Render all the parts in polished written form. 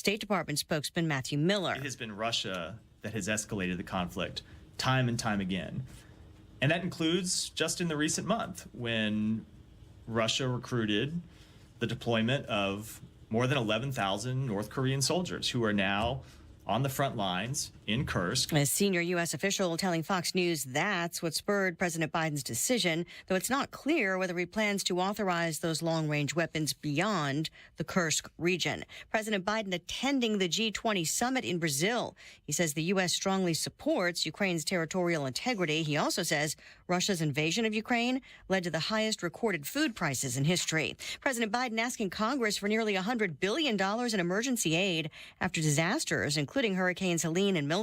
State Department spokesman Matthew Miller. It has been Russia that has escalated the conflict time and time again. And that includes just in the recent month when Russia recruited the deployment of more than 11,000 North Korean soldiers who are now on the front lines in Kursk. A senior U.S. official telling Fox News that's what spurred President Biden's decision, though it's not clear whether he plans to authorize those long-range weapons beyond the Kursk region. President Biden attending the G20 summit in Brazil. He says the U.S. strongly supports Ukraine's territorial integrity. He also says Russia's invasion of Ukraine led to the highest recorded food prices in history. President Biden asking Congress for nearly $100 billion in emergency aid after disasters, including Hurricanes Helene and Milton.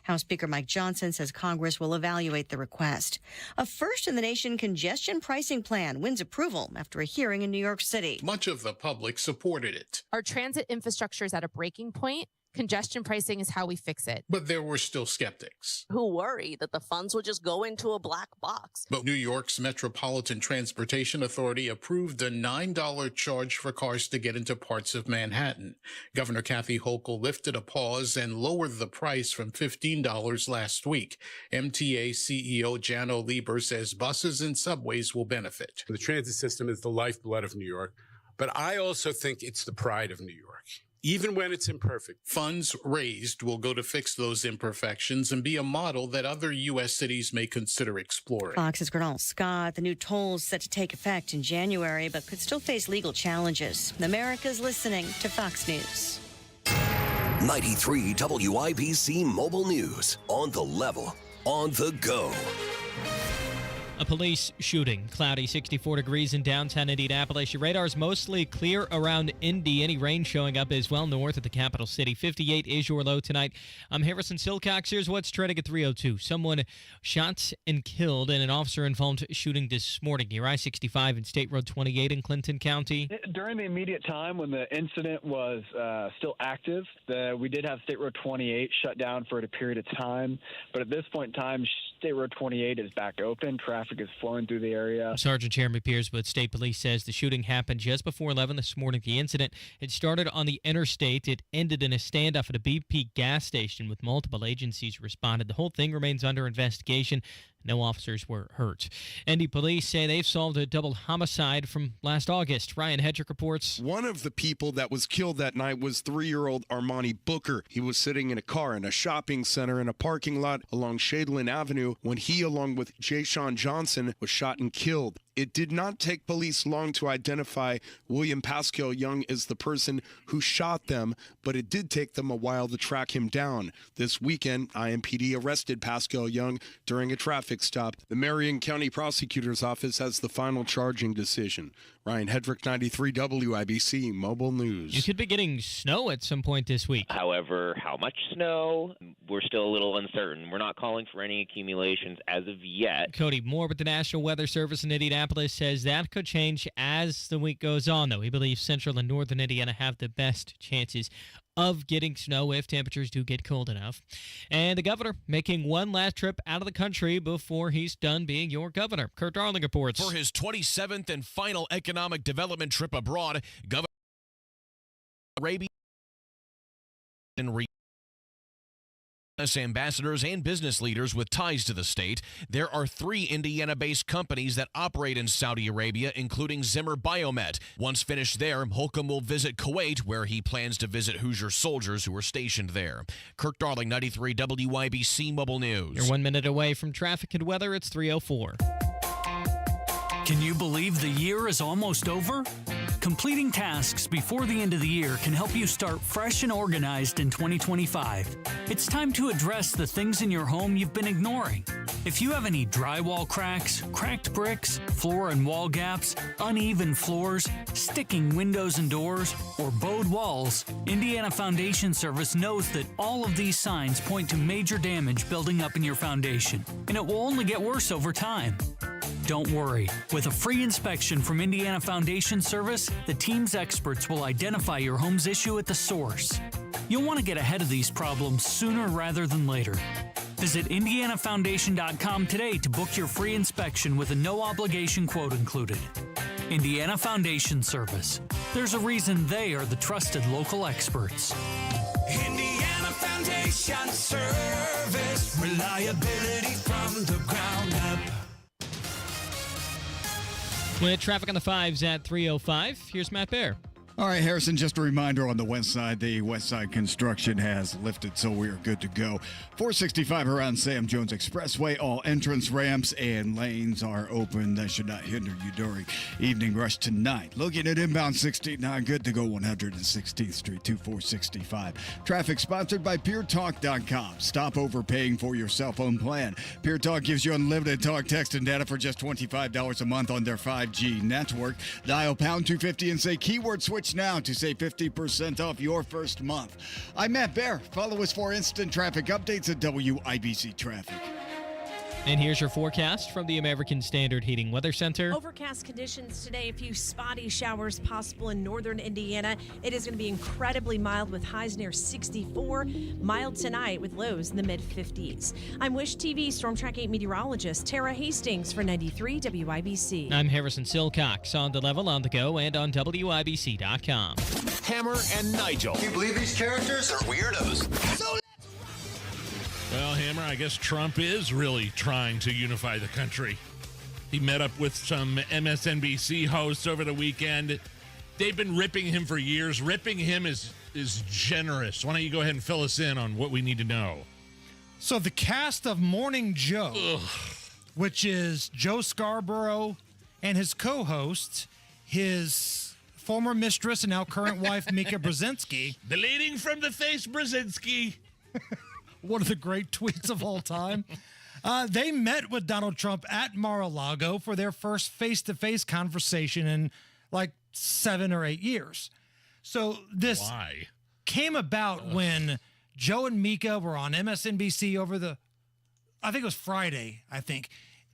House Speaker Mike Johnson says Congress will evaluate the request. A first-in-the-nation congestion pricing plan wins approval after a hearing in New York City. Much of the public supported it. Our transit infrastructure is at a breaking point. Congestion pricing is how we fix it. But there were still skeptics who worry that the funds will just go into a black box. But New York's Metropolitan Transportation Authority approved a $9 charge for cars to get into parts of Manhattan. Governor Kathy Hochul lifted a pause and lowered the price from $15 last week. MTA CEO Jano Lieber says buses and subways will benefit. The transit system is the lifeblood of New York, but I also think it's the pride of New York. Even when it's imperfect. Funds raised will go to fix those imperfections and be a model that other U.S. cities may consider exploring. Fox's Gernal Scott. The new tolls set to take effect in January, but could still face legal challenges. America's listening to Fox News. 93 WIBC Mobile News. On the level, on the go. A police shooting. Cloudy, 64 degrees in downtown Indianapolis. Your radar's mostly clear around Indy. Any rain showing up as well north of the capital city. 58 is your low tonight. I'm Harrison Silcox. Here's what's trending at 3:02. Someone shot and killed in an officer-involved shooting this morning near I-65 and State Road 28 in Clinton County. During the immediate time when the incident was still active, we did have State Road 28 shut down for a period of time. But at this point in time, State Road 28 is back open. Traffic is flowing through the area. Sergeant Jeremy Pierce with State Police says the shooting happened just before 11 this morning. The incident, it started on the interstate. It ended in a standoff at a BP gas station with multiple agencies responded. The whole thing remains under investigation. No officers were hurt. Indy police say they've solved a double homicide from last August. Ryan Hedrick reports. One of the people that was killed that night was 3-year-old Armani Booker. He was sitting in a car in a shopping center in a parking lot along Shadeland Avenue when he, along with Jayshawn Johnson, was shot and killed. It did not take police long to identify William Pascal Young as the person who shot them, but it did take them a while to track him down. This weekend, IMPD arrested Pascal Young during a traffic stop. The Marion County Prosecutor's Office has the final charging decision. Ryan Hedrick, 93 WIBC Mobile News. You could be getting snow at some point this week. However, how much snow, we're still a little uncertain. We're not calling for any accumulations as of yet. Cody Moore with the National Weather Service in Indianapolis says that could change as the week goes on, though. He believes central and northern Indiana have the best chances of getting snow if temperatures do get cold enough. And the governor making one last trip out of the country before he's done being your governor. Kurt Darling reports. For his 27th and final economic development trip abroad, Governor Arabia and ambassadors and business leaders with ties to the state. There are 3 Indiana-based companies that operate in Saudi Arabia, including Zimmer Biomet. Once finished there, Holcomb will visit Kuwait, where he plans to visit Hoosier soldiers who are stationed there. Kirk Darling, 93 WIBC Mobile News. You're 1 minute away from traffic and weather. It's 3:04. Can you believe the year is almost over? Completing tasks before the end of the year can help you start fresh and organized in 2025. It's time to address the things in your home you've been ignoring. If you have any drywall cracks, cracked bricks, floor and wall gaps, uneven floors, sticking windows and doors, or bowed walls, Indiana Foundation Service knows that all of these signs point to major damage building up in your foundation, and it will only get worse over time. Don't worry. With a free inspection from Indiana Foundation Service, the team's experts will identify your home's issue at the source. You'll want to get ahead of these problems sooner rather than later. Visit IndianaFoundation.com today to book your free inspection with a no-obligation quote included. Indiana Foundation Service. There's a reason they are the trusted local experts. Indiana Foundation Service. Reliability from the ground up. With traffic on the 5s at 3:05, here's Matt Bear. All right, Harrison, just a reminder on the west side, the west side construction has lifted, so we are good to go. 465 around Sam Jones Expressway, all entrance ramps and lanes are open. That should not hinder you during evening rush tonight. Looking at inbound 69, good to go 116th Street to 465. Traffic sponsored by PureTalk.com. Stop overpaying for your cell phone plan. Pure Talk gives you unlimited talk, text, and data for just $25 a month on their 5G network. Dial pound 250 and say keyword switch now to save 50% off your first month. I'm Matt Bear. Follow us for instant traffic updates at WIBC Traffic. And here's your forecast from the American Standard Heating Weather Center. Overcast conditions today, a few spotty showers possible in northern Indiana. It is going to be incredibly mild with highs near 64. Mild tonight with lows in the mid-50s. I'm Wish TV Storm Tracking meteorologist Tara Hastings for 93 WIBC. I'm Harrison Silcox on the level, on the go, and on WIBC.com. Hammer and Nigel. Can you believe these characters are weirdos? Well, Hammer, I guess Trump is really trying to unify the country. He met up with some MSNBC hosts over the weekend. They've been ripping him for years. Ripping him is generous. Why don't you go ahead and fill us in on what we need to know? So the cast of Morning Joe, which is Joe Scarborough and his co-host, his former mistress and now current wife, Mika Brzezinski. The leading from the face, Brzezinski. One of the great tweets of all time. They met with Donald Trump at Mar-a-Lago for their first face-to-face conversation in like 7 or 8 years. So this came about when Joe and Mika were on MSNBC over I think it was Friday,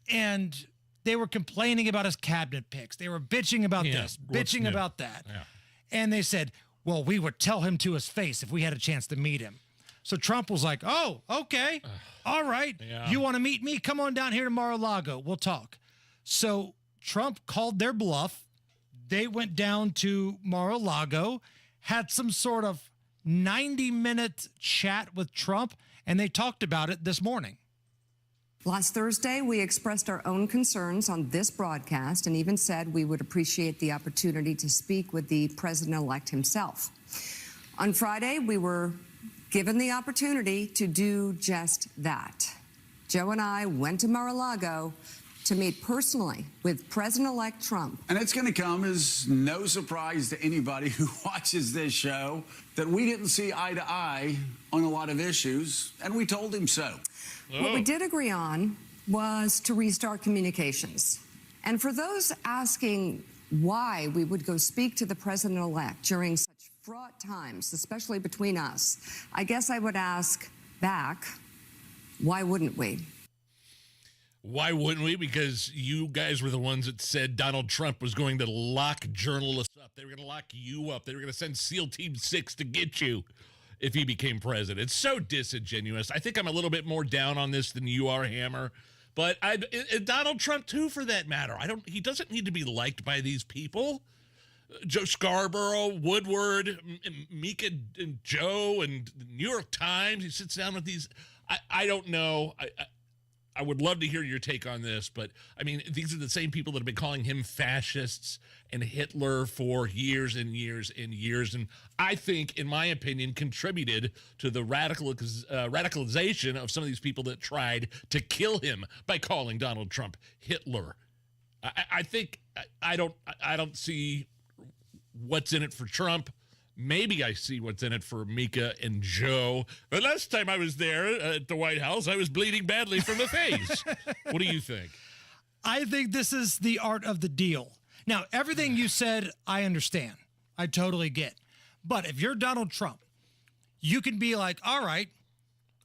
and they were complaining about his cabinet picks. They were bitching about this, bitching about that. Yeah. And they said, well, we would tell him to his face if we had a chance to meet him. So Trump was like, oh, okay, all right. Yeah. You want to meet me? Come on down here to Mar-a-Lago. We'll talk. So Trump called their bluff. They went down to Mar-a-Lago, had some sort of 90-minute chat with Trump, and they talked about it this morning. Last Thursday, we expressed our own concerns on this broadcast and even said we would appreciate the opportunity to speak with the president-elect himself. On Friday, we were given the opportunity to do just that. Joe and I went to Mar-a-Lago to meet personally with President-elect Trump. And it's going to come as no surprise to anybody who watches this show that we didn't see eye to eye on a lot of issues, and we told him so. What we did agree on was to restart communications. And for those asking why we would go speak to the president-elect during such fraught times, especially between us, I guess I would ask back, why wouldn't we? Why wouldn't we? Because you guys were the ones that said Donald Trump was going to lock journalists up. They were going to lock you up. They were going to send SEAL Team 6 to get you if he became president. It's so disingenuous. I think I'm a little bit more down on this than you are, Hammer. But Donald Trump, too, for that matter. He doesn't need to be liked by these people. Joe Scarborough, Woodward, Mika and Joe, and the New York Times. He sits down with these. I don't know. I would love to hear your take on this, but I mean, these are the same people that have been calling him fascists and Hitler for years and years and years. And I think, in my opinion, contributed to the radicalization of some of these people that tried to kill him by calling Donald Trump Hitler. I think I don't see what's in it for Trump. Maybe I see what's in it for Mika and Joe. The last time I was there at the White House, I was bleeding badly from the face. What do you think? I think this is the art of the deal. Now, everything you said, I understand. I totally get. But if you're Donald Trump, you can be like, all right,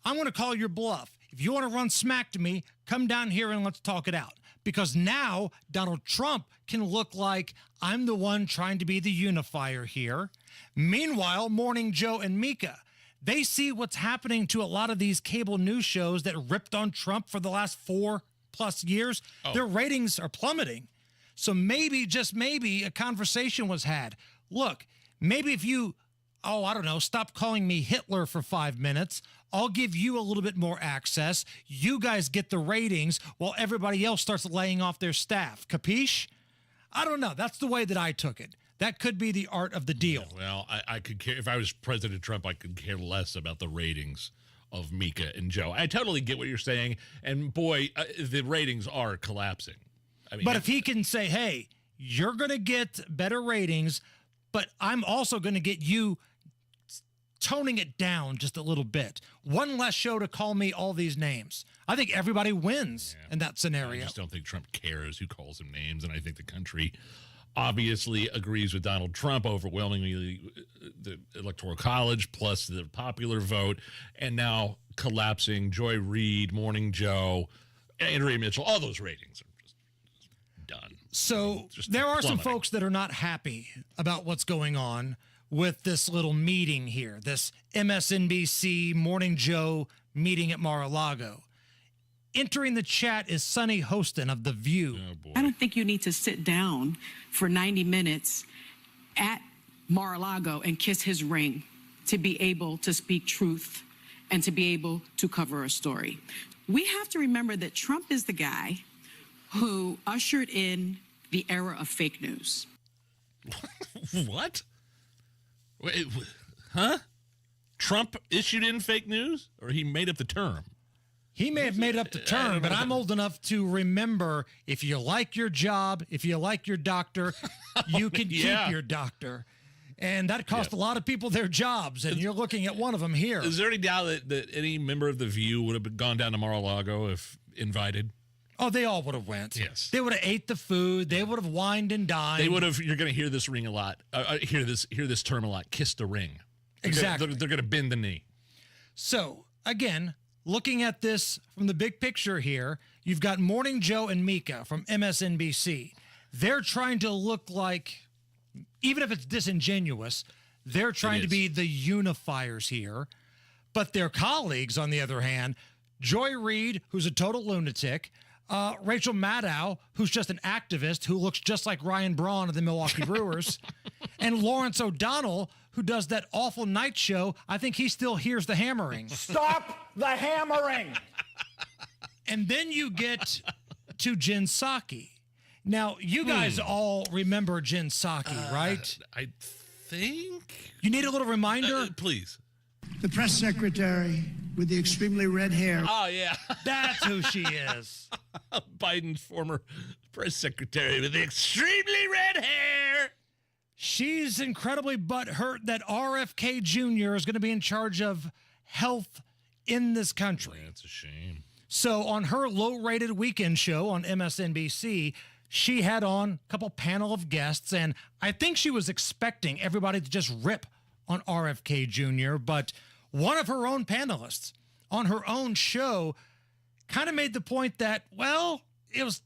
I'm going to call your bluff. If you want to run smack to me, come down here and let's talk it out. Because now Donald Trump can look like I'm the one trying to be the unifier here. Meanwhile, Morning Joe and Mika, they see what's happening to a lot of these cable news shows that ripped on Trump for the last 4+ years. Their ratings are plummeting. So maybe, just maybe, a conversation was had. Look, maybe if you, I don't know, stop calling me Hitler for 5 minutes, I'll give you a little bit more access. You guys get the ratings while everybody else starts laying off their staff. Capiche? I don't know. That's the way that I took it. That could be the art of the deal. Well, I could care. If I was President Trump, I could care less about the ratings of Mika and Joe. I totally get what you're saying. And boy, the ratings are collapsing. I mean, but if he can say, hey, you're going to get better ratings, but I'm also going to get you toning it down just a little bit. One less show to call me all these names. I think everybody wins in that scenario. I just don't think Trump cares who calls him names. And I think the country obviously agrees with Donald Trump overwhelmingly, the Electoral College plus the popular vote, and now collapsing Joy Reid, Morning Joe, Andrea Mitchell, all those ratings are just done. So there are some folks that are not happy about what's going on with this little meeting here, this MSNBC Morning Joe meeting at Mar-a-Lago. Entering the chat is Sonny Hostin of The View. I don't think you need to sit down for 90 minutes at Mar-a-Lago and kiss his ring to be able to speak truth and to be able to cover a story. We have to remember that Trump is the guy who ushered in the era of fake news. What? Wait, huh? Trump issued in fake news, or he made up the term? He may have made up the term, but I'm old enough to remember, if you like your job, if you like your doctor, you can keep your doctor. And that cost a lot of people their jobs, and you're looking at one of them here. Is there any doubt that any member of The View would have gone down to Mar-a-Lago if invited? Oh, they all would have went. Yes. They would have ate the food. They would have wined and dined. They would have, you're going to hear this ring a lot, hear this term a lot, kiss the ring. Exactly. They're going to bend the knee. So, again, looking at this from the big picture here, you've got Morning Joe and Mika from MSNBC. They're trying to look like, even if it's disingenuous, they're trying to be the unifiers here. But their colleagues, on the other hand, Joy Reid, who's a total lunatic, Rachel Maddow, who's just an activist who looks just like Ryan Braun of the Milwaukee Brewers, and Lawrence O'Donnell, who does that awful night show. I think he still hears the hammering. Stop the hammering! And then you get to Jen Psaki. Now, you guys all remember Jen Psaki, right? I think. You need a little reminder? Please. The press secretary with the extremely red hair. Oh, yeah. That's who she is. Biden's former press secretary with the extremely red hair. She's incredibly butthurt that RFK Jr. is going to be in charge of health in this country. That's a shame. So on her low-rated weekend show on MSNBC, she had on a couple panel of guests, and I think she was expecting everybody to just rip on RFK Jr., but one of her own panelists on her own show kind of made the point that, well, it was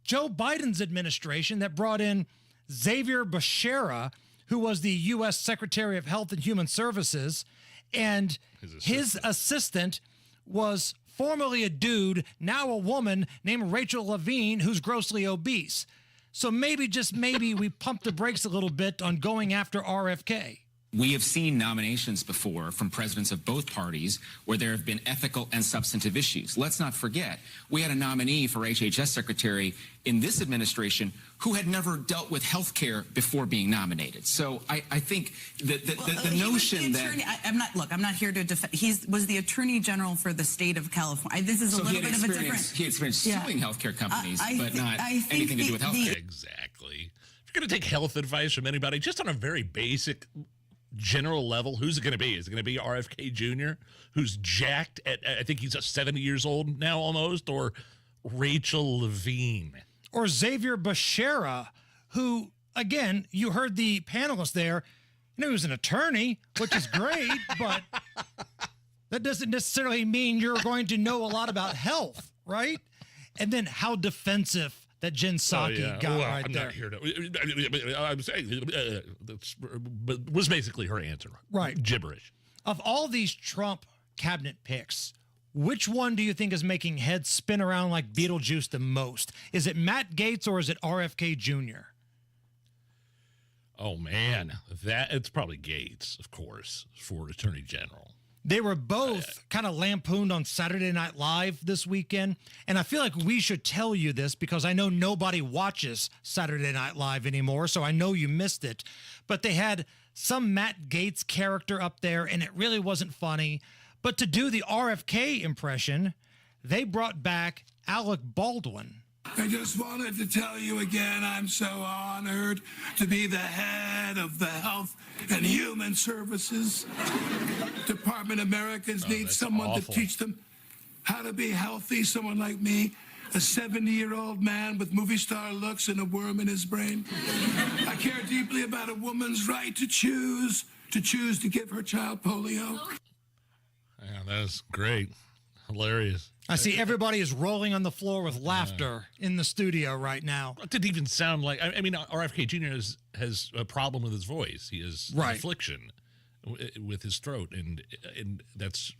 Joe Biden's administration that brought in Xavier Becerra, who was the U.S. Secretary of Health and Human Services, and his assistant was formerly a dude, now a woman named Rachel Levine, who's grossly obese. So maybe, just maybe, we pumped the brakes a little bit on going after RFK. We have seen nominations before from presidents of both parties where there have been ethical and substantive issues. Let's not forget, we had a nominee for HHS secretary in this administration who had never dealt with health care before being nominated. So I think that the notion that... I'm not here to defend. He was the attorney general for the state of California. This is a little bit of a different... He had experience suing healthcare companies, but not anything to do with health care. Exactly. If you're going to take health advice from anybody, just on a very basic... general level, who's it going to be? Is it going to be RFK Jr., who's jacked at, I think he's 70 years old now almost, or Rachel Levine? Or Xavier Becerra, who, again, you heard the panelist there, he was an attorney, which is great, but that doesn't necessarily mean you're going to know a lot about health, right? And then how defensive that Jen Psaki got right I'm there. not here to. I'm saying but was basically her answer. Right. Gibberish. Of all these Trump cabinet picks, Which one do you think is making heads spin around like Beetlejuice the most? Is it Matt Gaetz or is it RFK Jr.? Oh, man. It's probably Gaetz, of course, for Attorney General. They were both kind of lampooned on Saturday Night Live this weekend, and I feel like we should tell you this because I know nobody watches Saturday Night Live anymore, so I know you missed it. But they had some Matt Gaetz character up there, and it really wasn't funny. But to do the RFK impression, they brought back Alec Baldwin. I just wanted to tell you again, I'm so honored to be the head of the Health and Human Services Department. Americans need someone to teach them how to be healthy, someone like me, a 70-year-old man with movie star looks and a worm in his brain. I care deeply about a woman's right to choose to give her child polio. Yeah, that's great. Hilarious. I see everybody is rolling on the floor with laughter in the studio right now. It didn't even sound like, I mean, RFK Jr. has a problem with his voice. He has an affliction with his throat. And that's,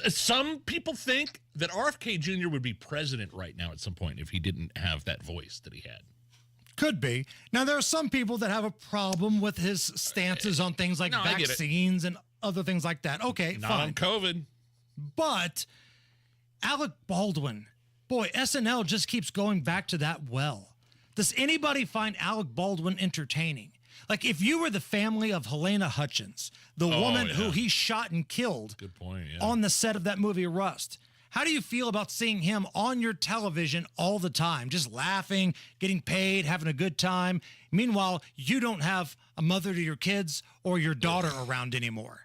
some people think that RFK Jr. would be president right now at some point if he didn't have that voice that he had. Could be. Now, there are some people that have a problem with his stances on things like vaccines and other things like that. Okay, Not fine. on COVID. But Alec Baldwin, boy, SNL just keeps going back to that well. Does anybody find Alec Baldwin entertaining? Like, if you were the family of Helena Hutchins, the woman who he shot and killed on the set of that movie Rust, how do you feel about seeing him on your television all the time, just laughing, getting paid, having a good time? Meanwhile, you don't have a mother to your kids or your daughter around anymore.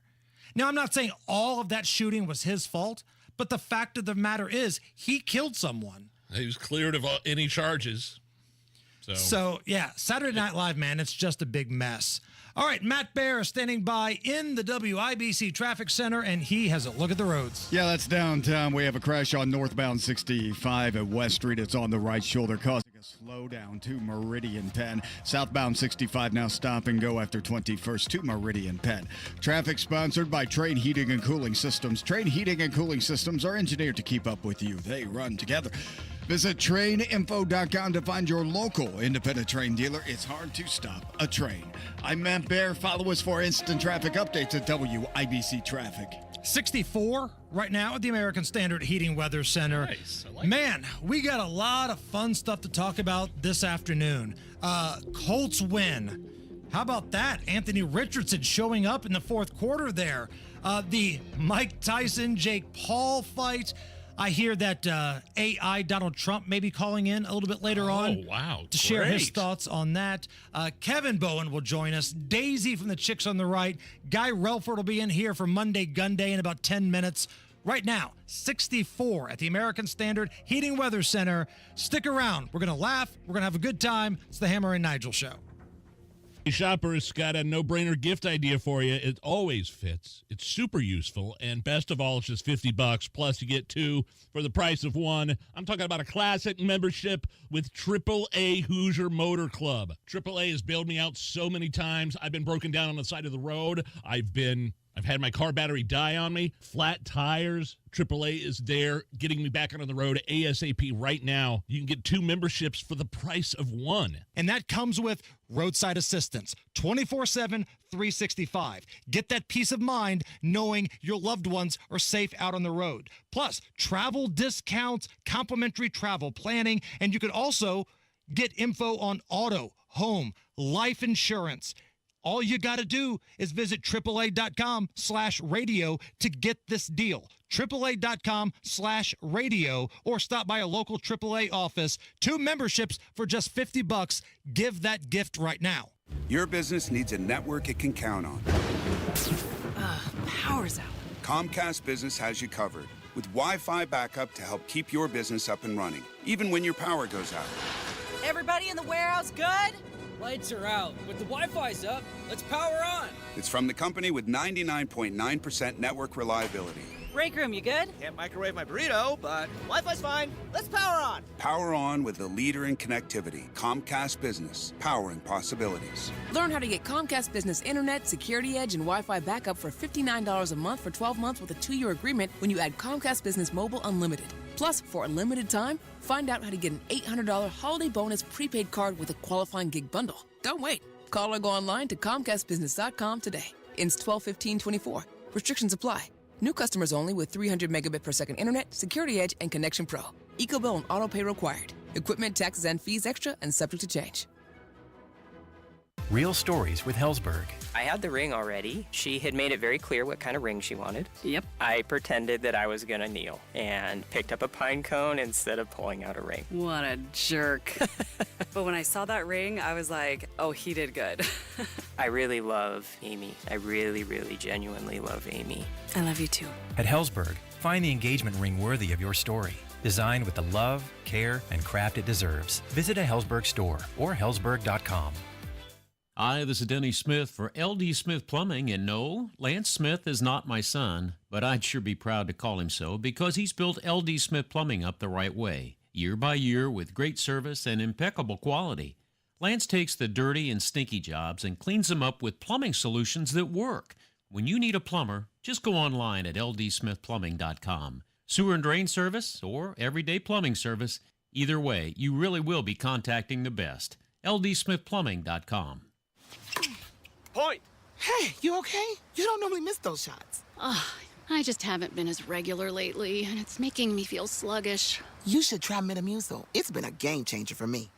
Now, I'm not saying all of that shooting was his fault, but the fact of the matter is he killed someone. He was cleared of any charges. So, yeah, Saturday Night Live, man, it's just a big mess. All right, Matt Bear is standing by in the WIBC Traffic Center, and he has a look at the roads. Yeah, that's downtown. We have a crash on northbound 65 at West Street. It's on the right shoulder, causing a slowdown to Meridian Penn. Southbound 65 now stop and go after 21st to Meridian Penn. Traffic sponsored by Train Heating and Cooling Systems. Train Heating and Cooling Systems are engineered to keep up with you. They run together. Visit traininfo.com to find your local independent train dealer. It's hard to stop a train. I'm Matt Bear. Follow us for instant traffic updates at WIBC Traffic. 64 right now at the American Standard Heating Weather Center. Nice. I like Man, we got a lot of fun stuff to talk about this afternoon. Colts win. How about that? Anthony Richardson showing up in the fourth quarter there. The Mike Tyson, Jake Paul fight. I hear that AI Donald Trump may be calling in a little bit later on. Wow. To share his Great. thoughts on that. Kevin Bowen will join us. Daisy from the Chicks on the Right. Guy Relford will be in here for Monday Gun Day in about 10 minutes. Right now, 64 at the American Standard Heating Weather Center. Stick around. We're going to laugh. We're going to have a good time. It's the Hammer and Nigel Show. Shoppers got a no-brainer gift idea for you. It always fits. It's super useful, and best of all, it's just $50. Plus, you get two for the price of one. I'm talking about a classic membership with AAA Hoosier Motor Club. AAA has bailed me out so many times. I've been broken down on the side of the road. I've had my car battery die on me, flat tires. AAA is there getting me back on the road ASAP right now. You can get two memberships for the price of one. And that comes with roadside assistance, 24/7, 365. Get that peace of mind knowing your loved ones are safe out on the road. Plus, travel discounts, complimentary travel planning, and you can also get info on auto, home, life insurance. All you got to do is visit AAA.com/radio to get this deal. AAA.com/radio or stop by a local AAA office. Two memberships for just $50. Give that gift right now. Your business needs a network it can count on. Power's out. Comcast Business has you covered with Wi-Fi backup to help keep your business up and running, even when your power goes out. Everybody in the warehouse good? Lights are out, but the Wi-Fi's up. Let's power on. It's from the company with 99.9% network reliability. Break room, you good? Can't microwave my burrito, but Wi-Fi's fine. Let's power on. Power on with the leader in connectivity, Comcast Business, powering possibilities. Learn how to get Comcast Business Internet, Security Edge, and Wi-Fi backup for $59 a month for 12 months with a 2-year agreement when you add Comcast Business Mobile Unlimited. Plus, for a limited time, find out how to get an $800 holiday bonus prepaid card with a qualifying gig bundle. Don't wait. Call or go online to ComcastBusiness.com today. Ends 12/15/24. Restrictions apply. New customers only with 300 megabit per second internet, Security Edge, and Connection Pro. EcoBill and auto pay required. Equipment, taxes, and fees extra and subject to change. Real stories with Hellsberg. I had the ring already. She had made it very clear what kind of ring she wanted. Yep. I pretended that I was going to kneel and picked up a pine cone instead of pulling out a ring. What a jerk. But when I saw that ring, I was like, oh, he did good. I really love Amy. I really, really genuinely love Amy. I love you too. At Hellsberg, find the engagement ring worthy of your story. Designed with the love, care, and craft it deserves. Visit a Hellsberg store or hellsberg.com. Hi, this is Denny Smith for LD Smith Plumbing, and no, Lance Smith is not my son, but I'd sure be proud to call him so because he's built LD Smith Plumbing up the right way, year by year with great service and impeccable quality. Lance takes the dirty and stinky jobs and cleans them up with plumbing solutions that work. When you need a plumber, just go online at ldsmithplumbing.com. Sewer and drain service or everyday plumbing service, either way, you really will be contacting the best. ldsmithplumbing.com. Point. Hey, you okay? You don't normally miss those shots. I just haven't been as regular lately, and it's making me feel sluggish. You should try Metamucil. It's been a game changer for me.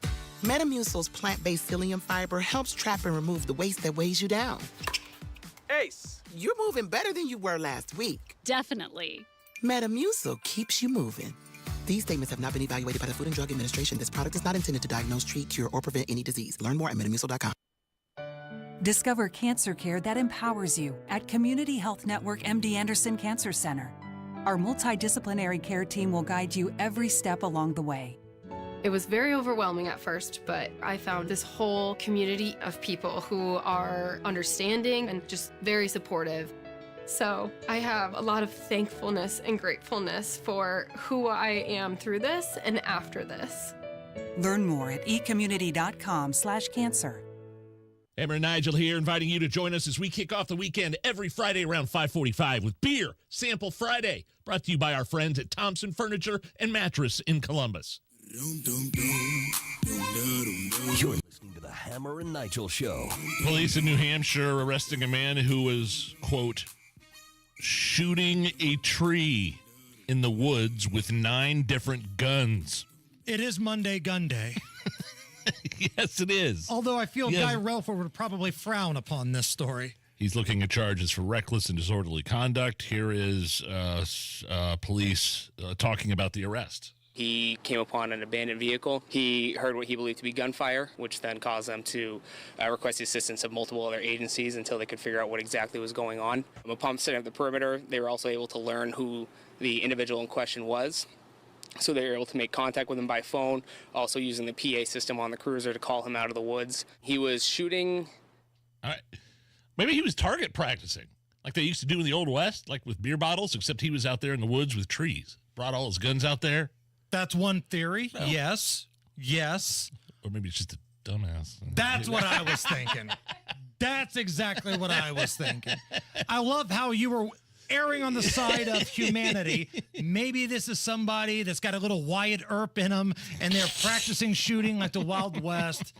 Metamucil's plant-based psyllium fiber helps trap and remove the waste that weighs you down. Ace. You're moving better than you were last week. Definitely. Metamucil keeps you moving. These statements have not been evaluated by the Food and Drug Administration. This product is not intended to diagnose, treat, cure, or prevent any disease. Learn more at metamucil.com. Discover cancer care that empowers you at Community Health Network MD Anderson Cancer Center. Our multidisciplinary care team will guide you every step along the way. It was very overwhelming at first, but I found this whole community of people who are understanding and just very supportive. So I have a lot of thankfulness and gratefulness for who I am through this and after this. Learn more at ecommunity.com/cancer. Hammer and Nigel here, inviting you to join us as we kick off the weekend every Friday around 5:45 with Beer Sample Friday, brought to you by our friends at Thompson Furniture and Mattress in Columbus. You're listening to the Hammer and Nigel Show. Police in New Hampshire arresting a man who was, quote, shooting a tree in the woods with 9 different guns. It is Monday Gun Day. Yes, it is. Although I feel Guy Relford would probably frown upon this story. He's looking at charges for reckless and disorderly conduct. Here is police talking about the arrest. He came upon an abandoned vehicle. He heard what he believed to be gunfire, which then caused them to request the assistance of multiple other agencies until they could figure out what exactly was going on. Upon setting up the perimeter, they were also able to learn who the individual in question was. So they were able to make contact with him by phone, also using the PA system on the cruiser to call him out of the woods. He was shooting. Maybe he was target practicing, like they used to do in the Old West, like with beer bottles, except he was out there in the woods with trees. Brought all his guns out there. That's one theory. No. Yes. Or maybe it's just a dumbass. That's what I was thinking. That's exactly what I was thinking. I love how you were erring on the side of humanity. Maybe this is somebody that's got a little Wyatt Earp in them, and they're practicing shooting like the Wild West.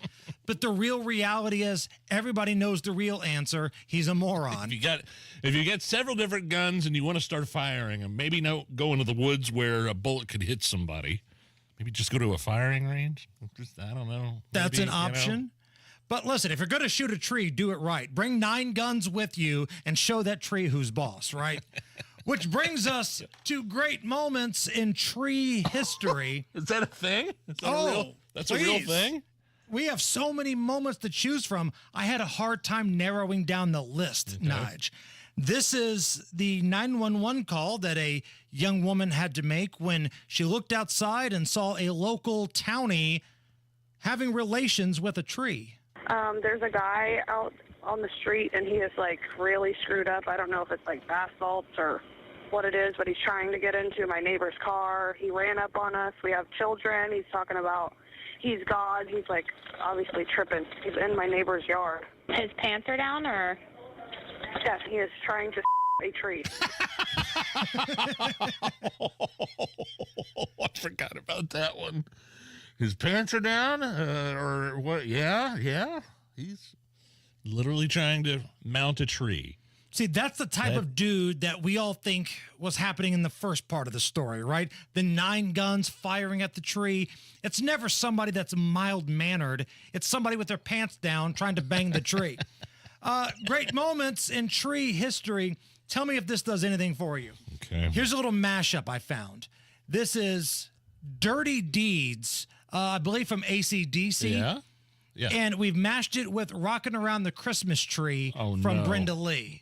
But the real reality is everybody knows the real answer. He's a moron. If you get several different guns and you want to start firing them, maybe go into the woods where a bullet could hit somebody. Maybe just go to a firing range. I don't know. That's an option. But listen, if you're going to shoot a tree, do it right. Bring 9 guns with you and show that tree who's boss, right? Which brings us to great moments in tree history. Is that a thing? That's a real thing? We have so many moments to choose from. I had a hard time narrowing down the list, Nige. This is the 911 call that a young woman had to make when she looked outside and saw a local townie having relations with a tree. There's a guy out on the street, and he is, like, really screwed up. I don't know if it's, like, bath salts or what it is, but he's trying to get into my neighbor's car. He ran up on us. We have children. He's talking about he's God. He's like obviously tripping. He's in my neighbor's yard. His pants are down, or? Yes, he is trying to a tree. I forgot about that one. His pants are down, or what? Yeah. He's literally trying to mount a tree. See, that's the type of dude that we all think was happening in the first part of the story, right? The 9 guns firing at the tree. It's never somebody that's mild-mannered. It's somebody with their pants down trying to bang the tree. Great moments in tree history. Tell me if this does anything for you. Okay. Here's a little mashup I found. This is Dirty Deeds, I believe from AC/DC. Yeah. And we've mashed it with Rockin' Around the Christmas Tree from Brenda Lee.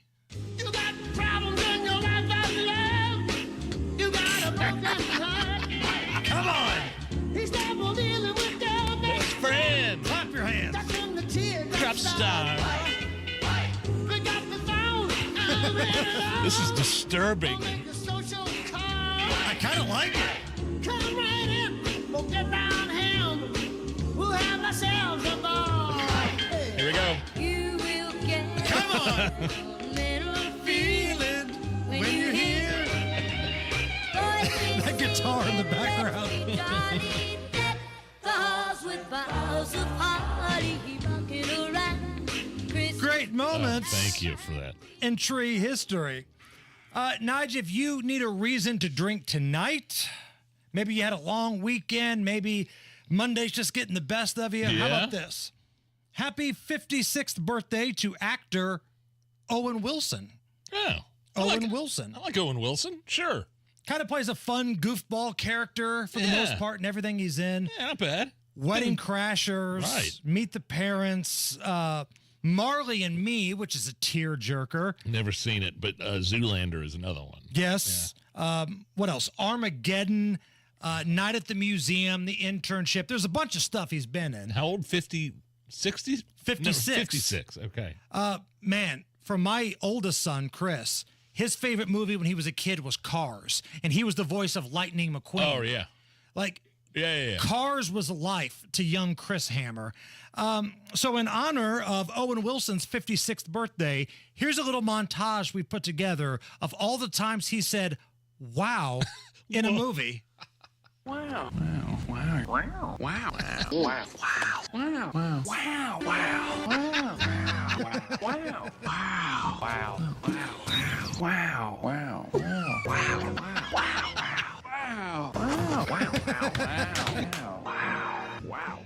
You got problems in your life of love. You got a broken heart. Come on. He's never dealing with your best friend. Clap your hands. Drop star. This is disturbing. I kind of like it. Come right in. We'll get down him. We'll have ourselves a ball. Here we go. You will get. Come on. Feeling when you hear that guitar in the background. Great moments. Thank you for that. In tree history. Nigel, if you need a reason to drink tonight, maybe you had a long weekend, maybe Monday's just getting the best of you. How about this? Happy 56th birthday to actor Owen Wilson. Oh. Owen Wilson. I like Owen Wilson. Sure. Kind of plays a fun goofball character for the most part in everything he's in. Yeah, not bad. Wedding Crashers. Right. Meet the Parents. Marley and Me, which is a tearjerker. Never seen it, but Zoolander is another one. Yes. What else? Armageddon, Night at the Museum, The Internship. There's a bunch of stuff he's been in. How old? 50, 60? 56. No, 56, okay. Man, for my oldest son, Chris, his favorite movie when he was a kid was Cars, and he was the voice of Lightning McQueen. Oh, yeah. Like, yeah. Cars was life to young Chris Hammer. So in honor of Owen Wilson's 56th birthday, here's a little montage we put together of all the times he said, wow, in a movie. Wow. Wow. Wow. Wow. Wow. Wow. Wow. Wow. Wow. Wow. Wow. Wow. Wow. Wow. Wow.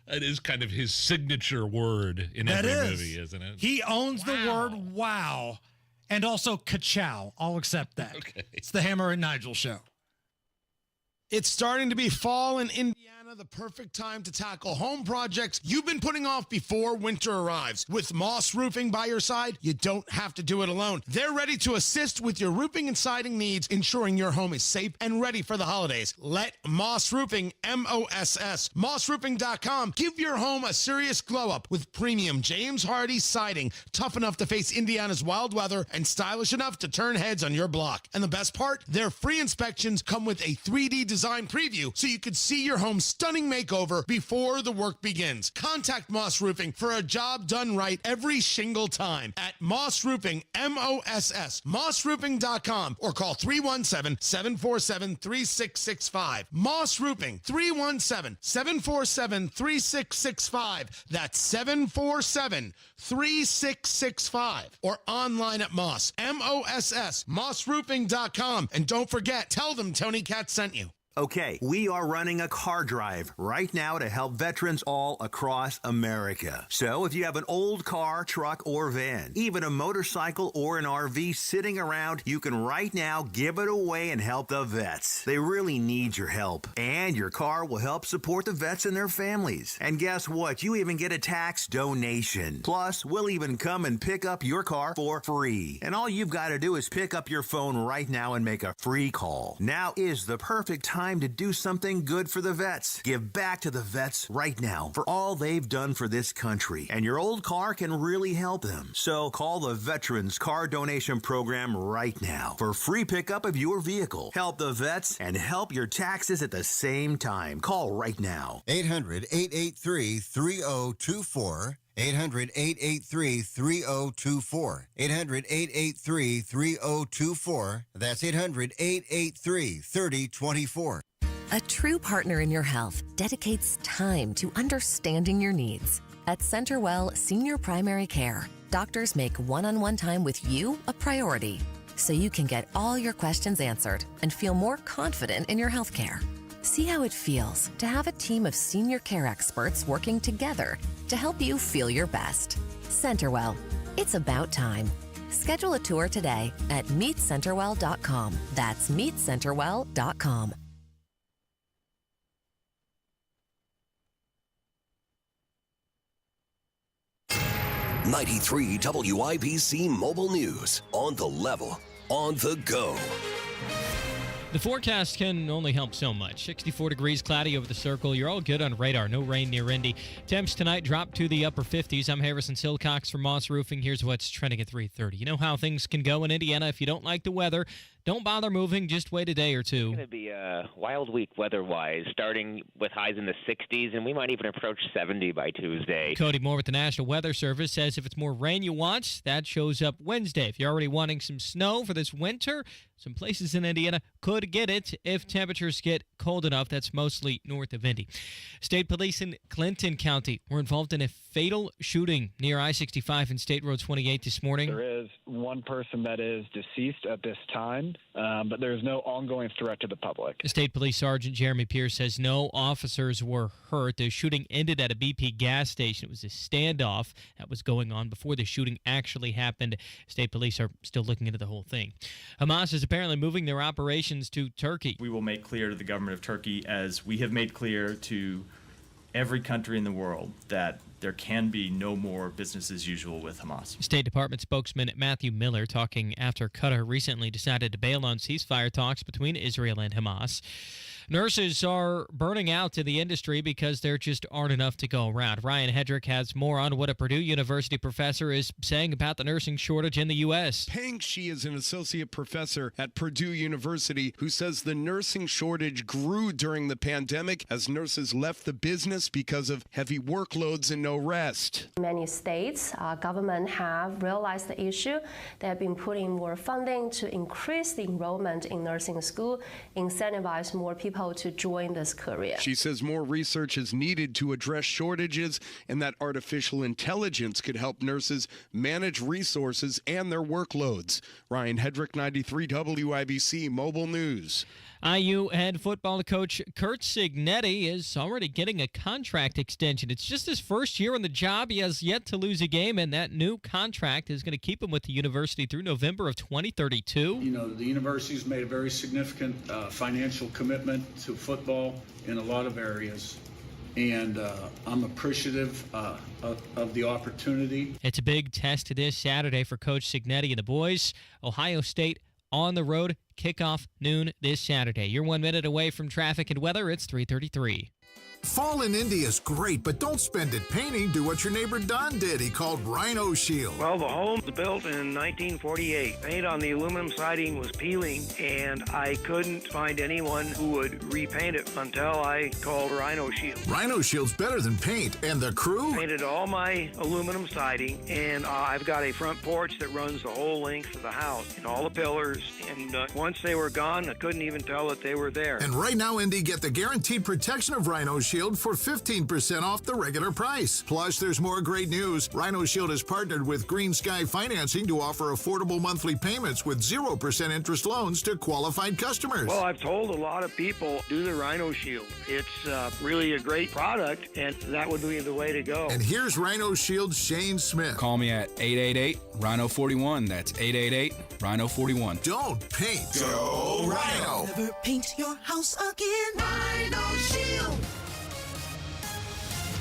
That is kind of his signature word in every movie, isn't it? He owns the word wow and also ka-chow. I'll accept that. Okay. It's the Hammer and Nigel show. It's starting to be fall in Indiana, the perfect time to tackle home projects you've been putting off before winter arrives. With Moss Roofing by your side, you don't have to do it alone. They're ready to assist with your roofing and siding needs, ensuring your home is safe and ready for the holidays. Let Moss Roofing, M-O-S-S, mossroofing.com, give your home a serious glow up with premium James Hardy siding, tough enough to face Indiana's wild weather and stylish enough to turn heads on your block. And the best part, their free inspections come with a 3D design preview so you can see your home's stunning makeover before the work begins. Contact Moss Roofing for a job done right every single time at Moss Roofing, M-O-S-S, mossroofing.com, or call 317-747-3665. Moss Roofing, 317-747-3665. That's 747-3665. Or online at Moss, M-O-S-S, mossroofing.com. And don't forget, tell them Tony Katz sent you. Okay, we are running a car drive right now to help veterans all across America. So if you have an old car, truck, or van, even a motorcycle or an RV sitting around, you can right now give it away and help the vets. They really need your help. And your car will help support the vets and their families. And guess what? You even get a tax donation. Plus, we'll even come and pick up your car for free. And all you've got to do is pick up your phone right now and make a free call. Now is the perfect time time to do something good for the vets. Give back to the vets right now for all they've done for this country. And your old car can really help them. So call the Veterans Car Donation Program right now for free pickup of your vehicle. Help the vets and help your taxes at the same time. Call right now. 800-883-3024. 800-883-3024. 800-883-3024. That's 800-883-3024. A true partner in your health dedicates time to understanding your needs. At CenterWell Senior Primary Care, doctors make one-on-one time with you a priority, so you can get all your questions answered and feel more confident in your health care. See how it feels to have a team of senior care experts working together to help you feel your best. CenterWell, it's about time. Schedule a tour today at meetcenterwell.com. That's meetcenterwell.com. 93 WIBC Mobile News. On the level, on the go. The forecast can only help so much. 64 degrees, cloudy over the circle. You're all good on radar. No rain near Indy. Temps tonight drop to the upper 50s. I'm Harrison Silcox from Moss Roofing. Here's what's trending at 3:30. You know how things can go in Indiana. If you don't like the weather, don't bother moving. Just wait a day or two. It's going to be a wild week weather-wise, starting with highs in the 60s, and we might even approach 70 by Tuesday. Cody Moore with the National Weather Service says if it's more rain you want, that shows up Wednesday. If you're already wanting some snow for this winter, some places in Indiana could get it if temperatures get cold enough. That's mostly north of Indy. State police in Clinton County were involved in a fatal shooting near I-65 and State Road 28 this morning. There is one person that is deceased at this time, but there is no ongoing threat to the public. State Police Sergeant Jeremy Pierce says no officers were hurt. The shooting ended at a BP gas station. It was a standoff that was going on before the shooting actually happened. State police are still looking into the whole thing. Hamas is apparently moving their operations to Turkey. We will make clear to the government of Turkey, as we have made clear to every country in the world, that there can be no more business as usual with Hamas. State Department spokesman Matthew Miller talking after Qatar recently decided to bail on ceasefire talks between Israel and Hamas. Nurses are burning out in the industry because there just aren't enough to go around. Ryan Hedrick has more on what a Purdue University professor is saying about the nursing shortage in the U.S. Peng Shi is an associate professor at Purdue University who says the nursing shortage grew during the pandemic as nurses left the business because of heavy workloads and no rest. Many states, government have realized the issue. They have been putting more funding to increase the enrollment in nursing school, incentivize more people to join this career. She says more research is needed to address shortages and that artificial intelligence could help nurses manage resources and their workloads. Ryan Hedrick, 93 WIBC Mobile News. IU head football coach Kurt Cignetti is already getting a contract extension. It's just his first year on the job. He has yet to lose a game, and that new contract is going to keep him with the university through November of 2032. You know, the university's made a very significant financial commitment to football in a lot of areas, and I'm appreciative of the opportunity. It's a big test this Saturday for Coach Cignetti and the boys. Ohio State on the road, kickoff noon this Saturday. You're 1 minute away from traffic and weather. It's 3:33. Fall in Indy is great, but don't spend it painting. Do what your neighbor Don did. He called Rhino Shield. Well, the home was built in 1948. Paint on the aluminum siding was peeling, and I couldn't find anyone who would repaint it until I called Rhino Shield. Rhino Shield's better than paint, and the crew Painted all my aluminum siding, and I've got a front porch that runs the whole length of the house, and all the pillars, and once they were gone, I couldn't even tell that they were there. And right now, Indy, get the guaranteed protection of Rhino Shield for 15% off the regular price. Plus, there's more great news. Rhino Shield has partnered with Green Sky Financing to offer affordable monthly payments with 0% interest loans to qualified customers. Well, I've told a lot of people, do the Rhino Shield. It's really a great product, and that would be the way to go. And here's Rhino Shield's Shane Smith. Call me at 888-RHINO-41. That's 888-RHINO-41. Don't paint. Go Rhino. Never paint your house again. Rhino Shield.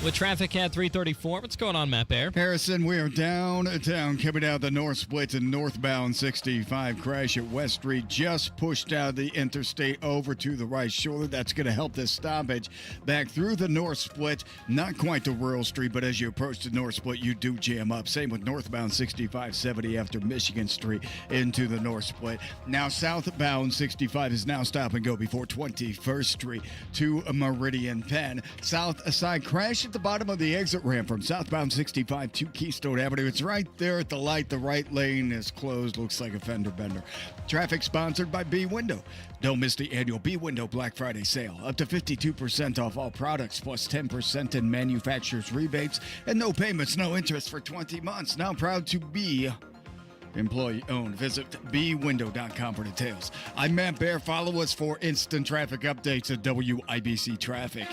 With traffic at 334, what's going on, Matt Bear? Harrison, we are downtown, coming out the north split to northbound 65. Crash at West Street just pushed out the interstate over to the right shoulder. That's going to help this stoppage back through the north split. Not quite to Rural Street, but as you approach the north split, you do jam up. Same with northbound 6570 after Michigan Street into the north split. Now southbound 65 is now stop and go before 21st Street to Meridian Penn. South side crash at the bottom of the exit ramp from southbound 65 to Keystone Avenue. It's right there at the light. The right lane is closed. Looks like a fender bender. Traffic sponsored by B Window. Don't miss the annual B Window Black Friday sale. Up to 52% off all products plus 10% in manufacturer's rebates and no payments, no interest for 20 months. Now proud to be employee owned. Visit bwindow.com for details. I'm Matt Bear. Follow us for instant traffic updates at WIBC Traffic.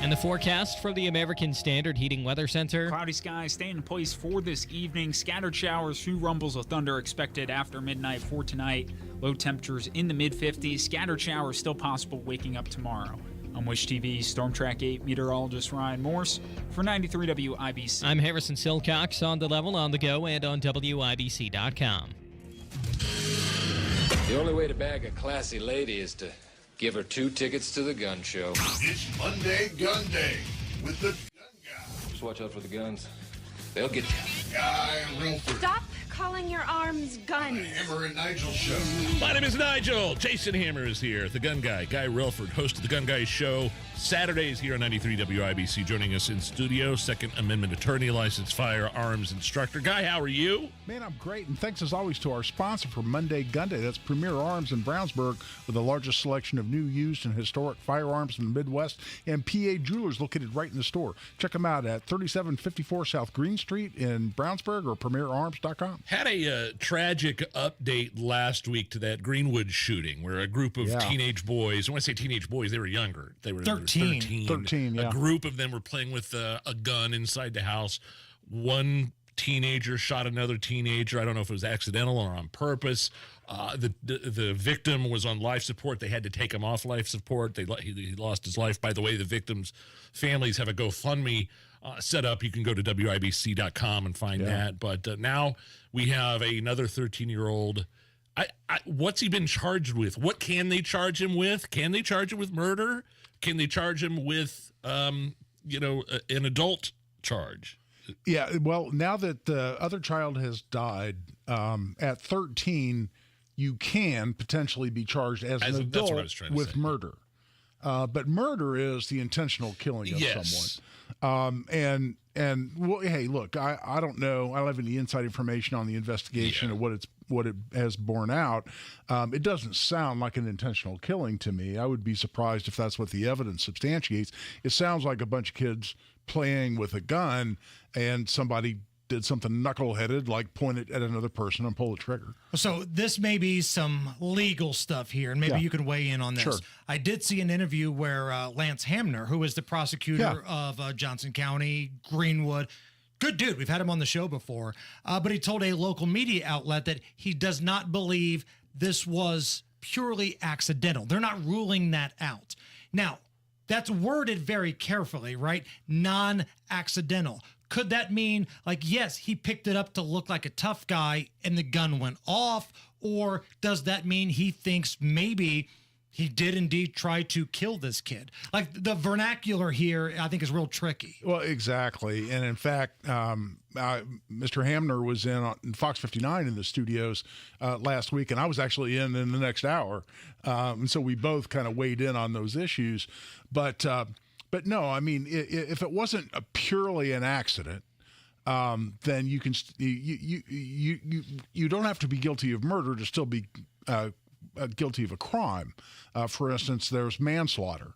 And the forecast for the American Standard Heating Weather Center. Cloudy skies staying in place for this evening. Scattered showers, few rumbles of thunder expected after midnight for tonight. Low temperatures in the mid-50s. Scattered showers still possible waking up tomorrow. I'm Wish TV Storm Track 8 meteorologist Ryan Morse for 93 WIBC. I'm Harrison Silcox on the level, on the go, and on WIBC.com. The only way to bag a classy lady is to give her 2 tickets to the gun show. It's Monday Gun Day with the Gun Guy. Just watch out for the guns. They'll get you. Guy Relford. Stop calling your arms guns. Hammer and Nigel Show. My name is Nigel. Jason Hammer is here. The Gun Guy, Guy Relford, host of The Gun Guy Show. Saturdays here on 93 WIBC. Joining us in studio, Second Amendment attorney, licensed firearms instructor. Guy, how are you? Man, I'm great. And thanks as always to our sponsor for Monday Gun Day. That's Premier Arms in Brownsburg with the largest selection of new, used, and historic firearms in the Midwest. And PA Jewelers located right in the store. Check them out at 3754 South Green Street in Brownsburg or premierarms.com. Had a tragic update last week to that Greenwood shooting where a group of teenage boys, when I say teenage boys, they were younger. They were 13, yeah. A group of them were playing with a gun inside the house. One teenager shot another teenager. I don't know if it was accidental or on purpose. The victim was on life support. They had to take him off life support. He lost his life. By the way, the victims' families have a GoFundMe set up. You can go to WIBC.com and find that. But now we have another 13-year-old. What's he been charged with? What can they charge him with? Can they charge him with murder? Can they charge him with, an adult charge? Yeah, well, now that the other child has died, at 13, you can potentially be charged as an adult with murder. But murder is the intentional killing of someone. And well, hey, look, I don't know. I don't have any inside information on the investigation of what it has borne out. It doesn't sound like an intentional killing to me. I would be surprised if that's what the evidence substantiates. It sounds like a bunch of kids playing with a gun and somebody did something knuckleheaded, like point it at another person and pull the trigger. So this may be some legal stuff here, and maybe you can weigh in on this. Sure. I did see an interview where Lance Hamner, who is the prosecutor of Johnson County, Greenwood, good dude, we've had him on the show before, but he told a local media outlet that he does not believe this was purely accidental. They're not ruling that out. Now, that's worded very carefully, right? Non-accidental. Could that mean, like, yes, he picked it up to look like a tough guy and the gun went off? Or does that mean he thinks maybe he did indeed try to kill this kid? Like, the vernacular here, I think, is real tricky. Well, exactly. And in fact, Mr. Hamner was in Fox 59 in the studios last week, and I was actually in the next hour. And so we both kind of weighed in on those issues. But no, I mean, if it wasn't purely an accident, then you can you don't have to be guilty of murder to still be guilty of a crime. For instance, there's manslaughter.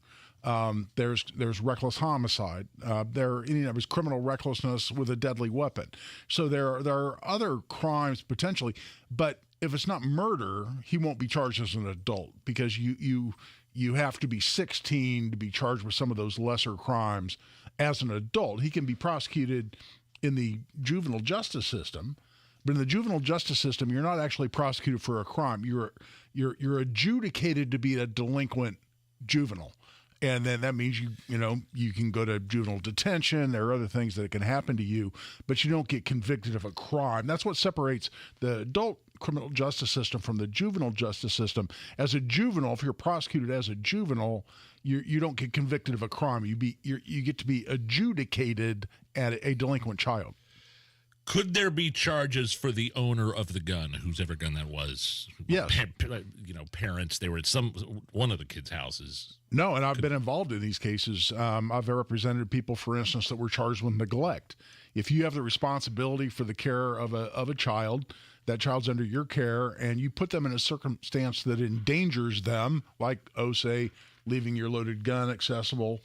There's reckless homicide. There's criminal recklessness with a deadly weapon. So there are other crimes potentially, but if it's not murder, he won't be charged as an adult because you have to be 16 to be charged with some of those lesser crimes as an adult. He can be prosecuted in the juvenile justice system, but in the juvenile justice system, you're not actually prosecuted for a crime. You're adjudicated to be a delinquent juvenile. And then that means you can go to juvenile detention. There are other things that can happen to you, but you don't get convicted of a crime. That's what separates the adult criminal justice system from the juvenile justice system. As a juvenile, if you're prosecuted as a juvenile, you don't get convicted of a crime. You get to be adjudicated at a delinquent child. Could there be charges for the owner of the gun, whosever gun that was? Yes. Parents, they were at one of the kids' houses. No, and I've been involved in these cases. I've represented people, for instance, that were charged with neglect. If you have the responsibility for the care of a child, that child's under your care, and you put them in a circumstance that endangers them, like, say, leaving your loaded gun accessible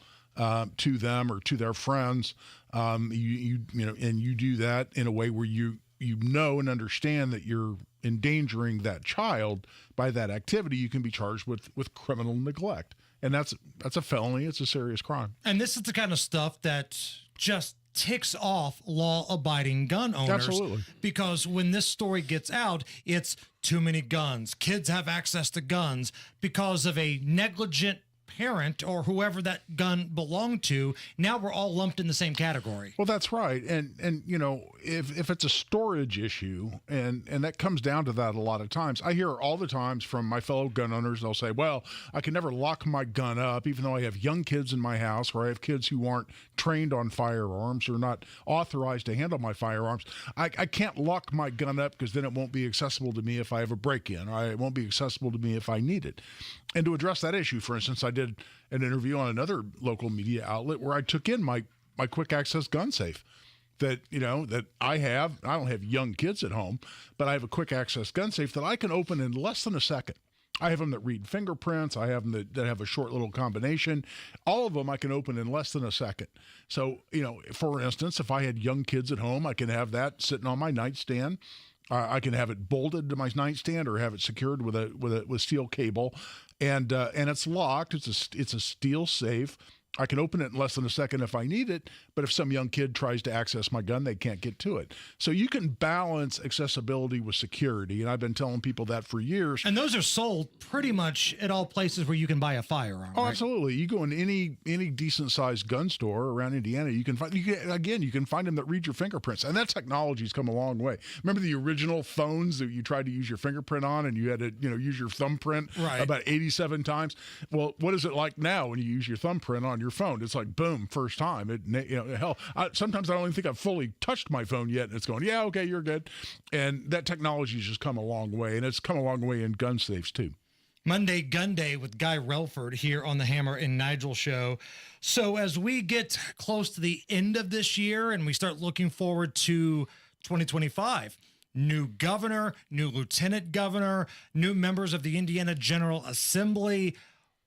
to them or to their friends, and you do that in a way where you know and understand that you're endangering that child by that activity, you can be charged with criminal neglect, and that's a felony. It's a serious crime. And this is the kind of stuff that just ticks off law-abiding gun owners. Absolutely. Because when this story gets out, it's too many guns. Kids have access to guns because of a negligent parent or whoever that gun belonged to. Now we're all lumped in the same category. Well, that's right. And if it's a storage issue, and that comes down to that a lot of times, I hear all the times from my fellow gun owners, they'll say, well, I can never lock my gun up, even though I have young kids in my house, or I have kids who aren't trained on firearms or not authorized to handle my firearms. I can't lock my gun up because then it won't be accessible to me if I have a break-in, or it won't be accessible to me if I need it. And to address that issue, for instance, I did an interview on another local media outlet where I took in my quick access gun safe that I have. I don't have young kids at home, but I have a quick access gun safe that I can open in less than a second. I have them that read fingerprints. I have them that have a short little combination. All of them I can open in less than a second. So, for instance, if I had young kids at home, I can have that sitting on my nightstand. I can have it bolted to my nightstand or have it secured with steel cable, and it's locked. It's a steel safe. I can open it in less than a second if I need it, but if some young kid tries to access my gun, they can't get to it. So you can balance accessibility with security, and I've been telling people that for years. And those are sold pretty much at all places where you can buy a firearm. Oh, right? Absolutely. You go in any decent-sized gun store around Indiana, you can find them that read your fingerprints, and that technology's come a long way. Remember the original phones that you tried to use your fingerprint on, and you had to use your thumbprint about 87 times? Well, what is it like now when you use your thumbprint on your phone? It's like, boom, first time. Sometimes I don't even think I've fully touched my phone yet, and it's going, yeah, okay, you're good. And that technology's just come a long way, and it's come a long way in gun safes too. Monday Gun Day with Guy Relford here on the Hammer and Nigel show. So as we get close to the end of this year and we start looking forward to 2025, new governor, new lieutenant governor, new members of the Indiana General Assembly.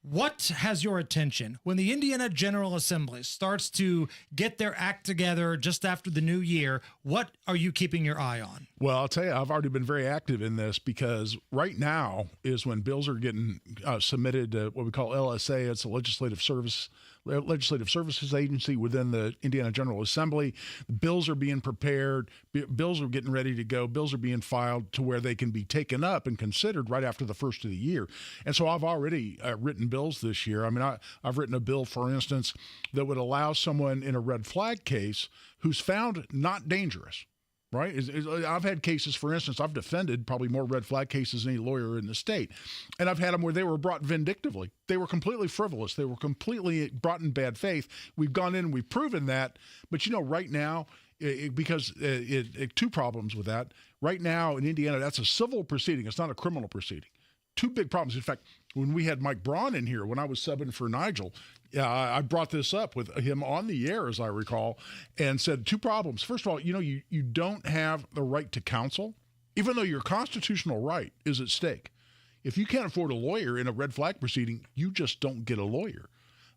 What has your attention when the Indiana General Assembly starts to get their act together just after the new year? What are you keeping your eye on? Well, I'll tell you, I've already been very active in this because right now is when bills are getting submitted to what we call LSA. It's a legislative services agency within the Indiana General Assembly. Bills are being prepared. Bills are getting ready to go. Bills are being filed to where they can be taken up and considered right after the first of the year. And so I've already written bills this year. I mean, I've written a bill, for instance, that would allow someone in a red flag case who's found not dangerous. Right? I've had cases, for instance, I've defended probably more red flag cases than any lawyer in the state. And I've had them where they were brought vindictively. They were completely frivolous. They were completely brought in bad faith. We've gone in and we've proven that. But, right now, two problems with that. Right now in Indiana, that's a civil proceeding. It's not a criminal proceeding. Two big problems. In fact, when we had Mike Braun in here, when I was subbing for Nigel, I brought this up with him on the air, as I recall, and said two problems. First of all, you don't have the right to counsel, even though your constitutional right is at stake. If you can't afford a lawyer in a red flag proceeding, you just don't get a lawyer.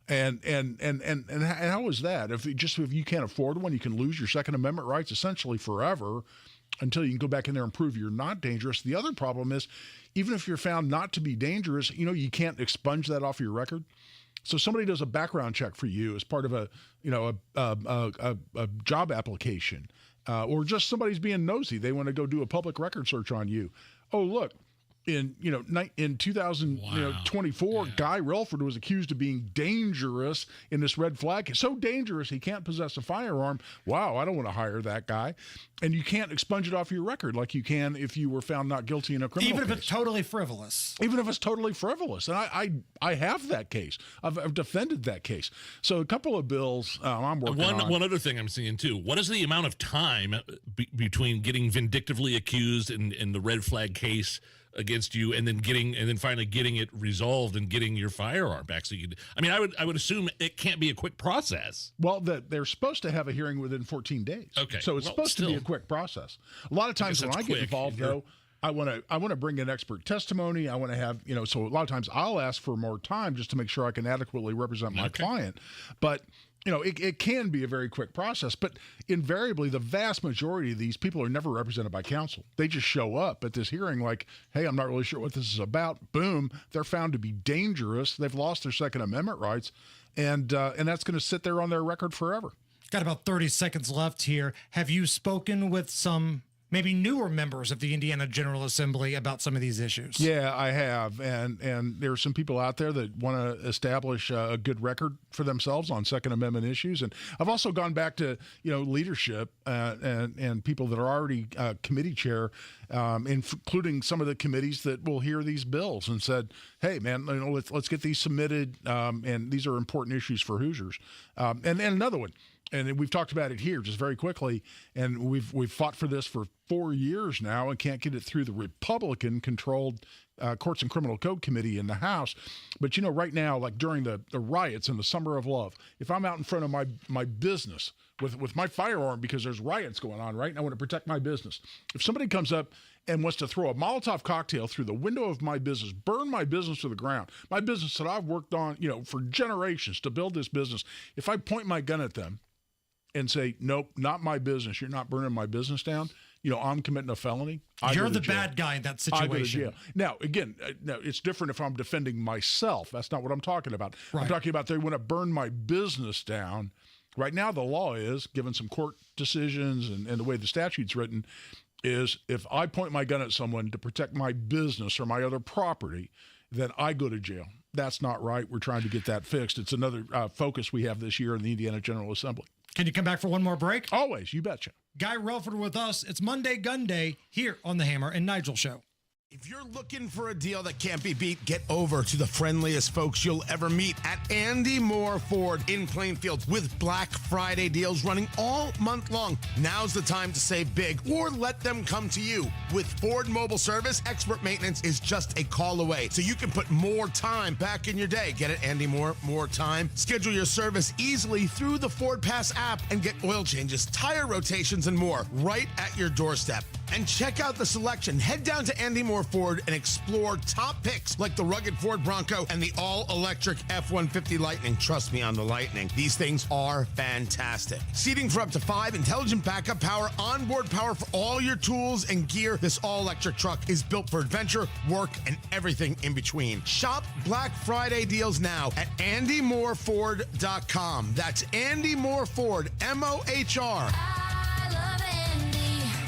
And how is that? If you can't afford one, you can lose your Second Amendment rights essentially forever until you can go back in there and prove you're not dangerous. The other problem is, even if you're found not to be dangerous, you can't expunge that off your record. So somebody does a background check for you as part of a job application, or just somebody's being nosy. They want to go do a public record search on you. Oh, look, In 2024, Guy Relford was accused of being dangerous in this red flag. So dangerous he can't possess a firearm. Wow, I don't want to hire that guy. And you can't expunge it off your record like you can if you were found not guilty in a criminal Even if case. it's totally frivolous. Even if it's totally frivolous. And I have that case. I've defended that case. So a couple of bills I'm working on. One other thing I'm seeing too. What is the amount of time between getting vindictively accused in the red flag case against you, and then finally getting it resolved and getting your firearm back? So I would assume it can't be a quick process. Well, they're supposed to have a hearing within 14 days. Okay, so it's supposed to be a quick process. A lot of times when I get involved, though, I want to bring in expert testimony. I want to have so a lot of times I'll ask for more time just to make sure I can adequately represent my client. But it can be a very quick process, but invariably the vast majority of these people are never represented by counsel. They just show up at this hearing like, hey, I'm not really sure what this is about. Boom, they're found to be dangerous. They've lost their Second Amendment rights, and that's going to sit there on their record forever. Got about 30 seconds left here. Have you spoken with some maybe newer members of the Indiana General Assembly about some of these issues? Yeah, I have. And there are some people out there that want to establish a good record for themselves on Second Amendment issues. And I've also gone back to, leadership and people that are already committee chair, including some of the committees that will hear these bills, and said, hey, man, let's get these submitted. And these are important issues for Hoosiers. And another one. And we've talked about it here just very quickly, and we've fought for this for 4 years now and can't get it through the Republican-controlled Courts and Criminal Code Committee in the House. But, right now, like during the riots in the Summer of Love, if I'm out in front of my business with my firearm because there's riots going on, right, and I want to protect my business, if somebody comes up and wants to throw a Molotov cocktail through the window of my business, burn my business to the ground, my business that I've worked on, for generations to build this business, if I point my gun at them and say, nope, not my business, you're not burning my business down, I'm committing a felony. You're the bad guy in that situation. I go to jail. Now, again, it's different if I'm defending myself. That's not what I'm talking about. Right. I'm talking about they want to burn my business down. Right now, the law is, given some court decisions and the way the statute's written, is if I point my gun at someone to protect my business or my other property, then I go to jail. That's not right. We're trying to get that fixed. It's another focus we have this year in the Indiana General Assembly. Can you come back for one more break? Always, you betcha. Guy Relford with us. It's Monday Gun Day here on the Hammer and Nigel Show. If you're looking for a deal that can't be beat, get over to the friendliest folks you'll ever meet at Andy Moore Ford in Plainfield with Black Friday deals running all month long. Now's the time to save big or let them come to you. With Ford Mobile Service, expert maintenance is just a call away, so you can put more time back in your day. Get it, Andy Moore? More time? Schedule your service easily through the Ford Pass app and get oil changes, tire rotations, and more right at your doorstep. And check out the selection. Head down to Andy Moore Ford and explore top picks like the rugged Ford Bronco and the all-electric F-150 Lightning. Trust me on the Lightning. These things are fantastic. Seating for up to 5, intelligent backup power, onboard power for all your tools and gear. This all-electric truck is built for adventure, work, and everything in between. Shop Black Friday deals now at AndyMooreFord.com. That's Andy Moore Ford, M-O-H-R.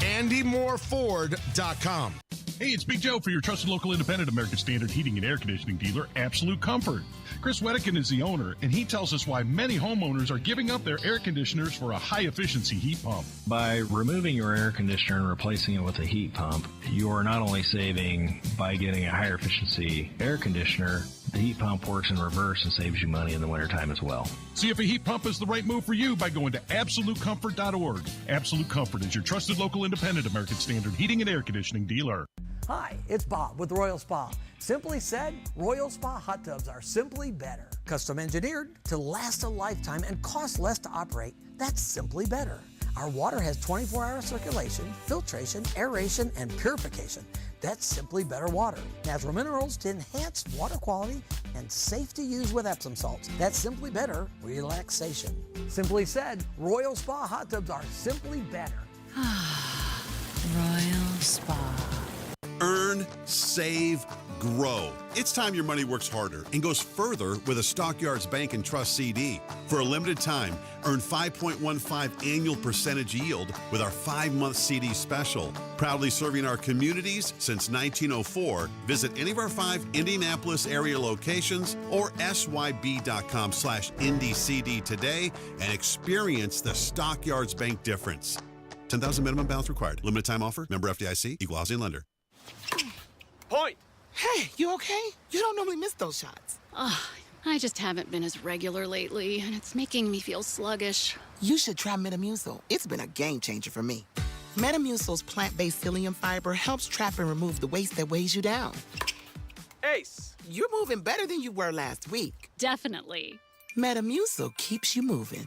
AndyMooreFord.com. Hey, it's Big Joe for your trusted local independent American Standard heating and air conditioning dealer, Absolute Comfort. Chris Wedekin is the owner, and he tells us why many homeowners are giving up their air conditioners for a high-efficiency heat pump. By removing your air conditioner and replacing it with a heat pump, you are not only saving by getting a higher efficiency air conditioner, the heat pump works in reverse and saves you money in the wintertime as well. See if a heat pump is the right move for you by going to AbsoluteComfort.org. Absolute Comfort is your trusted local independent American Standard heating and air conditioning dealer. Hi, it's Bob with Royal Spa. Simply said, Royal Spa hot tubs are simply better. Custom engineered to last a lifetime and cost less to operate. That's simply better. Our water has 24-hour circulation, filtration, aeration, and purification. That's simply better water. Natural minerals to enhance water quality and safe to use with Epsom salts. That's simply better relaxation. Simply said, Royal Spa hot tubs are simply better. Royal Spa. Earn, save, grow. It's time your money works harder and goes further with a Stockyards Bank and Trust CD. For a limited time, earn 5.15 annual percentage yield with our 5-month CD special. Proudly serving our communities since 1904. Visit any of our 5 Indianapolis area locations or syb.com/IndyCD today and experience the Stockyards Bank difference. 10,000 minimum balance required. Limited time offer. Member FDIC. Equal housing lender. Point. Hey, you okay? You don't normally miss those shots. I just haven't been as regular lately, and it's making me feel sluggish. You should try Metamucil. It's been a game changer for me. Metamucil's plant-based psyllium fiber helps trap and remove the waste that weighs you down. Ace, you're moving better than you were last week. Definitely. Metamucil keeps you moving.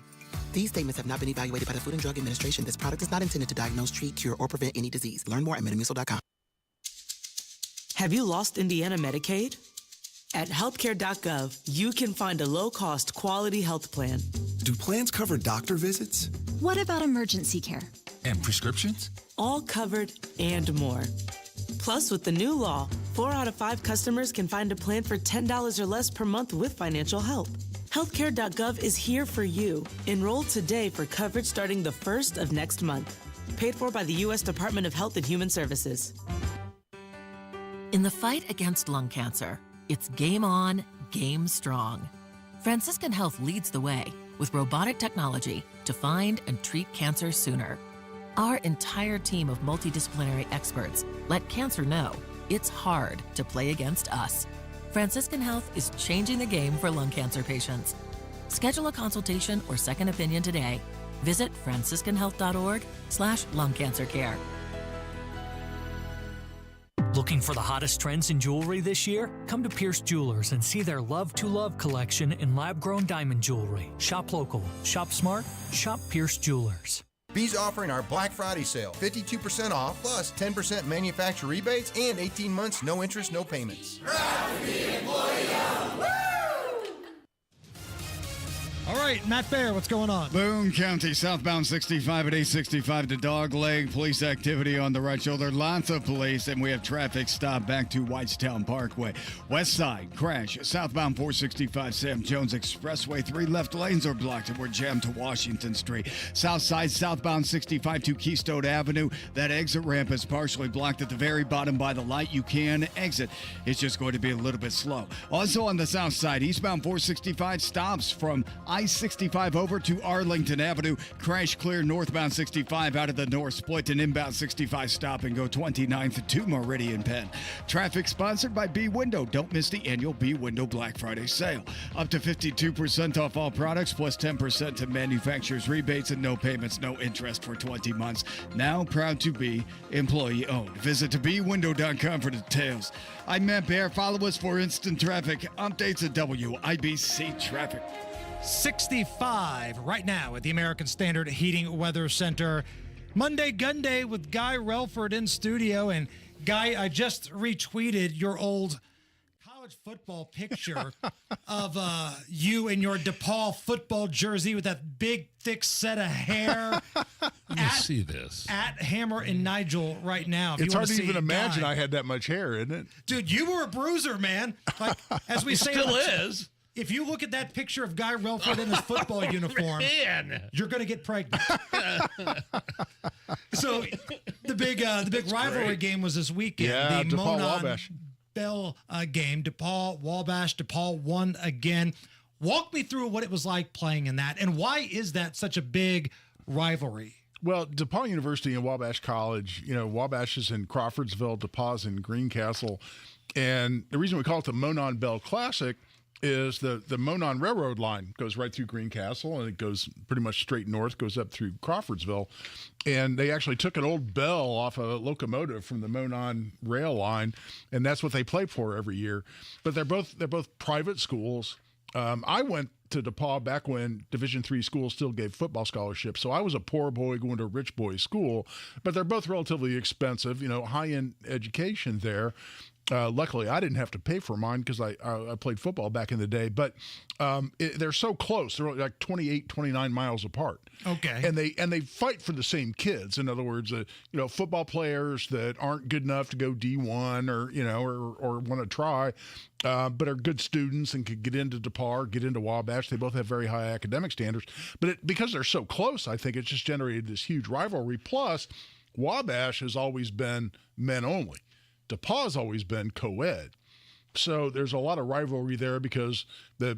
These statements have not been evaluated by the Food and Drug Administration. This product is not intended to diagnose, treat, cure, or prevent any disease. Learn more at metamucil.com. Have you lost Indiana Medicaid? At healthcare.gov, you can find a low-cost, quality health plan. Do plans cover doctor visits? What about emergency care? And prescriptions? All covered and more. Plus, with the new law, 4 out of 5 customers can find a plan for $10 or less per month with financial help. Healthcare.gov is here for you. Enroll today for coverage starting the 1st of next month. Paid for by the U.S. Department of Health and Human Services. In the fight against lung cancer, it's game on, game strong. Franciscan Health leads the way with robotic technology to find and treat cancer sooner. Our entire team of multidisciplinary experts let cancer know it's hard to play against us. Franciscan Health is changing the game for lung cancer patients. Schedule a consultation or second opinion today. Visit franciscanhealth.org/lungcancercare. Looking for the hottest trends in jewelry this year? Come to Pierce Jewelers and see their Love to Love collection in lab-grown diamond jewelry. Shop local, shop smart, shop Pierce Jewelers. B's offering our Black Friday sale, 52% off, plus 10% manufacturer rebates and 18 months, no interest, no payments. All right, Matt Baer, what's going on? Boone County, southbound 65 at 865 to Dog Leg. Police activity on the right shoulder. Lots of police, and we have traffic stop back to Whitestown Parkway. West side, crash. Southbound 465 Sam Jones Expressway. 3 left lanes are blocked, and we're jammed to Washington Street. South side, southbound 65 to Keystone Avenue. That exit ramp is partially blocked at the very bottom by the light. You can exit. It's just going to be a little bit slow. Also on the south side, eastbound 465 stops from I-65 over to Arlington Avenue. Crash clear northbound 65 out of the north split, and inbound 65 stop and go 29th to Meridian Penn. Traffic sponsored by B Window. Don't miss the annual B Window Black Friday sale. Up to 52% off all products, plus 10% to manufacturer's rebates and no payments, no interest for 20 months. Now proud to be employee owned. Visit bwindow.com for details. I'm Matt Baer. Follow us for instant traffic updates at WIBC Traffic. 65 right now at the American Standard Heating Weather Center. Monday Gun Day with Guy Relford in studio. And Guy, I just retweeted your old college football picture of you in your DePaul football jersey with that big, thick set of hair. Let me see this. At Hammer and Nigel right now. It's hard to even imagine I had that much hair, isn't it? Dude, you were a bruiser, man. Like, as we say, still is. If you look at that picture of Guy Relford in his football uniform, you're going to get pregnant. So the big rivalry game was this weekend. Yeah, the DePaul Monon Wabash Bell game. DePaul Wabash. DePaul won again. Walk me through what it was like playing in that, and why is that such a big rivalry? Well, DePaul University and Wabash College, Wabash is in Crawfordsville, DePaul's in Greencastle. And the reason we call it the Monon Bell Classic is the Monon Railroad line goes right through Greencastle, and it goes pretty much straight north, goes up through Crawfordsville. And they actually took an old bell off a locomotive from the Monon rail line, and that's what they play for every year. But they're both private schools. I went to DePaul back when Division III schools still gave football scholarships. So I was a poor boy going to a rich boy school, but they're both relatively expensive, high-end education there. Luckily, I didn't have to pay for mine because I played football back in the day. But they're so close; they're like 28, 29 miles apart. Okay, and they fight for the same kids. In other words, football players that aren't good enough to go D1 or want to try, but are good students and could get into DePaul, get into Wabash. They both have very high academic standards. But because they're so close, I think it's just generated this huge rivalry. Plus, Wabash has always been men only. DePaul has always been co-ed. So there's a lot of rivalry there because the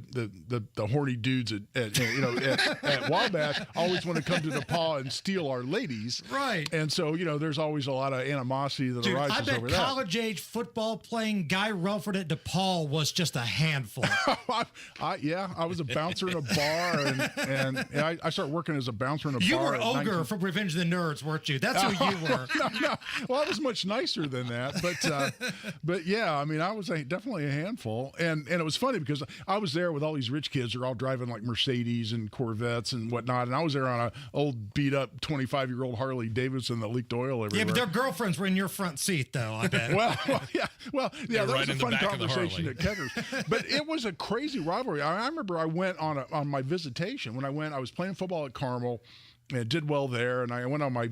horny dudes at Wabash always want to come to DePaul and steal our ladies. Right. And so, there's always a lot of animosity that arises over that. I bet college-age football playing Guy Relford at DePaul was just a handful. I was a bouncer in a bar, and I started working as a bouncer in a bar. You were Ogre from Revenge of the Nerds, weren't you? That's who you were. No. Well, I was much nicer than that. But yeah, I mean, I was definitely a handful. And it was funny because I was there with all these rich kids. They're all driving like Mercedes and Corvettes and whatnot. And I was there on an old beat-up 25-year-old Harley Davidson that leaked oil everywhere. Yeah, but their girlfriends were in your front seat, though, I bet. Well, that right was a fun conversation at Ketter's. But it was a crazy rivalry. I remember I went on my visitation. When I was playing football at Carmel, and did well there, and I went on my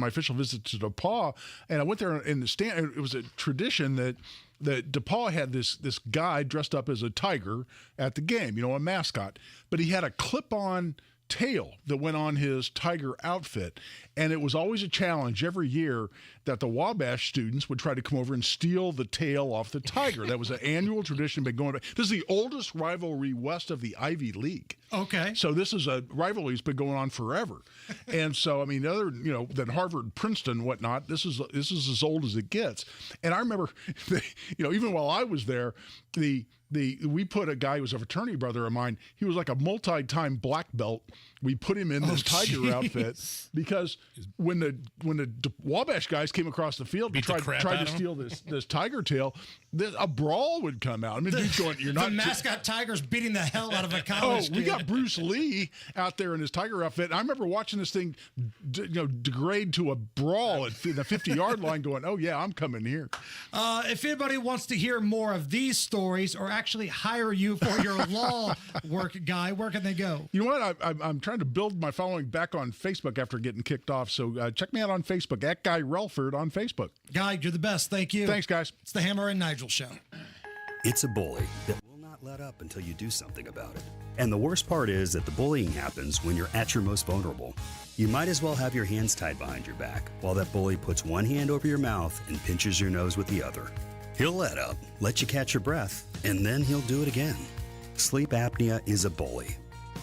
official visit to DePaul, and I went there in the stand. It was a tradition that DePaul had this guy dressed up as a tiger at the game, a mascot, but he had a clip-on tail that went on his tiger outfit, and it was always a challenge every year that the Wabash students would try to come over and steal the tail off the tiger. That was an annual tradition been going. This is the oldest rivalry west of the Ivy League. Okay. So this is a rivalry that's been going on forever. And so, I mean, other, than Harvard, Princeton, whatnot, this is as old as it gets. And I remember, even while I was there, we put a guy who was a fraternity brother of mine. He was like a multi-time black belt. We put him in this tiger outfit because when the Wabash guys came across the field and tried to steal this tiger tail, a brawl would come out. I mean, dude's going, "You're not." The mascot tiger's beating the hell out of a college kid. We got Bruce Lee out there in his tiger outfit. And I remember watching this thing, degrade to a brawl at the 50-yard line. Going, "Oh yeah, I'm coming here." If anybody wants to hear more of these stories or actually hire you for your law work, Guy, where can they go? You know what? I'm trying to build my following back on Facebook after getting kicked off. So check me out on Facebook at Guy Relford on Facebook. Guy, you're the best. Thank you. Thanks, guys. It's the Hammer and Nigel Show. It's a bully that will not let up until you do something about it. And the worst part is that the bullying happens when you're at your most vulnerable. You might as well have your hands tied behind your back while that bully puts one hand over your mouth and pinches your nose with the other. He'll let up, let you catch your breath, and then he'll do it again. Sleep apnea is a bully.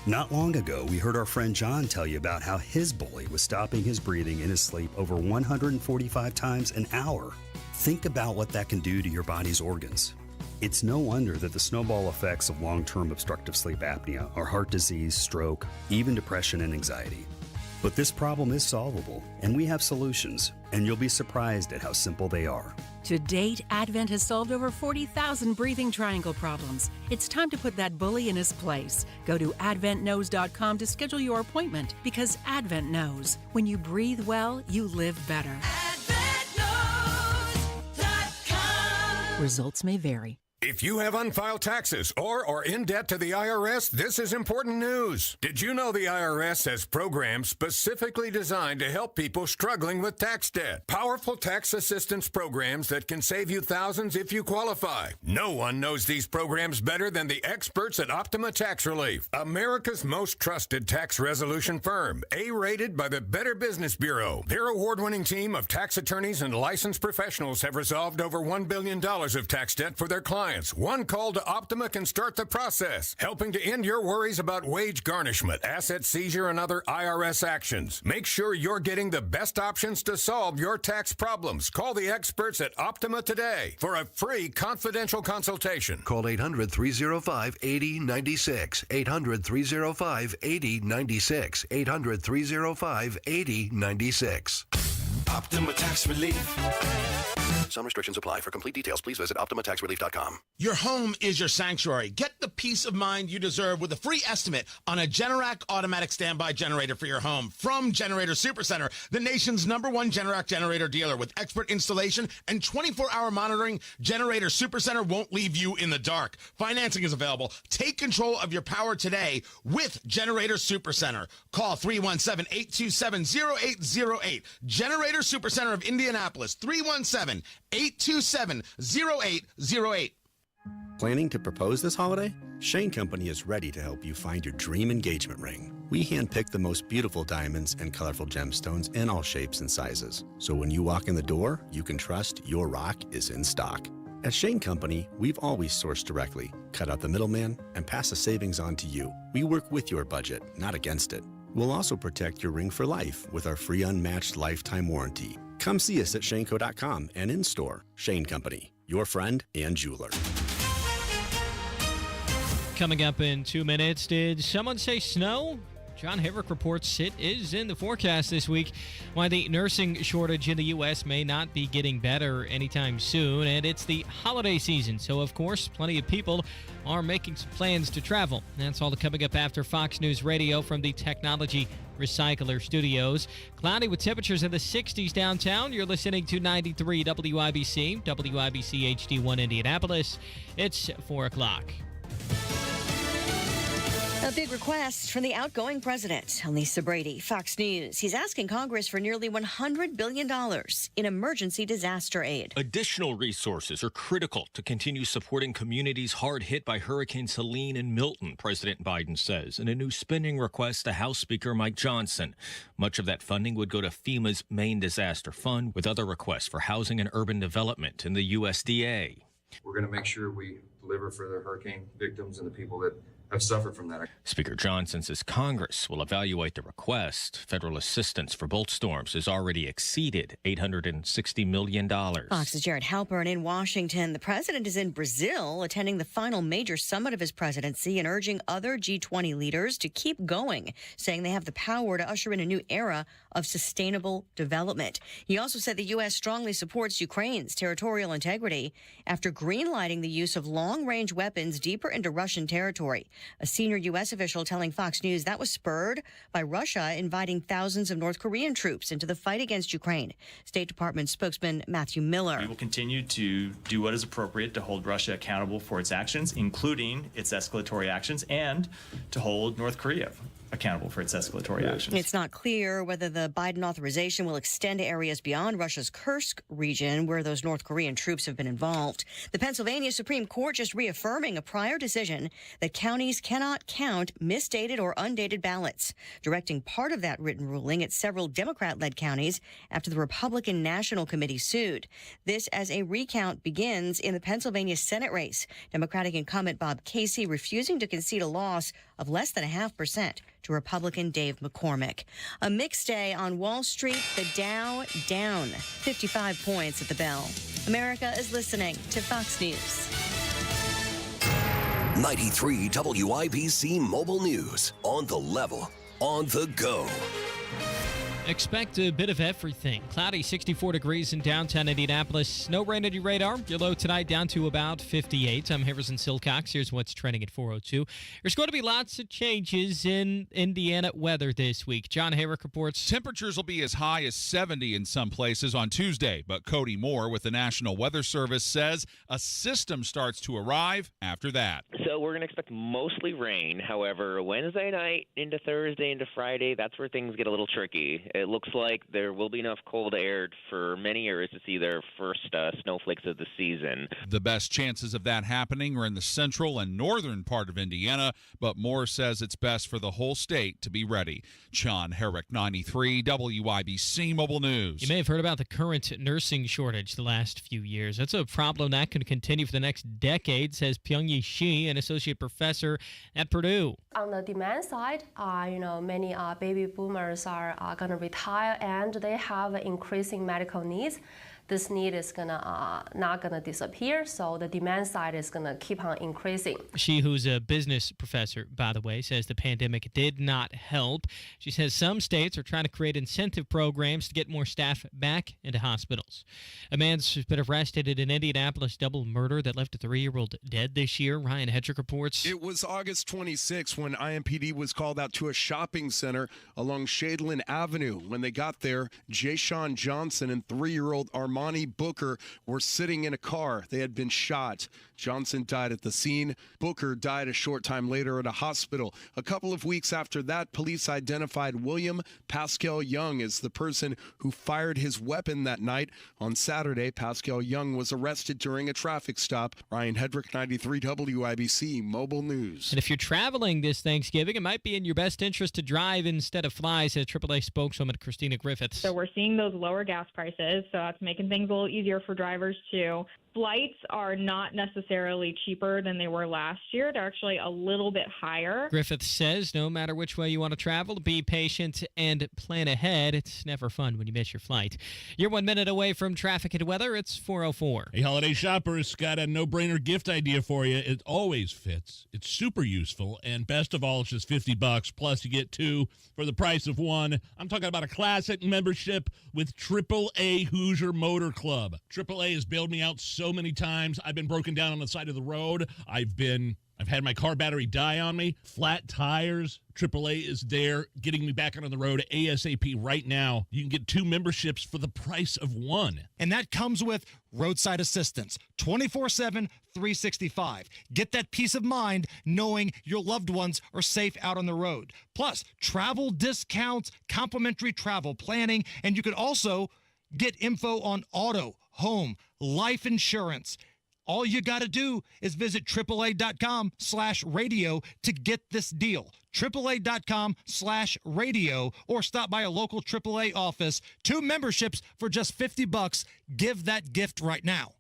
Not long ago, we heard our friend John tell you about how his bully was stopping his breathing in his sleep over 145 times an hour. Think about what that can do to your body's organs. It's no wonder that the snowball effects of long-term obstructive sleep apnea are heart disease, stroke, even depression and anxiety. But this problem is solvable, and we have solutions, and you'll be surprised at how simple they are. To date, Advent has solved over 40,000 breathing triangle problems. It's time to put that bully in his place. Go to adventknows.com to schedule your appointment because Advent knows. When you breathe well, you live better. AdventKnows.com. Results may vary. If you have unfiled taxes or are in debt to the IRS, this is important news. Did you know the IRS has programs specifically designed to help people struggling with tax debt? Powerful tax assistance programs that can save you thousands if you qualify. No one knows these programs better than the experts at Optima Tax Relief, America's most trusted tax resolution firm, A-rated by the Better Business Bureau. Their award-winning team of tax attorneys and licensed professionals have resolved over $1 billion of tax debt for their clients. One call to Optima can start the process, helping to end your worries about wage garnishment, asset seizure, and other IRS actions. Make sure you're getting the best options to solve your tax problems. Call the experts at Optima today for a free confidential consultation. Call 800-305-8096. 800-305-8096. 800-305-8096. Optima Tax Relief. Some restrictions apply. For complete details, please visit OptimaTaxRelief.com. Your home is your sanctuary. Get the the peace of mind you deserve with a free estimate on a Generac automatic standby generator for your home from Generator Supercenter, the nation's #1 Generac generator dealer. With expert installation and 24-hour monitoring, Generator Supercenter won't leave you in the dark. Financing is available. Take control of your power today with Generator Supercenter. Call 317-827-0808. Generator Supercenter of Indianapolis, 317-827-0808. Planning to propose this holiday? Shane Company is ready to help you find your dream engagement ring. We handpick the most beautiful diamonds and colorful gemstones in all shapes and sizes. So when you walk in the door, you can trust your rock is in stock. At Shane Company, we've always sourced directly, cut out the middleman, and pass the savings on to you. We work with your budget, not against it. We'll also protect your ring for life with our free unmatched lifetime warranty. Come see us at shaneco.com and in-store. Shane Company, your friend and jeweler. Coming up in 2 minutes, did someone say snow? John Herrick reports it is in the forecast this week. Why the nursing shortage in the U.S. may not be getting better anytime soon. And it's the holiday season, so of course, plenty of people are making some plans to travel. That's all coming up after Fox News Radio from the Technology Recycler Studios. Cloudy with temperatures in the 60s downtown. You're listening to 93 WIBC, WIBC HD1 Indianapolis. It's 4 o'clock. A big request from the outgoing president, Lisa Brady, Fox News. He's asking Congress for nearly $100 billion in emergency disaster aid. Additional resources are critical to continue supporting communities hard hit by Hurricanes Helene and Milton, President Biden says, in a new spending request to House Speaker Mike Johnson. Much of that funding would go to FEMA's main disaster fund, with other requests for housing and urban development in the USDA. We're going to make sure we deliver for the hurricane victims and the people that have suffered from that. Speaker Johnson says Congress will evaluate the request. Federal assistance for both storms has already exceeded $860 million. Fox's Jared Halpern in Washington. The president is in Brazil, attending the final major summit of his presidency and urging other G20 leaders to keep going, saying they have the power to usher in a new era of sustainable development. He also said the U.S. strongly supports Ukraine's territorial integrity after greenlighting the use of long-range weapons deeper into Russian territory. A senior U.S. official telling Fox News that was spurred by Russia inviting thousands of North Korean troops into the fight against Ukraine. State Department spokesman Matthew Miller. We will continue to do what is appropriate to hold Russia accountable for its actions, including its escalatory actions, and to hold North Korea accountable for its escalatory actions. It's not clear whether the Biden authorization will extend to areas beyond Russia's Kursk region, where those North Korean troops have been involved. The Pennsylvania Supreme Court just reaffirming a prior decision that counties cannot count misdated or undated ballots, directing part of that written ruling at several Democrat-led counties after the Republican National Committee sued. This as a recount begins in the Pennsylvania Senate race. Democratic incumbent Bob Casey refusing to concede a loss of less than 0.5% to Republican Dave McCormick. A mixed day on Wall Street, the Dow down 55 points at the bell. America is listening to Fox News. 93 WIBC Mobile News. On the level, on the go. Expect a bit of everything. Cloudy, 64 degrees in downtown Indianapolis. No rain on your radar. Your low tonight down to about 58. I'm Harrison Silcox. Here's what's trending at 4:02. There's going to be lots of changes in Indiana weather this week. John Herrick reports. Temperatures will be as high as 70 in some places on Tuesday, but Cody Moore with the National Weather Service says a system starts to arrive after that. So we're going to expect mostly rain. However, Wednesday night into Thursday into Friday, that's where things get a little tricky. It looks like there will be enough cold air for many areas to see their first snowflakes of the season. The best chances of that happening are in the central and northern part of Indiana, but Moore says it's best for the whole state to be ready. John Herrick, 93 WIBC Mobile News. You may have heard about the current nursing shortage the last few years. That's a problem that could continue for the next decade, says Pyungyi Shi, an associate professor at Purdue. On the demand side, many baby boomers are going to retire and they have increasing medical needs. this need is not gonna disappear. So the demand side is gonna keep on increasing. She, who's a business professor, by the way, says the pandemic did not help. She says some states are trying to create incentive programs to get more staff back into hospitals. A man's been arrested in an Indianapolis double murder that left a 3-year-old dead this year. Ryan Hedrick reports. It was August 26 when IMPD was called out to a shopping center along Shadeland Avenue. When they got there, Jayshawn Johnson and 3-year-old Armani Booker were sitting in a car. They had been shot. Johnson died at the scene. Booker died a short time later at a hospital. A couple of weeks after that, police identified William Pascal Young as the person who fired his weapon that night. On Saturday, Pascal Young was arrested during a traffic stop. Ryan Hedrick, 93 WIBC Mobile News. And if you're traveling this Thanksgiving, it might be in your best interest to drive instead of fly, says AAA spokeswoman Christina Griffiths. So we're seeing those lower gas prices, so that's making things a little easier for drivers too. Flights are not necessarily cheaper than they were last year. They're actually a little bit higher. Griffith says no matter which way you want to travel, be patient and plan ahead. It's never fun when you miss your flight. You're 1 minute away from traffic and weather. It's 4:04. Hey, holiday shoppers, got a no-brainer gift idea for you. It always fits. It's super useful, and best of all, it's just $50, plus you get 2 for the price of 1. I'm talking about a classic membership with AAA Hoosier Motor Club. AAA has bailed me out so many times. I've been broken down on the side of the road. I've had my car battery die on me. Flat tires. AAA is there getting me back on the road ASAP right now. You can get 2 memberships for the price of 1. And that comes with roadside assistance, 24/7, 365. Get that peace of mind knowing your loved ones are safe out on the road. Plus, travel discounts, complimentary travel planning, and you can also get info on auto, home, life insurance. All you got to do is visit AAA.com/radio to get this deal. AAA.com/radio, or stop by a local AAA office. 2 memberships for just $50. Give that gift right now.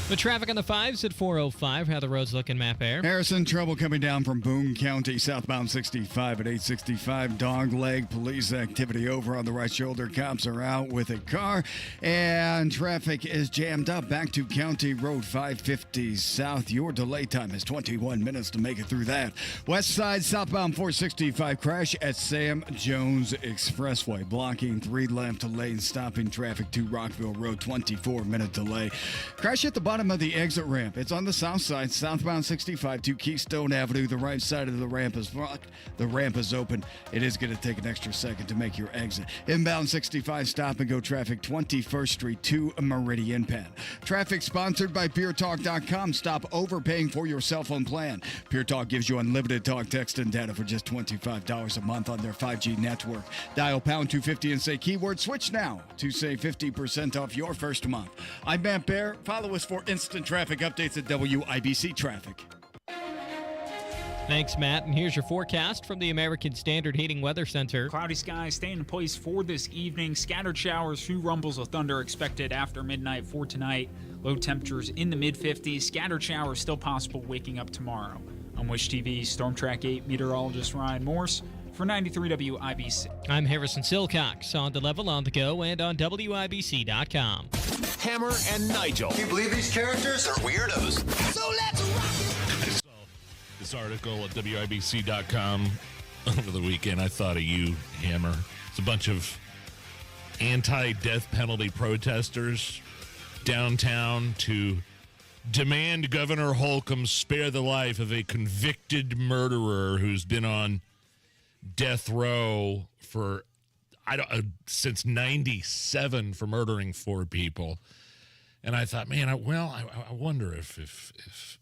The traffic on the 5s at 4:05. How the roads looking, Map Air? Harrison, trouble coming down from Boone County, southbound 65 at 865. Dog leg, police activity over on the right shoulder. Cops are out with a car, and traffic is jammed up back to County Road 550 south. Your delay time is 21 minutes to make it through that. West side, southbound 465 crash at Sam Jones Expressway, blocking 3 left lanes, stopping traffic to Rockville Road, 24-minute delay. Crash at the bottom of the exit ramp. It's on the south side, southbound 65 to Keystone Avenue. The right side of the ramp is blocked. The ramp is open. It is going to take an extra second to make your exit. Inbound 65 stop and go traffic 21st Street to Meridian Penn. Traffic sponsored by PureTalk.com. Stop overpaying for your cell phone plan. Pure Talk gives you unlimited talk, text, and data for just $25 a month on their 5G network. Dial pound 250 and say keyword switch now to save 50% off your first month. I'm Matt Bear. Follow us for instant traffic updates at WIBC Traffic. Thanks, Matt. And here's your forecast from the American Standard Heating Weather Center. Cloudy skies stay in place for this evening. Scattered showers, few rumbles of thunder expected after midnight for tonight. Low temperatures in the mid-50s. Scattered showers still possible waking up tomorrow. On Wish TV's Storm Track 8 meteorologist Ryan Morse for 93 WIBC. I'm Harrison Silcox, on the level, on the go, and on WIBC.com. Hammer and Nigel. Can you believe these characters are weirdos? So let's rock it! I saw this article at WIBC.com over the weekend. I thought of you, Hammer. It's a bunch of anti-death penalty protesters downtown to demand Governor Holcomb spare the life of a convicted murderer who's been on death row for since 97 for murdering 4 people. And I thought, man, I wonder if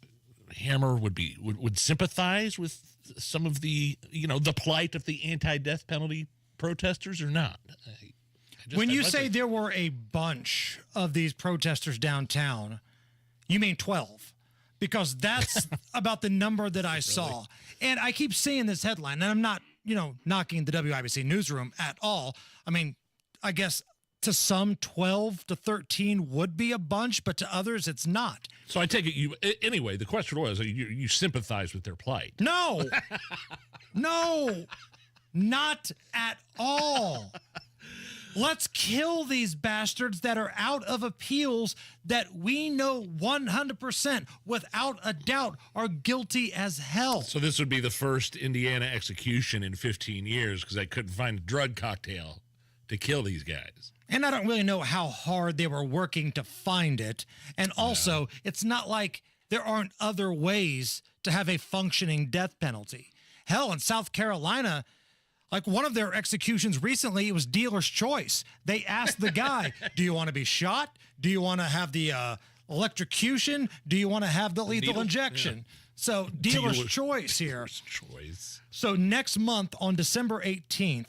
Hammer would sympathize with some of the the plight of the anti-death penalty protesters or not. When you say there were a bunch of these protesters downtown, you mean 12, because that's about the number that I saw. And I keep seeing this headline, and I'm not knocking the WIBC newsroom at all. I mean, I guess to some 12 to 13 would be a bunch, but to others it's not. So I take it anyway, the question was, you sympathize with their plight. No. No. Not at all. Let's kill these bastards that are out of appeals that we know 100% without a doubt are guilty as hell. So this would be the first Indiana execution in 15 years because I couldn't find a drug cocktail to kill these guys. And I don't really know how hard they were working to find it. And also, it's not like there aren't other ways to have a functioning death penalty. Hell, in South Carolina, like one of their executions recently, it was dealer's choice. They asked the guy, do you want to be shot? Do you want to have the electrocution? Do you want to have the lethal injection? Yeah. So dealer's choice here. Choice. So next month on December 18th,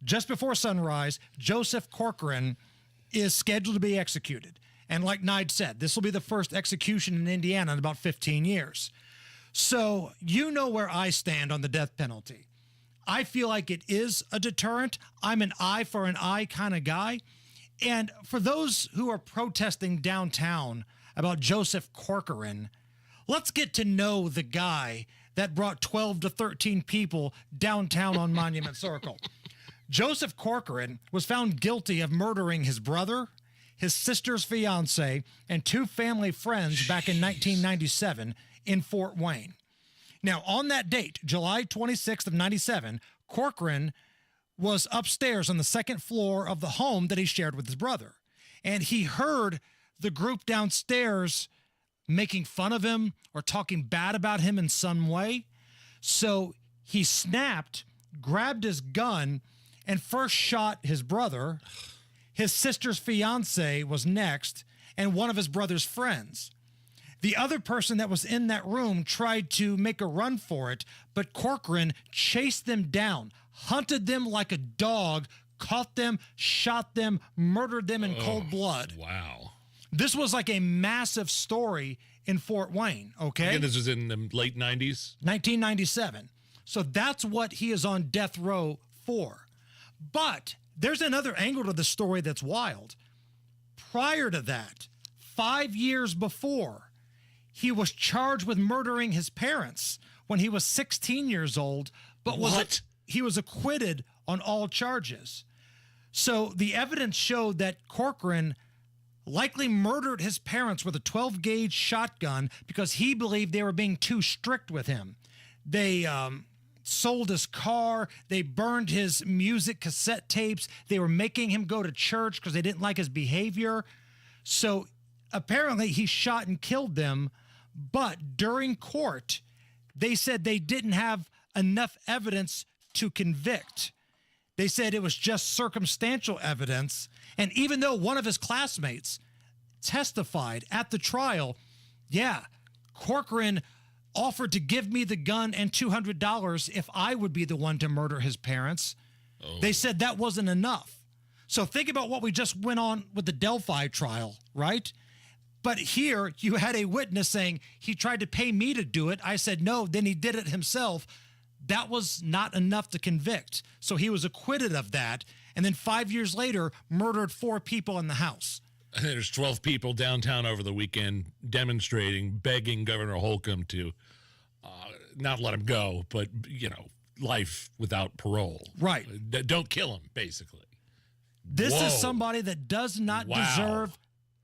just before sunrise, Joseph Corcoran is scheduled to be executed. And like Nigel said, this will be the first execution in Indiana in about 15 years. So you know where I stand on the death penalty. I feel like it is a deterrent. I'm an eye for an eye kind of guy. And for those who are protesting downtown about Joseph Corcoran, let's get to know the guy that brought 12 to 13 people downtown on Monument Circle. Joseph Corcoran was found guilty of murdering his brother, his sister's fiance, and 2 family friends back in 1997 in Fort Wayne. Now, on that date, July 26th of 97, Corcoran was upstairs on the second floor of the home that he shared with his brother. And he heard the group downstairs making fun of him or talking bad about him in some way. So he snapped, grabbed his gun, and first shot his brother. His sister's fiance was next, and one of his brother's friends. The other person that was in that room tried to make a run for it, but Corcoran chased them down, hunted them like a dog, caught them, shot them, murdered them in cold blood. Wow. This was like a massive story in Fort Wayne, okay? Again, this was in the late 90s? 1997. So that's what he is on death row for. But there's another angle to the story that's wild. Prior to that, 5 years before, he was charged with murdering his parents when he was 16 years old, but he was acquitted on all charges. So the evidence showed that Corcoran likely murdered his parents with a 12-gauge shotgun because he believed they were being too strict with him. They sold his car. They burned his music cassette tapes. They were making him go to church because they didn't like his behavior. So apparently he shot and killed them. But during court, they said they didn't have enough evidence to convict. They said it was just circumstantial evidence. And even though one of his classmates testified at the trial, yeah, Corcoran offered to give me the gun and $200 if I would be the one to murder his parents. They said that wasn't enough. So think about what we just went on with the Delphi trial, right? But here you had a witness saying he tried to pay me to do it. I said no, then he did it himself. That was not enough to convict. So he was acquitted of that. And then 5 years later, murdered 4 people in the house. There's 12 people downtown over the weekend demonstrating, begging Governor Holcomb to not let him go, but, you know, life without parole. Right. Don't kill him, basically. This is somebody that does not deserve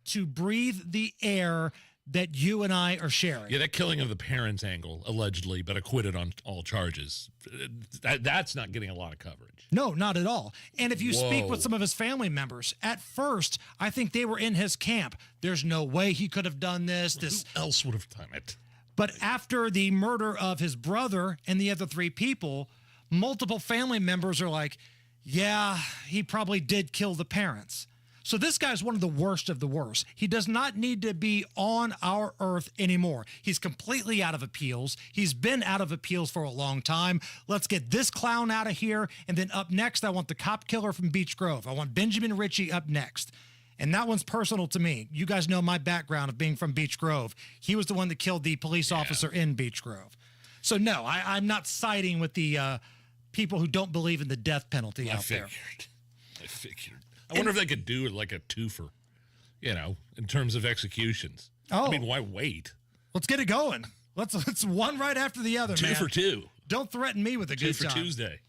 to breathe the air that you and I are sharing. Yeah, that killing of the parents angle, allegedly, but acquitted on all charges. That's not getting a lot of coverage. No, not at all. And if you speak with some of his family members, at first, I think they were in his camp. There's no way he could have done this. Who else would have done it? But after the murder of his brother and the other 3 people, multiple family members are like, yeah, he probably did kill the parents. So this guy's one of the worst of the worst. He does not need to be on our earth anymore. He's completely out of appeals. He's been out of appeals for a long time. Let's get this clown out of here. And then up next, I want the cop killer from Beech Grove. I want Benjamin Ritchie up next. And that one's personal to me. You guys know my background of being from Beech Grove. He was the one that killed the police officer in Beech Grove. So no, I'm not siding with the people who don't believe in the death penalty out there. I figured. I wonder if they could do like a twofer, you know, in terms of executions. I mean, why wait? Let's get it going. Let's one right after the other, man. 2 for 2. Don't threaten me with a good time. 2 for Tuesday.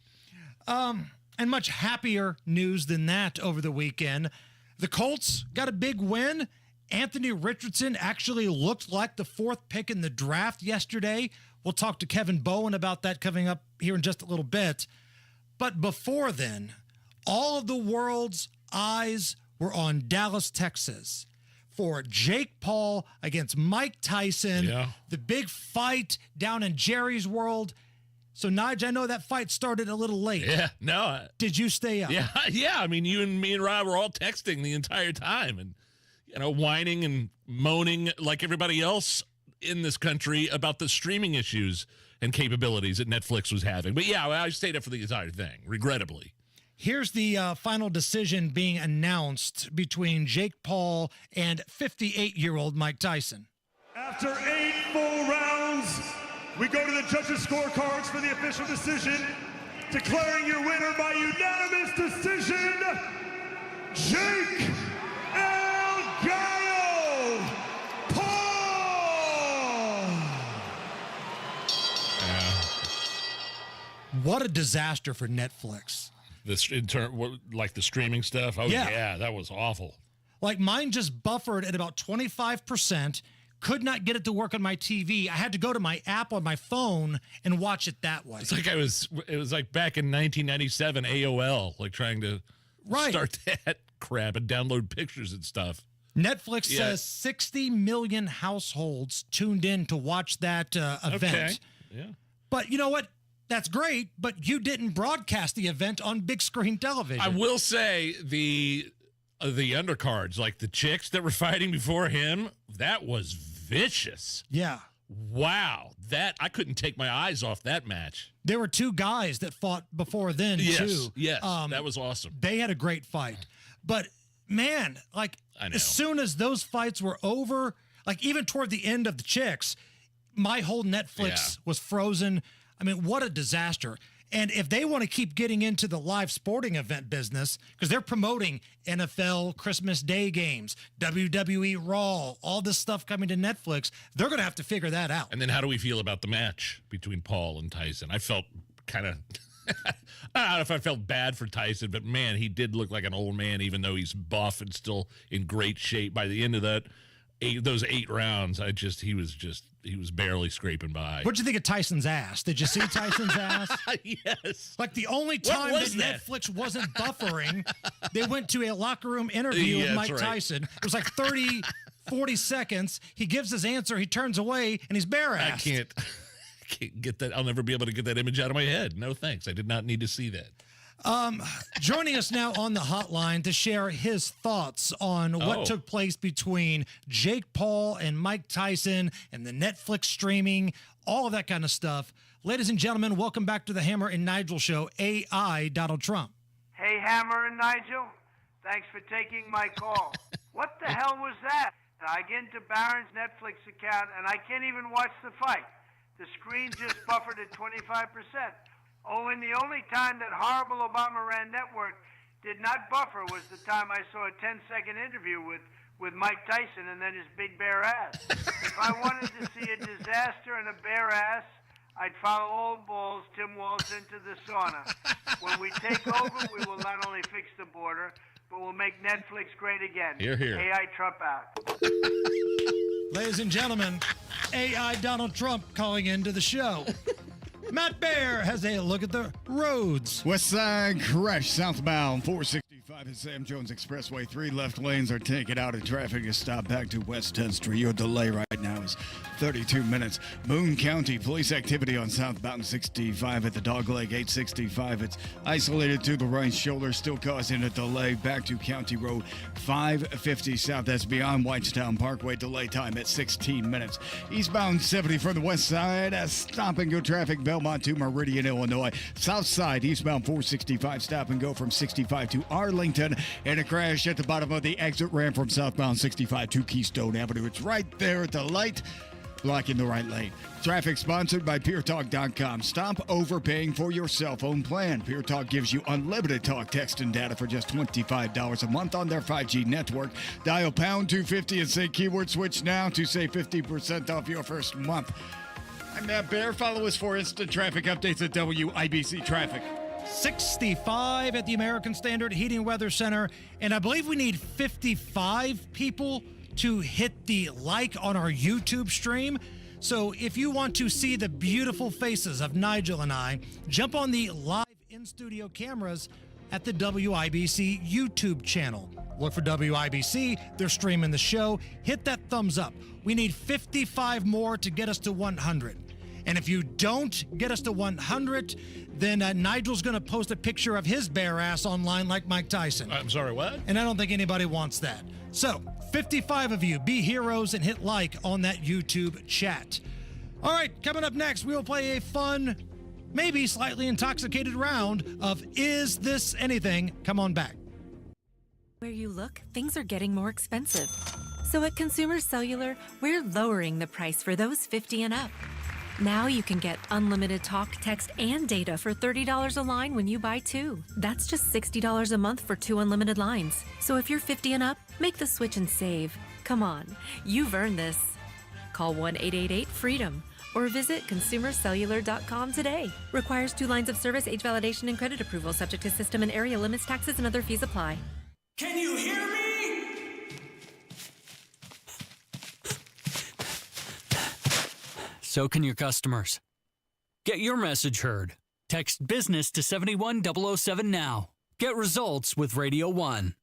And much happier news than that over the weekend. The Colts got a big win. Anthony Richardson actually looked like the fourth pick in the draft yesterday. We'll talk to Kevin Bowen about that coming up here in just a little bit. But before then, all of the world's eyes were on Dallas, Texas for Jake Paul against Mike Tyson. Yeah. The big fight down in Jerry's World. So, Nigel, I know that fight started a little late. Yeah, no. Did you stay up? Yeah. I mean, me and Rob were all texting the entire time and, whining and moaning like everybody else in this country about the streaming issues and capabilities that Netflix was having. But, yeah, I stayed up for the entire thing, regrettably. Here's the final decision being announced between Jake Paul and 58-year-old Mike Tyson. After 8 full rounds, we go to the judges' scorecards for the official decision. Declaring your winner by unanimous decision, Jake El Gallo Paul! What a disaster for Netflix. Like the streaming stuff? Oh, Yeah. That was awful. Like mine just buffered at about 25%. Could not get it to work on my TV. I had to go to my app on my phone and watch it that way. It's like it was like back in 1997 AOL, like trying to start that crap and download pictures and stuff. Netflix says 60 million households tuned in to watch that event. Okay. Yeah. But you know what? That's great, but you didn't broadcast the event on big screen television. I will say the undercards, like the chicks that were fighting before him, that was vicious. Yeah. Wow. That I couldn't take my eyes off that match. There were two guys that fought before then, too. Yes, that was awesome. They had a great fight. But, man, like, as soon as those fights were over, like, even toward the end of the chicks, my whole Netflix was frozen. I mean, what a disaster. And if they want to keep getting into the live sporting event business, because they're promoting NFL Christmas Day games, WWE Raw, all this stuff coming to Netflix, they're going to have to figure that out. And then how do we feel about the match between Paul and Tyson? I felt kind of, I don't know if I felt bad for Tyson, but man, he did look like an old man, even though he's buff and still in great shape. By the end of those 8 rounds, he was barely scraping by. What'd you think of Tyson's ass? Did you see Tyson's ass? Yes. Like the only time that Netflix wasn't buffering, they went to a locker room interview with Mike Tyson. It was like 30, 40 seconds. He gives his answer. He turns away and he's bare-assed. I can't get that. I'll never be able to get that image out of my head. No thanks. I did not need to see that. Joining us now on the hotline to share his thoughts on what took place between Jake Paul and Mike Tyson and the Netflix streaming, all of that kind of stuff. Ladies and gentlemen, welcome back to the Hammer and Nigel show, AI Donald Trump. Hey, Hammer and Nigel. Thanks for taking my call. What the hell was that? I get into Barron's Netflix account, and I can't even watch the fight. The screen just buffered at 25%. Oh, and the only time that horrible Obama ran network did not buffer was the time I saw a 10-second interview with Mike Tyson and then his big bare ass. If I wanted to see a disaster and a bare ass, I'd follow old balls Tim Walz into the sauna. When we take over, we will not only fix the border, but we'll make Netflix great again. Hear, hear. AI Trump out. Ladies and gentlemen, AI Donald Trump calling into the show. Matt Baer has a look at the roads. West Side crash southbound 465 at Sam Jones Expressway. 3 left lanes are taken out of traffic. Is stopped back to West 10th Street. Your delay right now is 32 minutes. Boone County police activity on southbound 65 at the Dogleg 865. It's isolated to the right shoulder, still causing a delay back to County Road 550 south. That's beyond Whitestown Parkway. Delay time at 16 minutes. Eastbound 70 from the west side. Stop and go traffic. Belmont to Meridian, Illinois. South side, eastbound 465, stop and go from 65 to Arlington. And a crash at the bottom of the exit ramp from southbound 65 to Keystone Avenue. It's right there at the light, blocking the right lane. Traffic sponsored by PureTalk.com. Stop overpaying for your cell phone plan. Pure Talk gives you unlimited talk, text, and data for just $25 a month on their 5G network. Dial pound 250 and say keyword switch now to save 50% off your first month. I'm Matt Baer. Follow us for instant traffic updates at WIBC Traffic. 65 at the American Standard Heating Weather Center. And I believe we need 55 people to hit the like on our YouTube stream. So if you want to see the beautiful faces of Nigel and I, jump on the live in-studio cameras at the WIBC YouTube channel. Look for WIBC. They're streaming the show. Hit that thumbs up. We need 55 more to get us to 100. And if you don't get us to 100, then Nigel's going to post a picture of his bare ass online like Mike Tyson. I'm sorry, what? And I don't think anybody wants that. So, 55 of you, be heroes and hit like on that YouTube chat. All right, coming up next, we will play a fun, maybe slightly intoxicated round of Is This Anything? Come on back. Where you look, things are getting more expensive. So at Consumer Cellular, we're lowering the price for those 50 and up. Now you can get unlimited talk, text, and data for $30 a line when you buy two. That's just $60 a month for 2 unlimited lines. So if you're 50 and up, make the switch and save. Come on, you've earned this. Call 1-888-FREEDOM or visit consumercellular.com today. Requires 2 lines of service, age validation, and credit approval, subject to system and area limits, taxes, and other fees apply. Can you hear me? So can your customers. Get your message heard. Text business to 71007 now. Get results with Radio 1.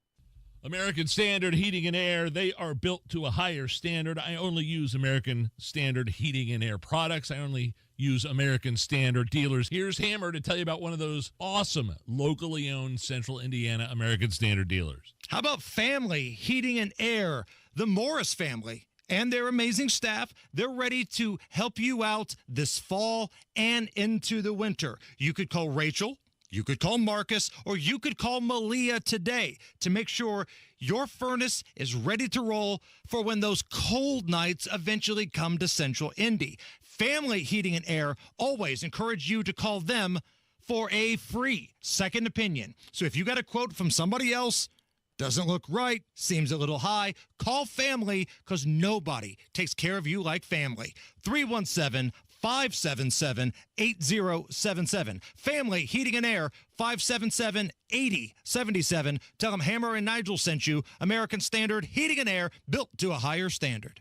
American Standard Heating and Air, they are built to a higher standard. I only use American Standard Heating and Air products. I only use American Standard dealers. Here's Hammer to tell you about one of those awesome locally owned Central Indiana American Standard dealers. How about Family Heating and Air? The Morris family and their amazing staff, they're ready to help you out this fall and into the winter. You could call Rachel, you could call Marcus, or you could call Malia today to make sure your furnace is ready to roll for when those cold nights eventually come to Central Indy. Family Heating and Air always encourage you to call them for a free second opinion. So if you got a quote from somebody else, doesn't look right, seems a little high, call Family, because nobody takes care of you like family. 317-577-8077. Family Heating and Air, 577-8077. Tell them Hammer and Nigel sent you. American Standard Heating and Air, built to a higher standard.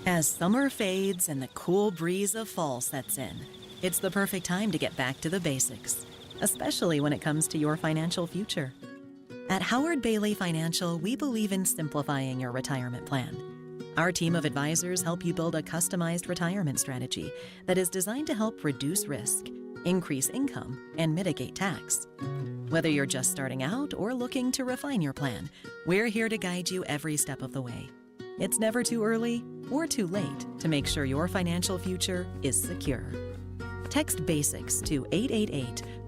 As summer fades and the cool breeze of fall sets in, it's the perfect time to get back to the basics, especially when it comes to your financial future. At Howard Bailey Financial, we believe in simplifying your retirement plan. Our team of advisors help you build a customized retirement strategy that is designed to help reduce risk, increase income, and mitigate tax. Whether you're just starting out or looking to refine your plan, we're here to guide you every step of the way. It's never too early or too late to make sure your financial future is secure. Text BASICS to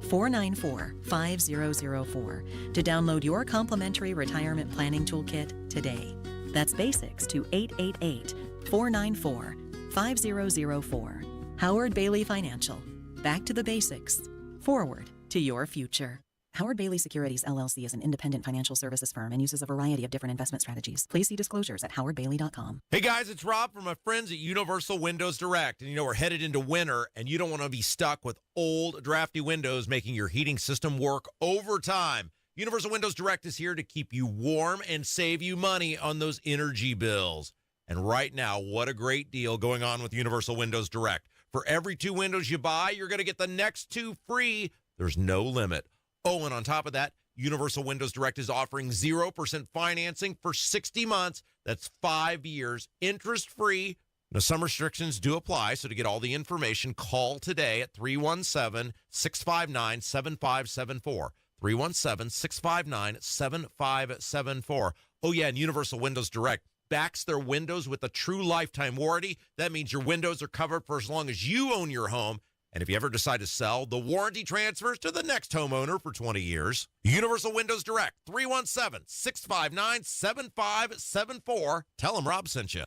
888-494-5004 to download your complimentary retirement planning toolkit today. That's BASICS to 888-494-5004. Howard Bailey Financial. Back to the basics. Forward to your future. Howard Bailey Securities, LLC is an independent financial services firm and uses a variety of different investment strategies. Please see disclosures at howardbailey.com. Hey guys, it's Rob from my friends at Universal Windows Direct. And we're headed into winter and you don't want to be stuck with old, drafty windows making your heating system work overtime. Universal Windows Direct is here to keep you warm and save you money on those energy bills. And right now, what a great deal going on with Universal Windows Direct. For every 2 windows you buy, you're going to get the next 2 free. There's no limit. Oh, and on top of that, Universal Windows Direct is offering 0% financing for 60 months. That's 5 years, interest-free. Now, some restrictions do apply, so to get all the information, call today at 317-659-7574. 317-659-7574. Oh, yeah, and Universal Windows Direct backs their windows with a true lifetime warranty. That means your windows are covered for as long as you own your home. And if you ever decide to sell, the warranty transfers to the next homeowner for 20 years. Universal Windows Direct, 317-659-7574. Tell them Rob sent you.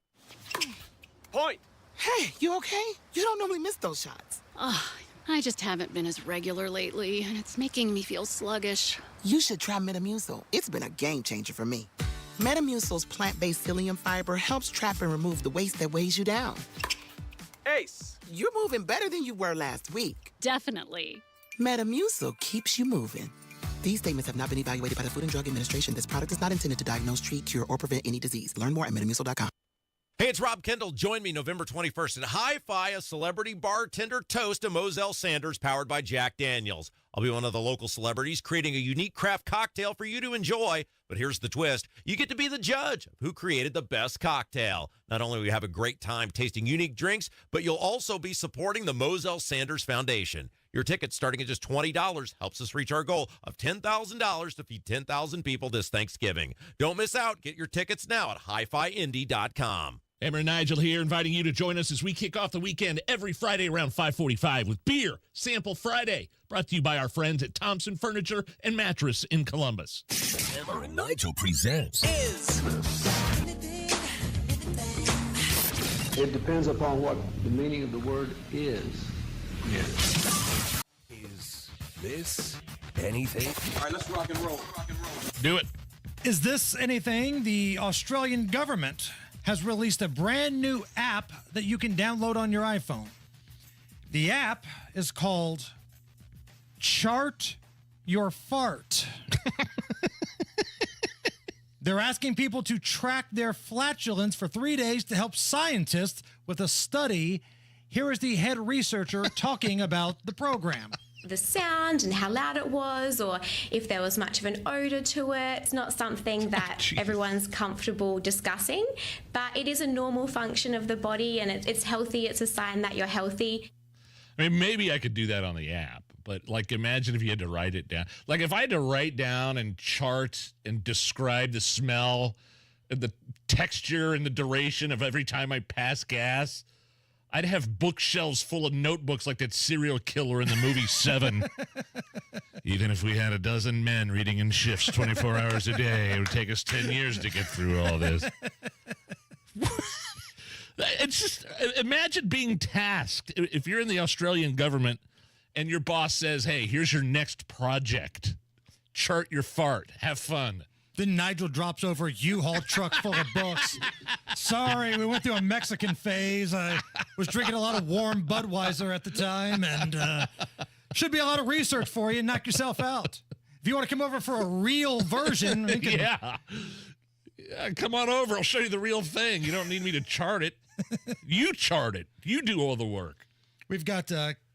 Point. Hey, you okay? You don't normally miss those shots. I just haven't been as regular lately, and it's making me feel sluggish. You should try Metamucil. It's been a game changer for me. Metamucil's plant-based psyllium fiber helps trap and remove the waste that weighs you down. Ace. You're moving better than you were last week. Definitely. Metamucil keeps you moving. These statements have not been evaluated by the Food and Drug Administration. This product is not intended to diagnose, treat, cure, or prevent any disease. Learn more at metamucil.com. Hey, it's Rob Kendall. Join me November 21st at Hi-Fi, a celebrity bartender toast to Moselle Sanders, powered by Jack Daniels. I'll be one of the local celebrities creating a unique craft cocktail for you to enjoy. But here's the twist. You get to be the judge of who created the best cocktail. Not only will you have a great time tasting unique drinks, but you'll also be supporting the Moselle Sanders Foundation. Your tickets starting at just $20 helps us reach our goal of $10,000 to feed 10,000 people this Thanksgiving. Don't miss out. Get your tickets now at hifiindy.com. Emmer and Nigel here, inviting you to join us as we kick off the weekend every Friday around 5:45 with Beer Sample Friday, brought to you by our friends at Thompson Furniture and Mattress in Columbus. Emmer and Nigel presents It depends upon what the meaning of the word is. Is this anything? All right, let's rock and roll. Do it. Is this anything? The Australian government has released a brand new app that you can download on your iPhone. The app is called Chart Your Fart. They're asking people to track their flatulence for 3 days to help scientists with a study. Here is the head researcher talking about the program. The sound and how loud it was, or if there was much of an odor to it. It's not something that everyone's comfortable discussing, but it is a normal function of the body, and it's healthy. It's a sign that you're healthy. I mean, maybe I could do that on the app, but like, imagine if you had to write it down. Like, if I had to write down and chart and describe the smell and the texture and the duration of every time I pass gas, I'd have bookshelves full of notebooks like that serial killer in the movie Seven. Even if we had a dozen men reading in shifts 24 hours a day, it would take us 10 years to get through all this. It's just, imagine being tasked, if you're in the Australian government and your boss says, hey, here's your next project. Chart your fart. Have fun. Then Nigel drops over a U-Haul truck full of books. Sorry, we went through a Mexican phase. I was drinking a lot of warm Budweiser at the time, and should be a lot of research for you. Knock yourself out. If you want to come over for a real version, we can... Yeah, come on over. I'll show you the real thing. You don't need me to chart it. You chart it. You do all the work. We've got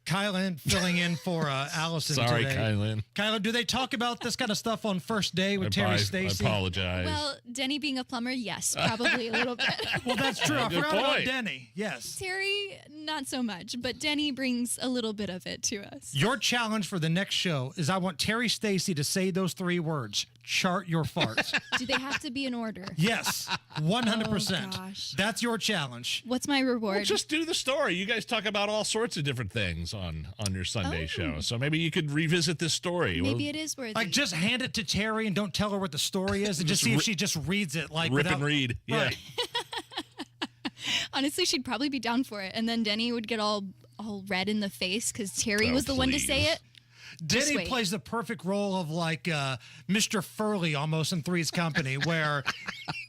Kylan filling in for Allison Sorry, today. Kylan. Kylan, do they talk about this kind of stuff on First Day with Terry Stacey? I apologize. Well, Denny being a plumber, yes, probably a little bit. Well, that's true. I Good forgot about point. Denny. Yes. Terry, not so much, but Denny brings a little bit of it to us. Your challenge for the next show is I want Terry Stacey to say those 3 words. Chart your farts. Do they have to be in order? Yes, 100%. Oh, gosh. That's your challenge. What's my reward? Well, just do the story. You guys talk about all sorts of different things on your Sunday show. So maybe you could revisit this story. Maybe it is worthy. Like, just hand it to Terry and don't tell her what the story is, and just see if she just reads it. Like, rip without, and read. Yeah. Right. Honestly, she'd probably be down for it. And then Denny would get all red in the face because Terry was the one to say it. Denny plays the perfect role of like Mr. Furley almost in Three's Company, where,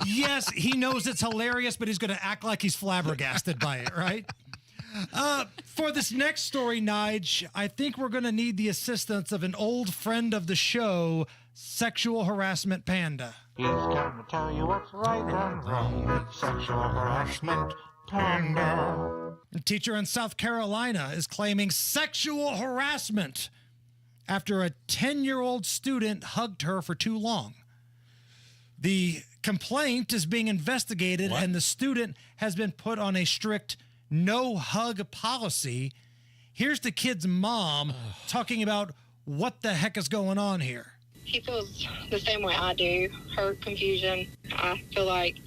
yes, he knows it's hilarious, but he's going to act like he's flabbergasted by it, right? For this next story, Nige, I think we're going to need the assistance of an old friend of the show, Sexual Harassment Panda. He's gonna tell you what's right and wrong with sexual harassment panda. A teacher in South Carolina is claiming sexual harassment after a 10-year-old student hugged her for too long. The complaint is being investigated, and the student has been put on a strict no-hug policy. Here's the kid's mom talking about what the heck is going on here. He feels the same way I do, hurt, confusion. I feel like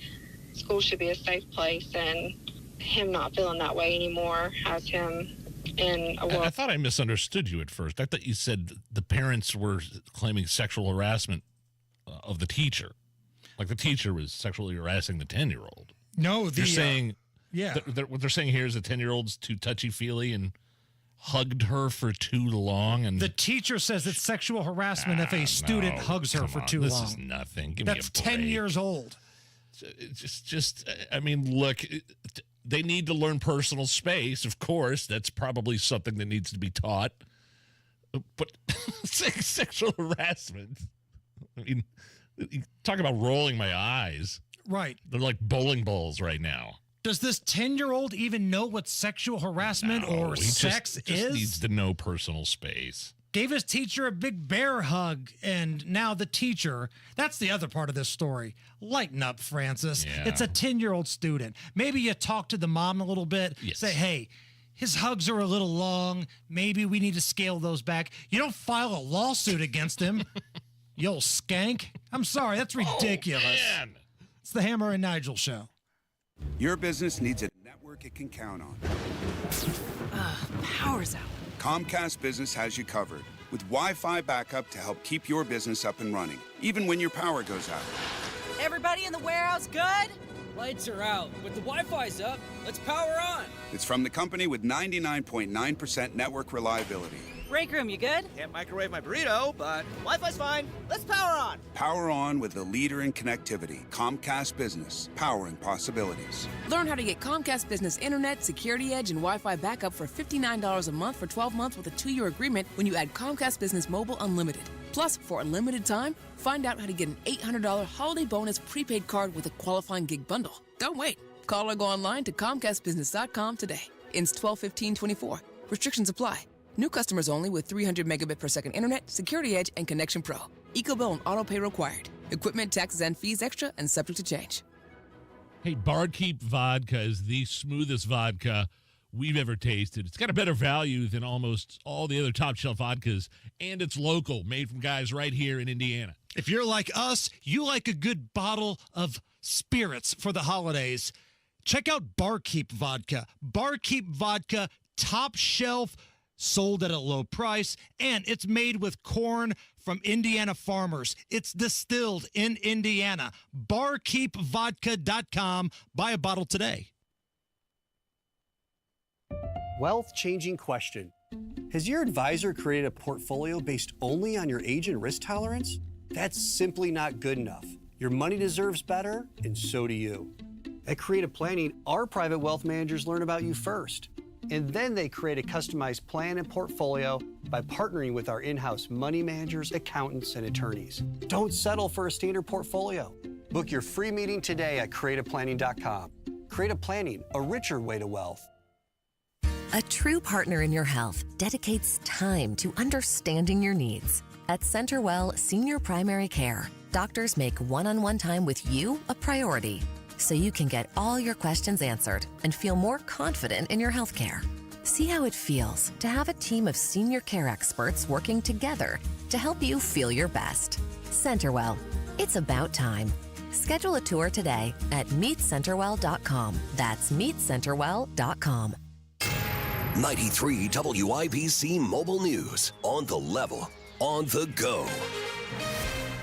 school should be a safe place, and him not feeling that way anymore has him in a world. I thought I misunderstood you at first. I thought you said the parents were claiming sexual harassment of the teacher. Like the teacher was sexually harassing the 10-year-old. No, you're saying, yeah. What they're saying here is the 10-year-old's too touchy-feely and hugged her for too long. And the teacher says it's sexual harassment if a student hugs her for too long. This is nothing. Give That's me a break. 10 years old. Just, I mean, look, they need to learn personal space, of course. That's probably something that needs to be taught. But sexual harassment. I mean, talk about rolling my eyes. Right. They're like bowling balls right now. Does this 10-year-old even know what sexual harassment or sex just is? Needs to know personal space. Gave his teacher a big bear hug, and now the teacher, that's the other part of this story. Lighten up, Francis. Yeah. It's a 10-year-old student. Maybe you talk to the mom a little bit, say, hey, his hugs are a little long. Maybe we need to scale those back. You don't file a lawsuit against him, you old skank. I'm sorry, that's ridiculous. Oh, man. It's the Hammer and Nigel Show. Your business needs a network it can count on. Power's out. Comcast Business has you covered with Wi-Fi backup to help keep your business up and running, even when your power goes out. Everybody in the warehouse good? Lights are out, but the Wi-Fi's up. Let's power on. It's from the company with 99.9% network reliability. Break room, you good? Can't microwave my burrito, but Wi-Fi's fine. Let's power on. Power on with the leader in connectivity, Comcast Business, powering possibilities. Learn how to get Comcast Business Internet, Security Edge, and Wi-Fi backup for $59 a month for 12 months with a 2-year agreement when you add Comcast Business Mobile Unlimited. Plus, for a limited time, find out how to get an $800 holiday bonus prepaid card with a qualifying gig bundle. Don't wait. Call or go online to ComcastBusiness.com today. Ends 12/15/24. Restrictions apply. New customers only with 300 megabit per second internet, Security Edge, and Connection Pro. EcoBill and auto pay required. Equipment, taxes, and fees extra and subject to change. Hey, Barkeep Vodka is the smoothest vodka we've ever tasted. It's got a better value than almost all the other top shelf vodkas, and it's local, made from guys right here in Indiana. If you're like us, you like a good bottle of spirits for the holidays. Check out Barkeep Vodka. Barkeep Vodka, top shelf, sold at a low price, and it's made with corn from Indiana farmers. It's distilled in Indiana. BarkeepVodka.com. Buy a bottle today. Wealth-changing question. Has your advisor created a portfolio based only on your age and risk tolerance? That's simply not good enough. Your money deserves better, and so do you. At Creative Planning, our private wealth managers learn about you first. And then they create a customized plan and portfolio by partnering with our in-house money managers, accountants, and attorneys. Don't settle for a standard portfolio. Book your free meeting today at creativeplanning.com. Creative Planning, a richer way to wealth. A true partner in your health dedicates time to understanding your needs. At CenterWell Senior Primary Care, doctors make one-on-one time with you a priority, so you can get all your questions answered and feel more confident in your health care. See how it feels to have a team of senior care experts working together to help you feel your best. CenterWell, it's about time. Schedule a tour today at meetcenterwell.com. That's meetcenterwell.com. 93 WIBC Mobile News. On the level, on the go.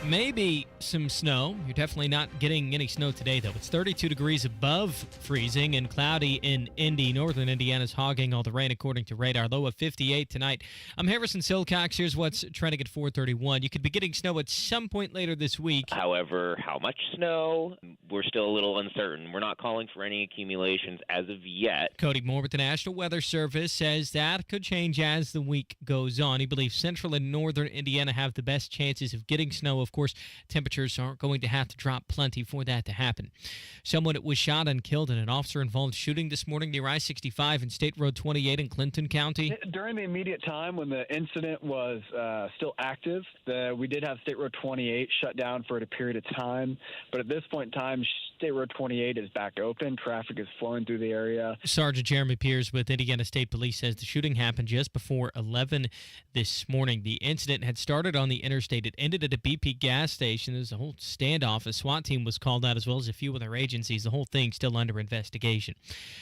Maybe some snow. You're definitely not getting any snow today, though. It's 32 degrees above freezing and cloudy in Indy. Northern Indiana's hogging all the rain, according to radar. Low of 58 tonight. I'm Harrison Silcox. Here's what's trending at 4:31. You could be getting snow at some point later this week. However, how much snow? We're still a little uncertain. We're not calling for any accumulations as of yet. Cody Moore with the National Weather Service says that could change as the week goes on. He believes central and northern Indiana have the best chances of getting snow. Of course, temperatures aren't going to have to drop plenty for that to happen. Someone was shot and killed in an officer-involved shooting this morning near I-65 and State Road 28 in Clinton County. During the immediate time when the incident was still active, we did have State Road 28 shut down for a period of time. But at this point in time, State Road 28 is back open. Traffic is flowing through the area. Sergeant Jeremy Pierce with Indiana State Police says the shooting happened just before 11 this morning. The incident had started on the interstate. It ended at a BP gas station. There was a whole standoff. A SWAT team was called out as well as a few other agencies. The whole thing still under investigation.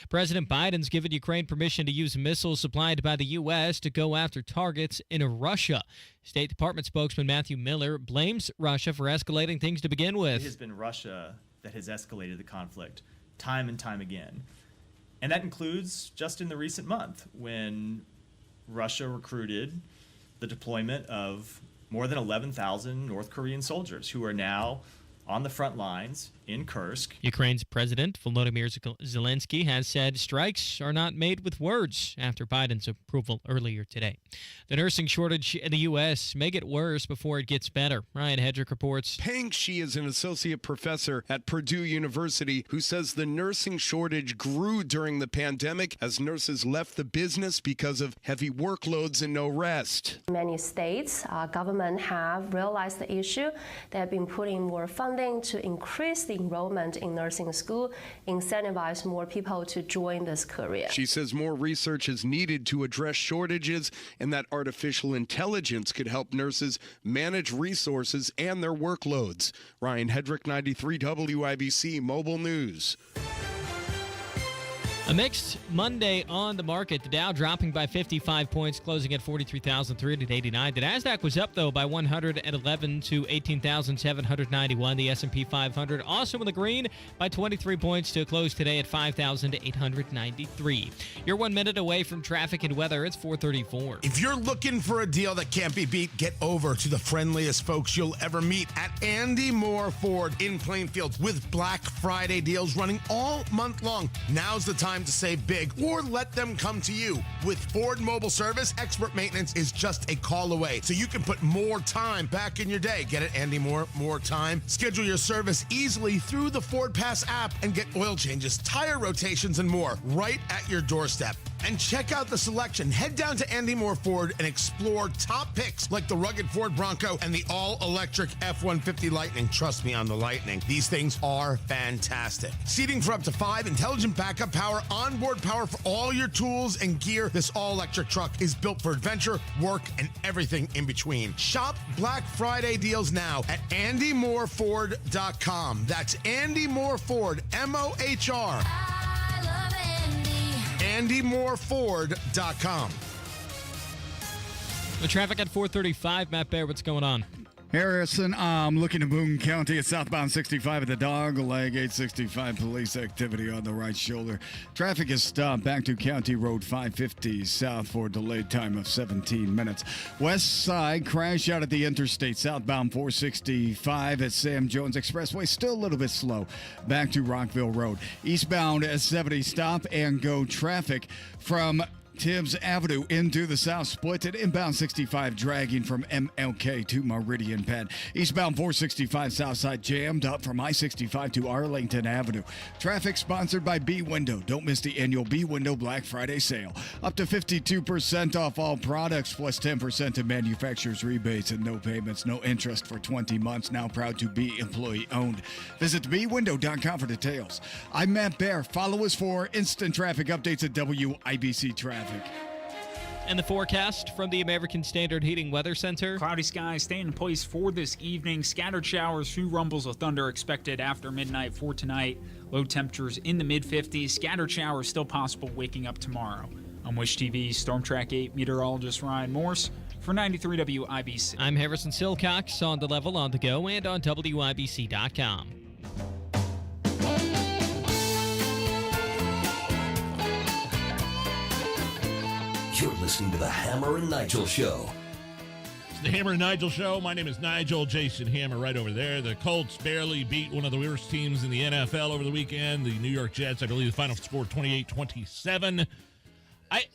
President Biden's given Ukraine permission to use missiles supplied by the U.S. to go after targets in Russia. State Department spokesman Matthew Miller blames Russia for escalating things to begin with. It has been Russia that has escalated the conflict time and time again. And that includes just in the recent month when Russia recruited the deployment of more than 11,000 North Korean soldiers who are now on the front lines in Kursk. Ukraine's President Volodymyr Zelensky has said strikes are not made with words after Biden's approval earlier today. The nursing shortage in the U.S. may get worse before it gets better. Ryan Hedrick reports. Peng Shi is an associate professor at Purdue University who says the nursing shortage grew during the pandemic as nurses left the business because of heavy workloads and no rest. Many states, government have realized the issue. They have been putting more funding to increase the enrollment in nursing school, incentivize more people to join this career. She says more research is needed to address shortages and that artificial intelligence could help nurses manage resources and their workloads. Ryan Hedrick, 93 WIBC Mobile News. A mixed Monday on the market. The Dow dropping by 55 points, closing at 43,389. The Nasdaq was up, though, by 111 to 18,791. The S&P 500 also in the green by 23 points to close today at 5,893. You're 1 minute away from traffic and weather. It's 4:34. If you're looking for a deal that can't be beat, get over to the friendliest folks you'll ever meet at Andy Moore Ford in Plainfield with Black Friday deals running all month long. Now's the time to save big or let them come to you. With Ford Mobile Service, expert maintenance is just a call away, so you can put more time back in your day. Get it, Andy Moore? More time? Schedule your service easily through the Ford Pass app and get oil changes, tire rotations, and more right at your doorstep. And check out the selection. Head down to Andy Moore Ford and explore top picks like the rugged Ford Bronco and the all-electric F-150 Lightning. Trust me on the Lightning. These things are fantastic. Seating for up to 5, intelligent backup power, onboard power for all your tools and gear. This all-electric truck is built for adventure, work, and everything in between. Shop Black Friday deals now at AndyMooreFord.com. That's Andy Moore Ford, M-O-H-R. AndyMooreFord.com. The traffic at 4:35. Matt Bear, what's going on? Harrison, looking at Boone County at southbound 65 at the Dog Leg, 865 police activity on the right shoulder. Traffic is stopped back to County Road 550 south for a delayed time of 17 minutes. West side crash out at the interstate southbound 465 at Sam Jones Expressway, still a little bit slow. Back to Rockville Road. Eastbound S70 stop and go traffic from Tibbs Avenue into the south split at inbound 65 dragging from MLK to Meridian Penn. Eastbound 465 south side jammed up from I-65 to Arlington Avenue. Traffic sponsored by B Window. Don't miss the annual B Window Black Friday sale. Up to 52% off all products plus 10% in manufacturer's rebates and no payments, no interest for 20 months. Now proud to be employee owned. Visit BWindow.com for details. I'm Matt Bear. Follow us for instant traffic updates at WIBC Traffic. And the forecast from the American Standard Heating Weather Center. Cloudy skies stay in place for this evening. Scattered showers, few rumbles of thunder expected after midnight for tonight. Low temperatures in the mid-50s. Scattered showers still possible waking up tomorrow. I'm Wish TV Storm Track 8 meteorologist Ryan Morse for 93 WIBC. I'm Harrison Silcox on the level, on the go, and on WIBC.com. You're listening to the Hammer and Nigel Show. It's the Hammer and Nigel Show. My name is Nigel. Jason Hammer right over there. The Colts barely beat one of the worst teams in the NFL over the weekend. The New York Jets, I believe the final score 28-27.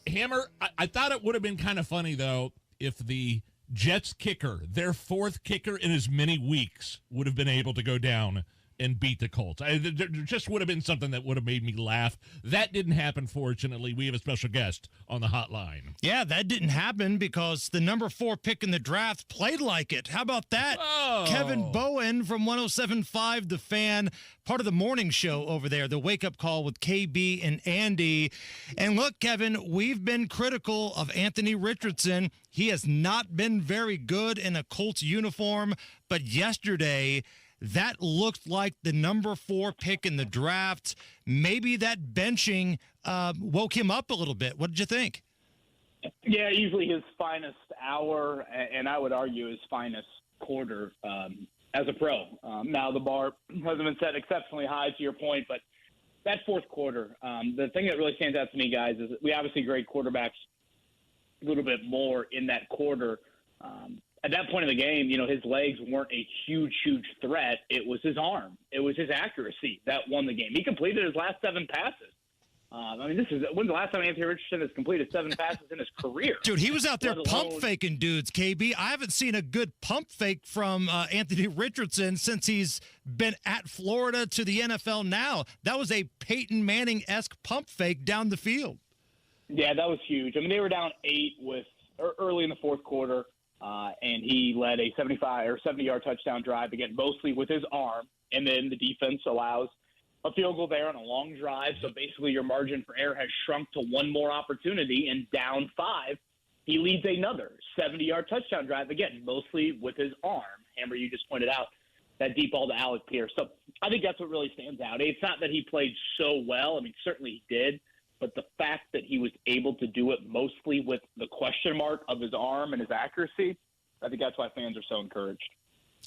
Hammer, I thought it would have been kind of funny, though, if the Jets kicker, their fourth kicker in as many weeks, would have been able to go down and beat the Colts. There just would have been something that would have made me laugh. That didn't happen, fortunately. We have a special guest on the hotline. Yeah, that didn't happen because the number 4 pick in the draft played like it. How about that? Oh. Kevin Bowen from 107.5 The Fan, part of the morning show over there, the wake-up call with KB and Andy. And look, Kevin, we've been critical of Anthony Richardson. He has not been very good in a Colts uniform, but yesterday that looked like the number 4 pick in the draft. Maybe that benching woke him up a little bit. What did you think? Yeah, easily his finest hour, and I would argue his finest quarter as a pro. Now, the bar hasn't been set exceptionally high, to your point, but that fourth quarter, the thing that really stands out to me, guys, is we obviously grade quarterbacks a little bit more in that quarter. at that point in the game, his legs weren't a huge threat. It was his arm. It was his accuracy that won the game. He completed his last 7 passes. When's the last time Anthony Richardson has completed 7 passes in his career? Dude, he was out there pump faking dudes, KB. I haven't seen a good pump fake from Anthony Richardson since he's been at Florida to the NFL now. That was a Peyton Manning-esque pump fake down the field. Yeah, that was huge. I mean, they were down 8 early in the fourth quarter, and he led a 70-yard touchdown drive, again, mostly with his arm, and then the defense allows a field goal there on a long drive. So basically your margin for error has shrunk to one more opportunity, and down 5, he leads another 70-yard touchdown drive, again, mostly with his arm. Hammer, you just pointed out that deep ball to Alec Pierce. So I think that's what really stands out. It's not that he played so well. I mean, certainly he did, but the fact that he was able to do it mostly with the question mark of his arm and his accuracy, I think that's why fans are so encouraged.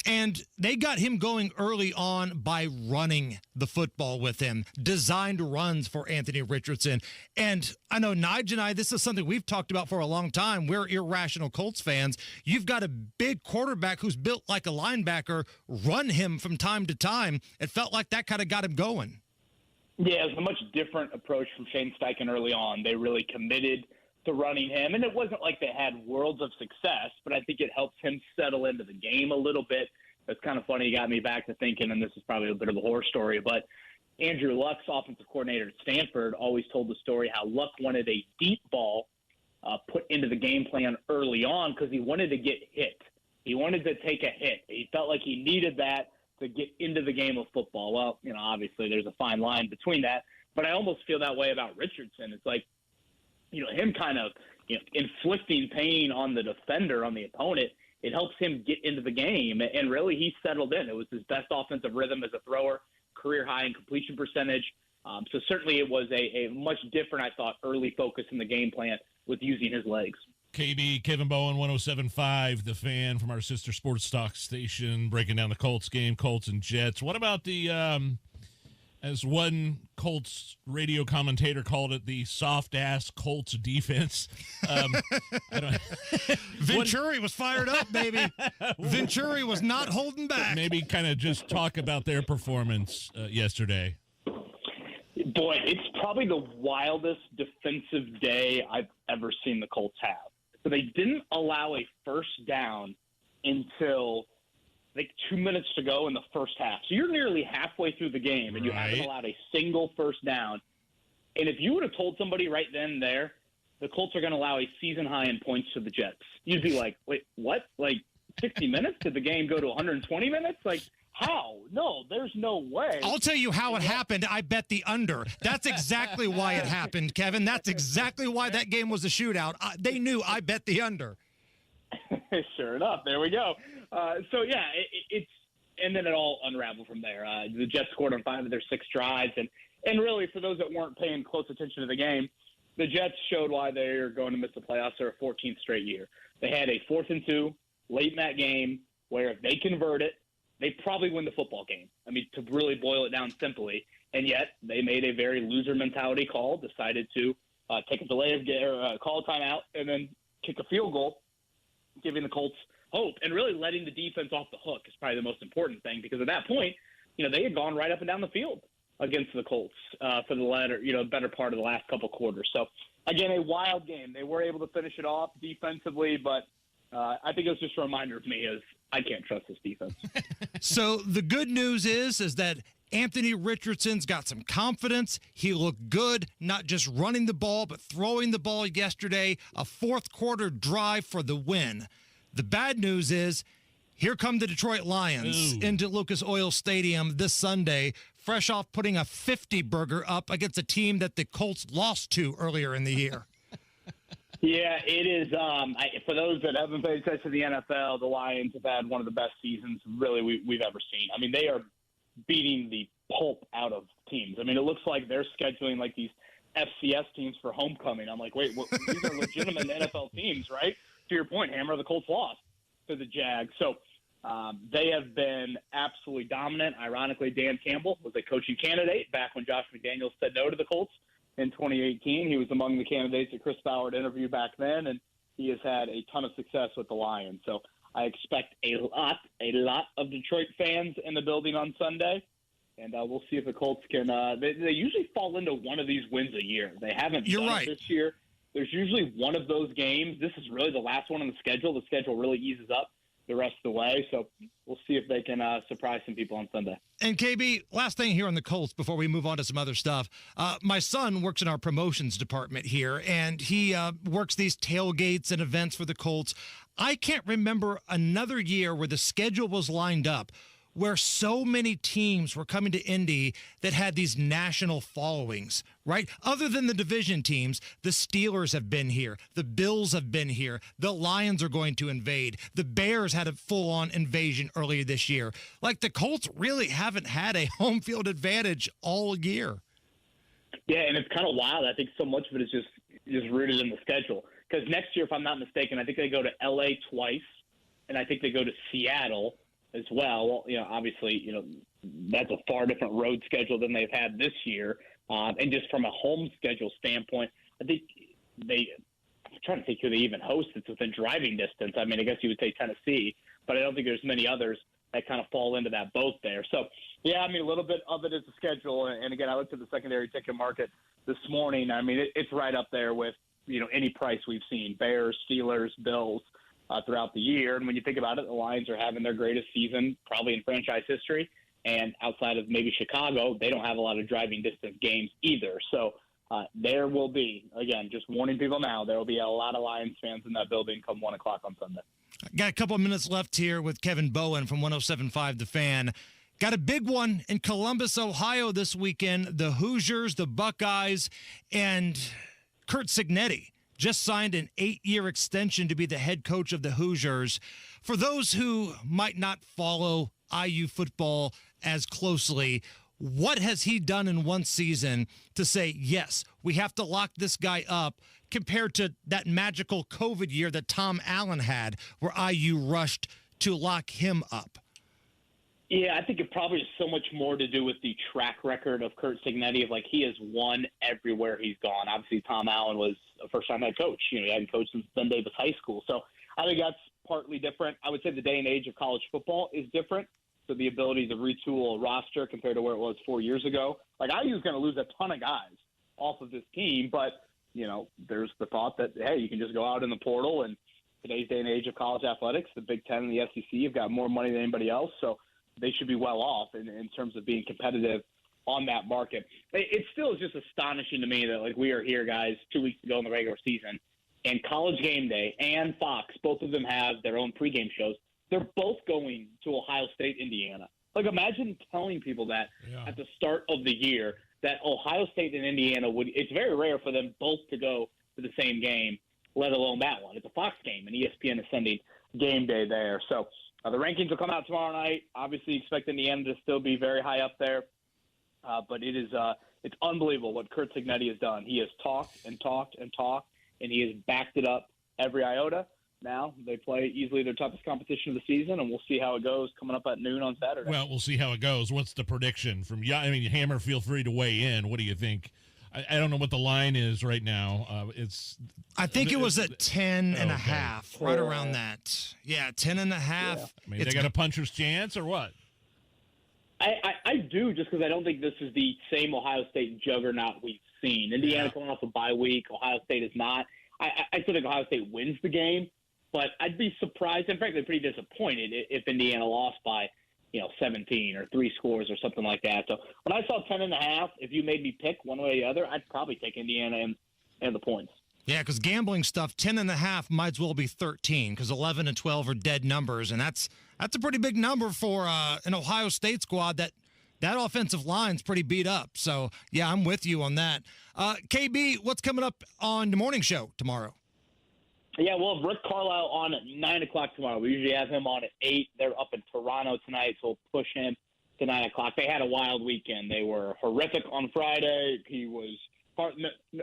And they got him going early on by running the football with him, designed runs for Anthony Richardson. And I know Nigel and I, this is something we've talked about for a long time. We're irrational Colts fans. You've got a big quarterback who's built like a linebacker, run him from time to time. It felt like that kind of got him going. Yeah, it was a much different approach from Shane Steichen early on. They really committed to running him, and it wasn't like they had worlds of success, but I think it helps him settle into the game a little bit. It's kind of funny. It got me back to thinking, and this is probably a bit of a horror story, but Andrew Luck's offensive coordinator at Stanford always told the story how Luck wanted a deep ball put into the game plan early on because he wanted to get hit. He wanted to take a hit. He felt like he needed that to get into the game of football. Well, obviously there's a fine line between that, but I almost feel that way about Richardson. It's like, him kind of inflicting pain on the defender, on the opponent, it helps him get into the game. And really, he settled in. It was his best offensive rhythm as a thrower, career high in completion percentage. So certainly it was a much different, I thought, early focus in the game plan with using his legs. KB, Kevin Bowen, 107.5, The Fan from our sister sports talk station, breaking down the Colts game, Colts and Jets. What about the as one Colts radio commentator called it, the soft-ass Colts defense. Venturi was fired up, baby. Venturi was not holding back. Maybe kind of just talk about their performance yesterday. Boy, it's probably the wildest defensive day I've ever seen the Colts have. So they didn't allow a first down until 2 minutes to go in the first half. So you're nearly halfway through the game, and you haven't allowed a single first down. And if you would have told somebody right then and there, the Colts are going to allow a season high in points to the Jets, you'd be like, wait, what? 60 minutes? Did the game go to 120 minutes? How? No, there's no way. I'll tell you how it happened. I bet the under. That's exactly why it happened, Kevin. That's exactly why that game was a shootout. They knew I bet the under. Sure enough. There we go. It's and then it all unraveled from there. The Jets scored on 5 of their 6 drives. And really, for those that weren't paying close attention to the game, the Jets showed why they're going to miss the playoffs their 14th straight year. They had a 4th and 2 late in that game where if they convert it, they probably win the football game. I mean, to really boil it down simply. And yet they made a very loser mentality call, decided to take a delay of call a timeout, and then kick a field goal, giving the Colts hope, and really letting the defense off the hook is probably the most important thing, because at that point, they had gone right up and down the field against the Colts for the better part of the last couple quarters. So, again, a wild game. They were able to finish it off defensively, but I think it was just a reminder of me as I can't trust this defense. So the good news is that Anthony Richardson's got some confidence. He looked good, not just running the ball, but throwing the ball yesterday. A fourth quarter drive for the win. The bad news is here come the Detroit Lions into Lucas Oil Stadium this Sunday, fresh off putting a 50-burger up against a team that the Colts lost to earlier in the year. Yeah, it is. For those that haven't paid attention to the NFL, the Lions have had one of the best seasons really we've ever seen. I mean, they are beating the pulp out of teams. I mean, it looks like they're scheduling like these FCS teams for homecoming. I'm like, wait, these are legitimate NFL teams, right? To your point, Hammer, the Colts lost to the Jags. So they have been absolutely dominant. Ironically, Dan Campbell was a coaching candidate back when Josh McDaniels said no to the Colts in 2018. He was among the candidates that Chris Ballard interviewed back then, and he has had a ton of success with the Lions. So I expect a lot of Detroit fans in the building on Sunday. And we'll see if the Colts can they usually fall into one of these wins a year. They haven't done it this year. There's usually one of those games. This is really the last one on the schedule. The schedule really eases up the rest of the way. So we'll see if they can surprise some people on Sunday. And KB, last thing here on the Colts before we move on to some other stuff. My son works in our promotions department here, and he works these tailgates and events for the Colts. I can't remember another year where the schedule was lined up where so many teams were coming to Indy that had these national followings, right? Other than the division teams, the Steelers have been here. The Bills have been here. The Lions are going to invade. The Bears had a full-on invasion earlier this year. Like, the Colts really haven't had a home field advantage all year. Yeah, and it's kind of wild. I think so much of it is just rooted in the schedule. Because next year, if I'm not mistaken, I think they go to L.A. twice, and I think they go to Seattle as well. Well, obviously, that's a far different road schedule than they've had this year. And just from a home schedule standpoint, I think I'm trying to think who they even host. It's within driving distance. I mean, I guess you would say Tennessee, but I don't think there's many others that kind of fall into that boat there. So, yeah, I mean, a little bit of it is the schedule. And again, I looked at the secondary ticket market this morning. I mean, it's right up there with, any price we've seen: Bears, Steelers, Bills. Throughout the year. And when you think about it, the Lions are having their greatest season probably in franchise history. And outside of maybe Chicago, they don't have a lot of driving distance games either. So there will be, again, just warning people now, there will be a lot of Lions fans in that building come 1 o'clock on Sunday. Got a couple of minutes left here with Kevin Bowen from 107.5 The Fan. Got a big one in Columbus, Ohio this weekend. The Hoosiers, the Buckeyes, and Curt Cignetti just signed an 8-year extension to be the head coach of the Hoosiers. For those who might not follow IU football as closely, what has he done in one season to say, yes, we have to lock this guy up, compared to that magical COVID year that Tom Allen had, where IU rushed to lock him up? Yeah, I think it probably has so much more to do with the track record of Curt Cignetti of he has won everywhere he's gone. Obviously, Tom Allen was a first-time head coach. He hadn't coached since Ben Davis High School. So I think that's partly different. I would say the day and age of college football is different. So the ability to retool a roster compared to where it was 4 years ago. IU's going to lose a ton of guys off of this team, but, there's the thought that, hey, you can just go out in the portal, and today's day and age of college athletics, the Big Ten and the SEC have got more money than anybody else. So they should be well off in terms of being competitive on that market. It still is just astonishing to me that, we are here, guys, 2 weeks ago in the regular season, and College Game Day and Fox, both of them have their own pregame shows. They're both going to Ohio State, Indiana. Imagine telling people that at the start of the year that Ohio State and Indiana it's very rare for them both to go to the same game, let alone that one. It's a Fox game, and ESPN is sending Game Day there. So, the rankings will come out tomorrow night. Obviously, expect Indiana to still be very high up there. But it's unbelievable what Curt Cignetti has done. He has talked and talked and talked, and he has backed it up every iota. Now they play easily their toughest competition of the season, and we'll see how it goes coming up at noon on Saturday. Well, we'll see how it goes. What's the prediction from you? I mean, Hammer, feel free to weigh in. What do you think? I don't know what the line is right now. I think it was at 10 and a half, right around that. Yeah, 10 and a half. Yeah. I mean, they got a puncher's chance or what? I do, just because I don't think this is the same Ohio State juggernaut we've seen. Indiana coming off a bye week. Ohio State is not. I still think Ohio State wins the game, but I'd be surprised and frankly pretty disappointed if Indiana lost by 17 or 3 scores or something like that. So when I saw 10 and a half, if you made me pick one way or the other, I'd probably take Indiana and the points. Yeah, because gambling stuff, 10 and a half might as well be 13, because 11 and 12 are dead numbers, and that's a pretty big number for an Ohio State squad that offensive line's pretty beat up. So, yeah, I'm with you on that. KB, what's coming up on the morning show tomorrow? Yeah, we'll have Rick Carlisle on at 9 o'clock tomorrow. We usually have him on at 8. They're up in Toronto tonight, so we'll push him to 9 o'clock. They had a wild weekend. They were horrific on Friday. He was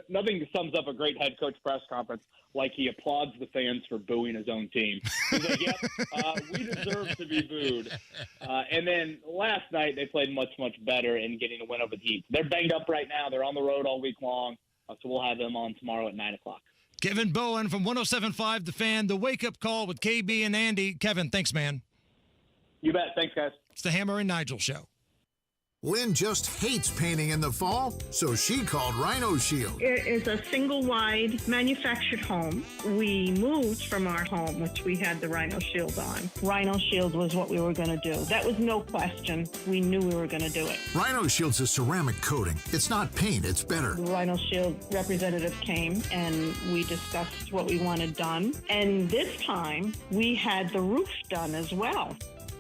nothing sums up a great head coach press conference like he applauds the fans for booing his own team. He's like, yep, we deserve to be booed. And then last night they played much, much better in getting a win over the Heat. They're banged up right now. They're on the road all week long, so we'll have them on tomorrow at 9 o'clock. Kevin Bowen from 107.5 The Fan, the wake-up call with KB and Andy. Kevin, thanks, man. You bet. Thanks, guys. It's the Hammer and Nigel Show. Lynn just hates painting in the fall, so she called Rhino Shield. It is a single-wide manufactured home. We moved from our home, which we had the Rhino Shield on. Rhino Shield was what we were going to do. That was no question. We knew we were going to do it. Rhino Shield's a ceramic coating. It's not paint, it's better. The Rhino Shield representative came, and we discussed what we wanted done. And this time, we had the roof done as well.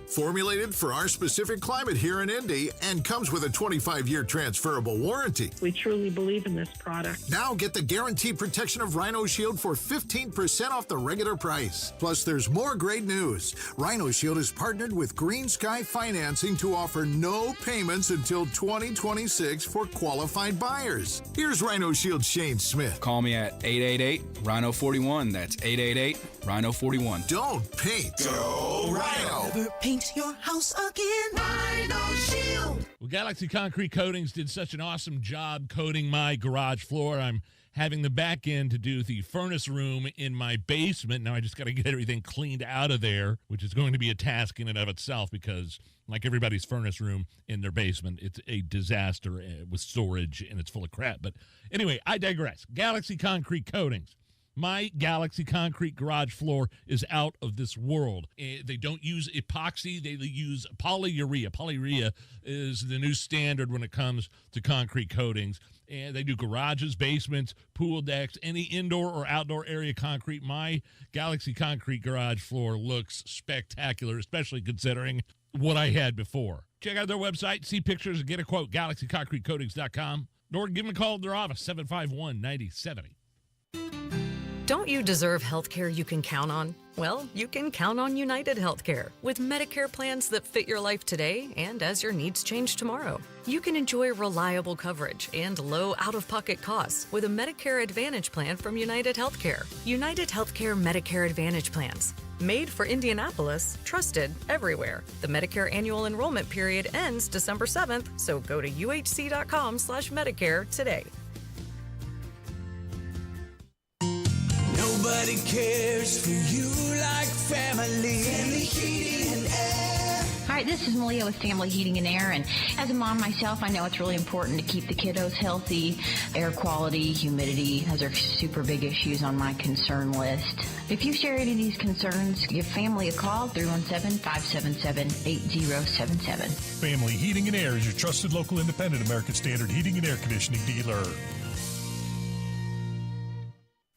Formulated for our specific climate here in Indy and comes with a 25-year transferable warranty. We truly believe in this product. Now get the guaranteed protection of Rhino Shield for 15% off the regular price. Plus, there's more great news. Rhino Shield is partnered with Green Sky Financing to offer no payments until 2026 for qualified buyers. Here's Rhino Shield Shane Smith. Call me at 888-RHINO-41. That's 888-RHINO-41. Don't paint. Go Rhino. Never paint your house again. Rhino Shield. Well, Galaxy Concrete Coatings did such an awesome job coating my garage floor. I'm having the back end to do the furnace room in my basement. Now I just got to get everything cleaned out of there, which is going to be a task in and of itself because, like everybody's furnace room in their basement, it's a disaster with storage and it's full of crap. But anyway, I digress. Galaxy Concrete Coatings. My Galaxy Concrete garage floor is out of this world. They don't use epoxy. They use polyurea. Polyurea is the new standard when it comes to concrete coatings. And they do garages, basements, pool decks, any indoor or outdoor area concrete. My Galaxy Concrete garage floor looks spectacular, especially considering what I had before. Check out their website, see pictures, and get a quote, galaxyconcretecoatings.com. Or give them a call at their office, 751-9070. Don't you deserve health care you can count on? Well, you can count on United Healthcare with Medicare plans that fit your life today and as your needs change tomorrow. You can enjoy reliable coverage and low out-of-pocket costs with a Medicare Advantage plan from United Healthcare. United Healthcare Medicare Advantage plans. Made for Indianapolis, trusted everywhere. The Medicare annual enrollment period ends December 7th, so go to uhc.com/Medicare today. Nobody cares for you like family. Family Heating and Air. Hi, this is Malia with Family Heating and Air, and as a mom myself, I know it's really important to keep the kiddos healthy. Air quality, humidity, those are super big issues on my concern list. If you share any of these concerns, give family a call, 317-577-8077. Family Heating and Air is your trusted local independent American Standard heating and air conditioning dealer.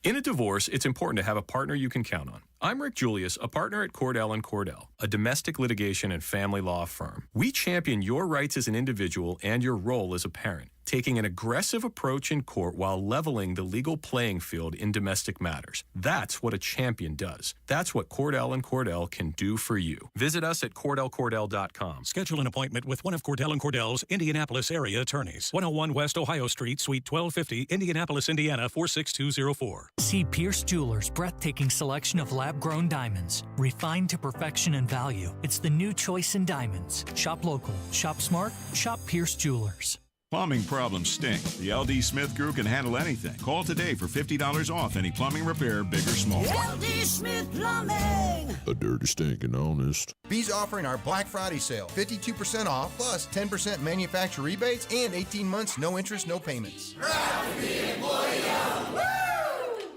In a divorce, it's important to have a partner you can count on. I'm Rick Julius, a partner at Cordell & Cordell, a domestic litigation and family law firm. We champion your rights as an individual and your role as a parent, taking an aggressive approach in court while leveling the legal playing field in domestic matters. That's what a champion does. That's what Cordell & Cordell can do for you. Visit us at CordellCordell.com. Schedule an appointment with one of Cordell & Cordell's Indianapolis area attorneys. 101 West Ohio Street, Suite 1250, Indianapolis, Indiana, 46204. See Pierce Jewelers' breathtaking selection of lab-grown diamonds, refined to perfection and value. It's the new choice in diamonds. Shop local, shop smart, shop Pierce Jewelers. Plumbing problems stink. The LD Smith Group can handle anything. Call today for $50 off any plumbing repair, big or small. LD Smith Plumbing. A dirty, stinking honest. B's offering our Black Friday sale. 52% off, plus 10% manufacturer rebates, and 18 months, no interest, no payments.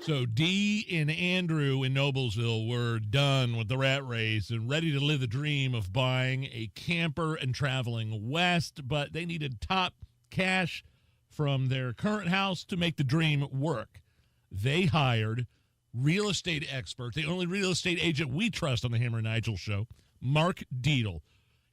So Dee and Andrew in Noblesville were done with the rat race and ready to live the dream of buying a camper and traveling west, but they needed top cash from their current house to make the dream work. They hired real estate expert, the only real estate agent we trust on the Hammer and Nigel show, Mark Deedle.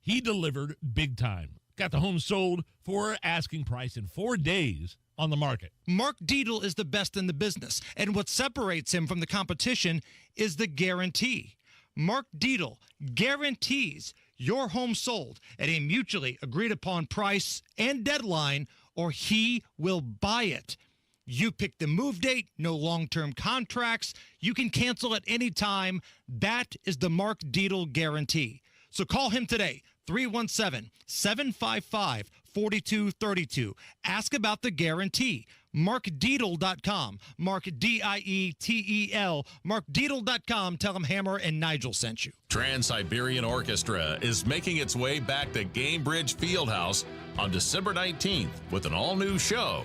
He delivered big time. Got the home sold for asking price in 4 days on the market. Mark Deedle is the best in the business, and what separates him from the competition is the guarantee. Mark Deedle guarantees your home sold at a mutually agreed upon price and deadline, or he will buy it. You pick the move date, no long-term contracts. You can cancel at any time. That is the Mark Deedle guarantee. So call him today, 317-755-4232. Ask about the guarantee. markdietel.com. Mark, Dietel. Markdietel.com. Tell them Hammer and Nigel sent you. Trans-Siberian Orchestra is making its way back to Gamebridge Fieldhouse on December 19th with an all-new show,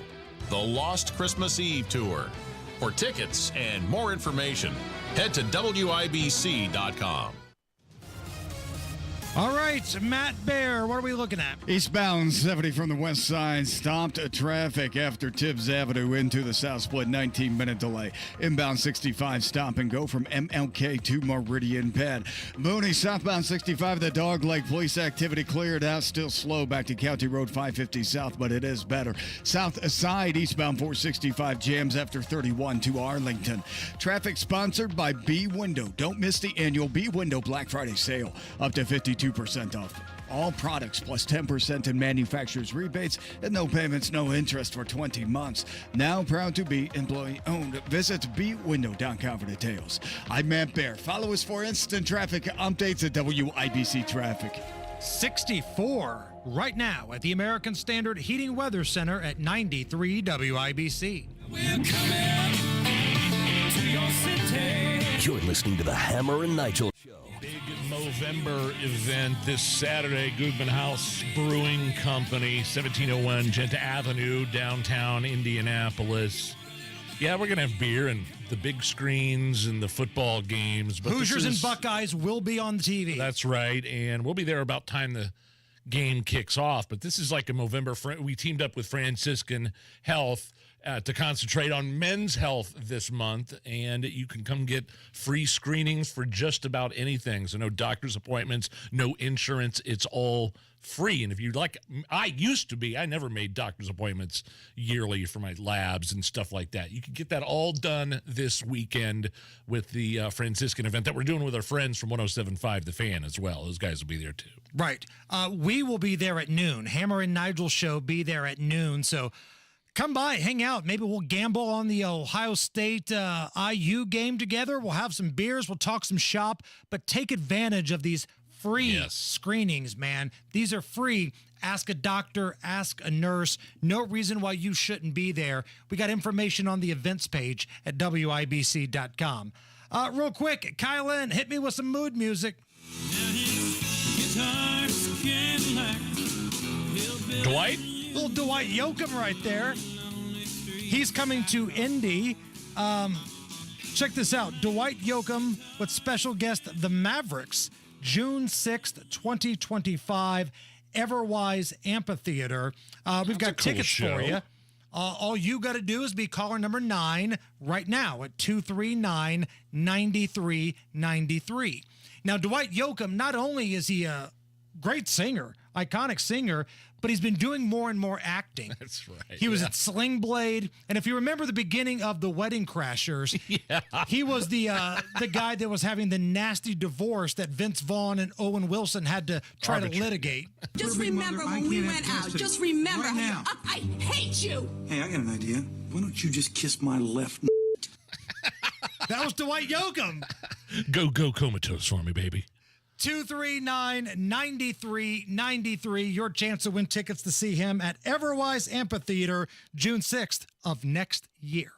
The Lost Christmas Eve Tour. For tickets and more information, head to WIBC.com. All right, Matt Bear, what are we looking at? Eastbound 70 from the west side stopped traffic after Tibbs Avenue into the south split, 19-minute delay. Inbound 65 stop and go from MLK to Meridian Pad. Mooney southbound 65, the Dog Lake police activity cleared out, still slow back to County Road 550 south, but it is better. South side eastbound 465 jams after 31 to Arlington. Traffic sponsored by B Window. Don't miss the annual B Window Black Friday sale. Up to 52% off all products plus 10% in manufacturer's rebates and no payments, no interest for 20 months. Now proud to be employee owned. Visit bwindow.com for details. I'm Matt Bear. Follow us for instant traffic updates at WIBC Traffic. 64 right now at the American Standard Heating Weather Center at 93 WIBC. We're coming to your city. You're listening to the Hammer and Nigel Show. Big Movember event this Saturday. Goodman House Brewing Company, 1701 Genta Avenue, downtown Indianapolis. Yeah, we're going to have beer and the big screens and the football games. But Hoosiers and Buckeyes will be on the TV. That's right, and we'll be there about time the game kicks off. But this is like a Movember. We teamed up with Franciscan Health to concentrate on men's health this month, and you can come get free screenings for just about anything. So no doctor's appointments, no insurance. It's all free. And if you'd like, I never made doctor's appointments yearly for my labs and stuff like that. You can get that all done this weekend with the Franciscan event that we're doing with our friends from 107.5 The Fan as well. Those guys will be there too. Right. We will be there at noon. Hammer and Nigel show be there at noon. So come by, hang out. Maybe we'll gamble on the Ohio State IU game together. We'll have some beers. We'll talk some shop. But take advantage of these free screenings, man. These are free. Ask a doctor, ask a nurse. No reason why you shouldn't be there. We got information on the events page at WIBC.com. Real quick, Kylan, hit me with some mood music. Dwight? Little Dwight Yoakam right there. He's coming to Indy. Check this out. Dwight Yoakam with special guest The Mavericks, June 6th, 2025, Everwise Amphitheater. We've got tickets for you. All you got to do is be caller number 9 right now at 239-9393. Now, Dwight Yoakam, not only is he a great singer, iconic singer, but he's been doing more and more acting. That's right. He was at Sling Blade, and if you remember the beginning of The Wedding Crashers, he was the guy that was having the nasty divorce that Vince Vaughn and Owen Wilson had to try to litigate. Just remember when we went out. Just remember. Right now. I hate you. Hey, I got an idea. Why don't you just kiss my left That was Dwight Yoakam. Go comatose for me, baby. 239-9393. Your chance to win tickets to see him at Everwise Amphitheater, June 6th of next year.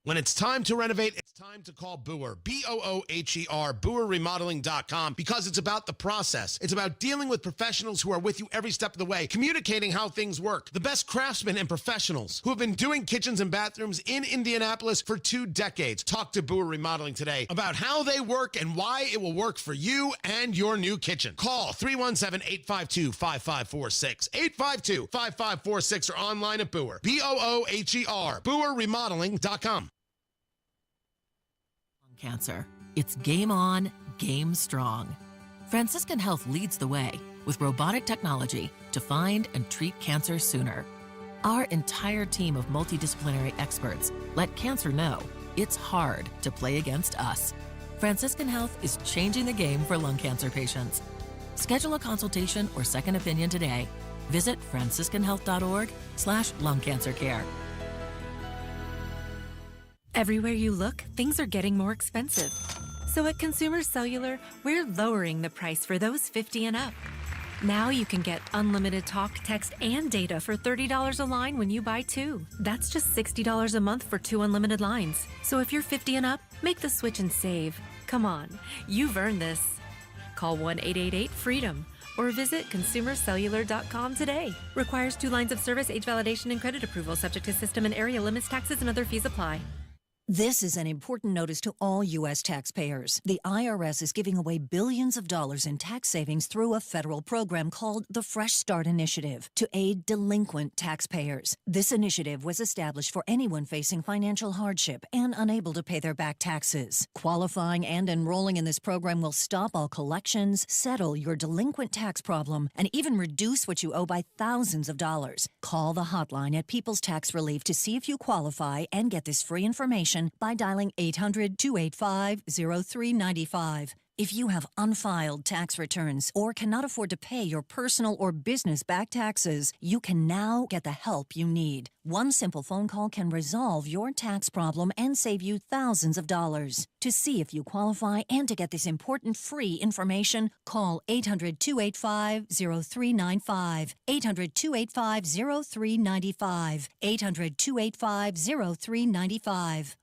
When it's time to renovate, it's time to call Booher, B-O-O-H-E-R, BooherRemodeling.com, because it's about the process. It's about dealing with professionals who are with you every step of the way, communicating how things work. The best craftsmen and professionals who have been doing kitchens and bathrooms in Indianapolis for 2 decades. Talk to Booher Remodeling today about how they work and why it will work for you and your new kitchen. Call 317-852-5546, 852-5546, or online at Booher, B-O-O-H-E-R, BooherRemodeling.com. Cancer. It's game on, game strong. Franciscan Health leads the way with robotic technology to find and treat cancer sooner. Our entire team of multidisciplinary experts let cancer know it's hard to play against us. Franciscan Health is changing the game for lung cancer patients. Schedule a consultation or second opinion today. Visit franciscanhealth.org/lung cancer care. Everywhere you look, things are getting more expensive. So at Consumer Cellular, we're lowering the price for those 50 and up. Now you can get unlimited talk, text, and data for $30 a line when you buy 2. That's just $60 a month for 2 unlimited lines. So if you're 50 and up, make the switch and save. Come on, you've earned this. Call 1-888-FREEDOM or visit consumercellular.com today. Requires 2 lines of service, age validation, and credit approval, subject to system and area limits, taxes, and other fees apply. This is an important notice to all U.S. taxpayers. The IRS is giving away billions of dollars in tax savings through a federal program called the Fresh Start Initiative to aid delinquent taxpayers. This initiative was established for anyone facing financial hardship and unable to pay their back taxes. Qualifying and enrolling in this program will stop all collections, settle your delinquent tax problem, and even reduce what you owe by thousands of dollars. Call the hotline at People's Tax Relief to see if you qualify and get this free information by dialing 800-285-0395. If you have unfiled tax returns or cannot afford to pay your personal or business back taxes, you can now get the help you need. One simple phone call can resolve your tax problem and save you thousands of dollars. To see if you qualify and to get this important free information, call 800-285-0395. 800-285-0395. 800-285-0395.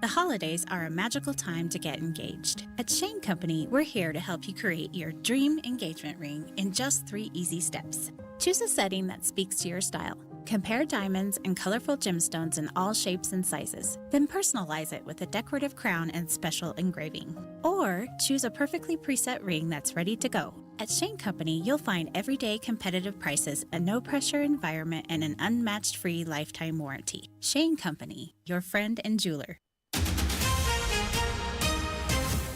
The holidays are a magical time to get engaged. At Shane Company, we're here to help you create your dream engagement ring in just 3 easy steps. Choose a setting that speaks to your style. Compare diamonds and colorful gemstones in all shapes and sizes. Then personalize it with a decorative crown and special engraving. Or choose a perfectly preset ring that's ready to go. At Shane Company, you'll find everyday competitive prices, a no-pressure environment, and an unmatched free lifetime warranty. Shane Company, your friend and jeweler.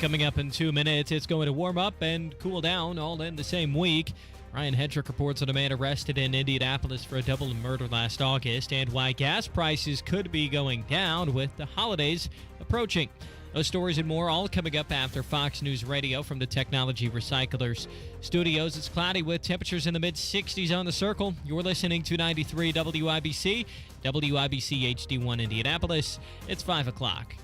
Coming up in 2 minutes, it's going to warm up and cool down all in the same week. Ryan Hedrick reports on a man arrested in Indianapolis for a double murder last August and why gas prices could be going down with the holidays approaching. Those stories and more all coming up after Fox News Radio from the Technology Recyclers Studios. It's cloudy with temperatures in the mid-60s on the Circle. You're listening to 93 WIBC, WIBC HD1 Indianapolis. It's 5 o'clock.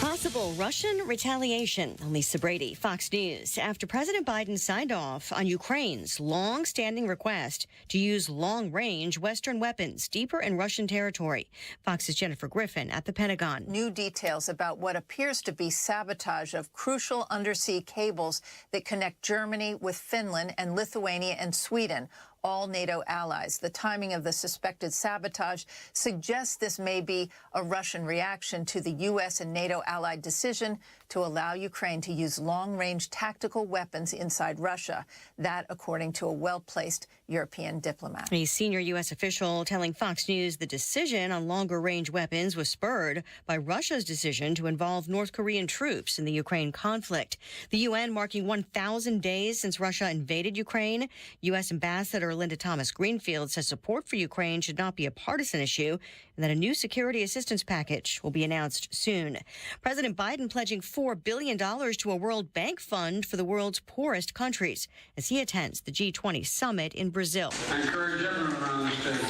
Possible Russian retaliation. I'm Lisa Brady, Fox News. After President Biden signed off on Ukraine's long-standing request to use long-range Western weapons deeper in Russian territory. Fox's Jennifer Griffin at the Pentagon. New details about what appears to be sabotage of crucial undersea cables that connect Germany with Finland and Lithuania and Sweden, all NATO allies. The timing of the suspected sabotage suggests this may be a Russian reaction to the U.S. and NATO allied decision to allow Ukraine to use long-range tactical weapons inside Russia. That, according to a well-placed European diplomat. A senior U.S. official telling Fox News the decision on longer-range weapons was spurred by Russia's decision to involve North Korean troops in the Ukraine conflict. The UN marking 1,000 days since Russia invaded Ukraine. U.S. Ambassador Linda Thomas-Greenfield says support for Ukraine should not be a partisan issue and that a new security assistance package will be announced soon. President Biden pledging $4 billion to a World Bank fund for the world's poorest countries as he attends the G20 summit in Brazil. I encourage everyone around this table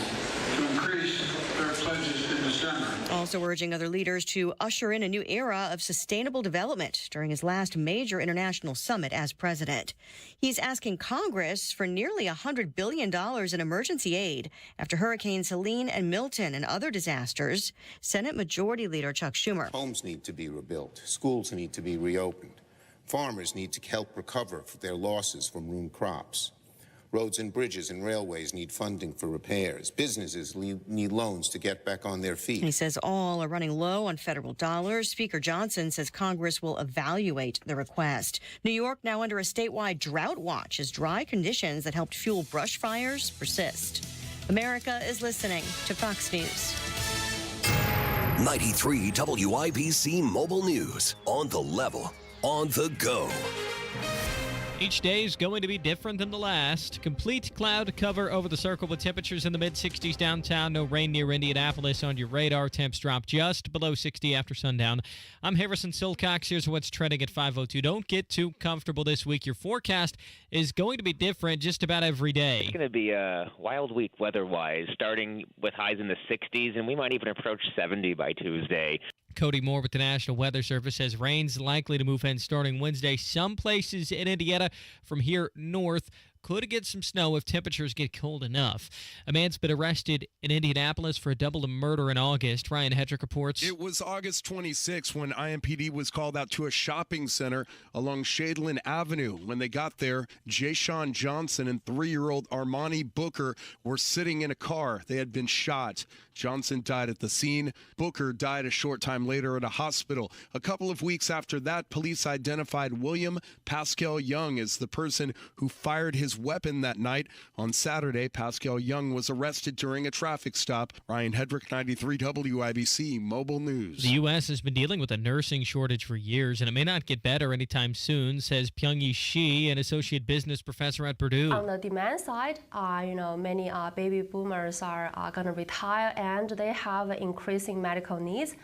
to increase their pledges in December. Also urging other leaders to usher in a new era of sustainable development during his last major international summit as president. He's asking Congress for nearly $100 billion in emergency aid after Hurricanes Helene and Milton and other disasters. Senate Majority Leader Chuck Schumer. Homes need to be rebuilt. Schools need to be reopened. Farmers need to help recover their losses from ruined crops. Roads and bridges and railways need funding for repairs. Businesses need loans to get back on their feet. He says all are running low on federal dollars. Speaker Johnson says Congress will evaluate the request. New York now under a statewide drought watch as dry conditions that helped fuel brush fires persist. America is listening to Fox News. 93 WIBC Mobile News. On the level, on the go. Each day is going to be different than the last. Complete cloud cover over the Circle with temperatures in the mid-60s downtown. No rain near Indianapolis on your radar. Temps drop just below 60 after sundown. I'm Harrison Silcox. Here's what's trending at 5:02. Don't get too comfortable this week. Your forecast is going to be different just about every day. It's going to be a wild week weather-wise, starting with highs in the 60s, and we might even approach 70 by Tuesday. Cody Moore with the National Weather Service says rain's likely to move in starting Wednesday. Some places in Indiana from here north could get some snow if temperatures get cold enough. A man's been arrested in Indianapolis for a double murder in August. Ryan Hedrick reports. It was August 26 when IMPD was called out to a shopping center along Shadeland Avenue. When they got there, Jayshawn Johnson and 3-year-old Armani Booker were sitting in a car. They had been shot. Johnson died at the scene. Booker died a short time later at a hospital. A couple of weeks after that, police identified William Pascal Young as the person who fired his weapon that night. On Saturday, Pascal Young was arrested during a traffic stop. Ryan Hedrick, 93 WIBC Mobile News. The U.S. has been dealing with a nursing shortage for years, and it may not get better anytime soon, says Pyung-Yi Shi, an associate business professor at Purdue. On the demand side, many baby boomers are going to retire, and they have increasing medical needs.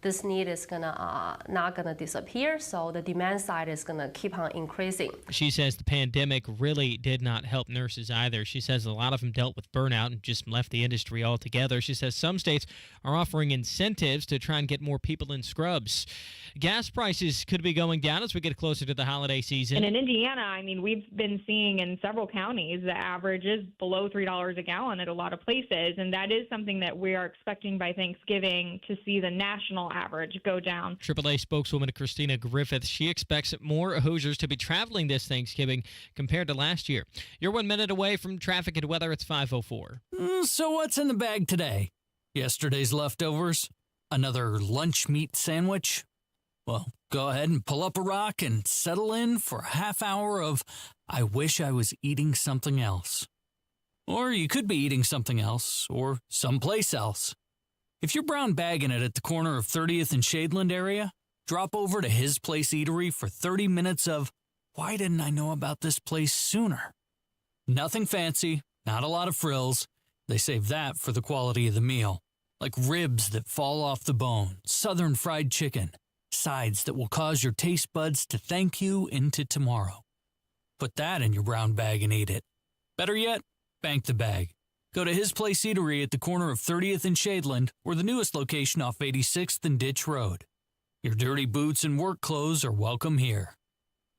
This need is not gonna disappear, so the demand side is gonna keep on increasing. She says the pandemic really did not help nurses either. She says a lot of them dealt with burnout and just left the industry altogether. She says some states are offering incentives to try and get more people in scrubs. Gas prices could be going down as we get closer to the holiday season. And in Indiana, we've been seeing in several counties the average is below $3 a gallon at a lot of places, and that is something that we are expecting by Thanksgiving to see the national average go down. AAA spokeswoman Christina Griffith, she expects more Hoosiers to be traveling this Thanksgiving compared to last year. You're 1 minute away from traffic and weather. It's 5:04. So what's in the bag today? Yesterday's leftovers? Another lunch meat sandwich? Well, go ahead and pull up a rock and settle in for a half hour of I wish I was eating something else. Or you could be eating something else or someplace else. If you're brown bagging it at the corner of 30th and Shadeland area, drop over to His Place Eatery for 30 minutes of, why didn't I know about this place sooner? Nothing fancy, not a lot of frills. They save that for the quality of the meal. Like ribs that fall off the bone, southern fried chicken, sides that will cause your taste buds to thank you into tomorrow. Put that in your brown bag and eat it. Better yet, bank the bag. Go to His Place Eatery at the corner of 30th and Shadeland, or the newest location off 86th and Ditch Road. Your dirty boots and work clothes are welcome here.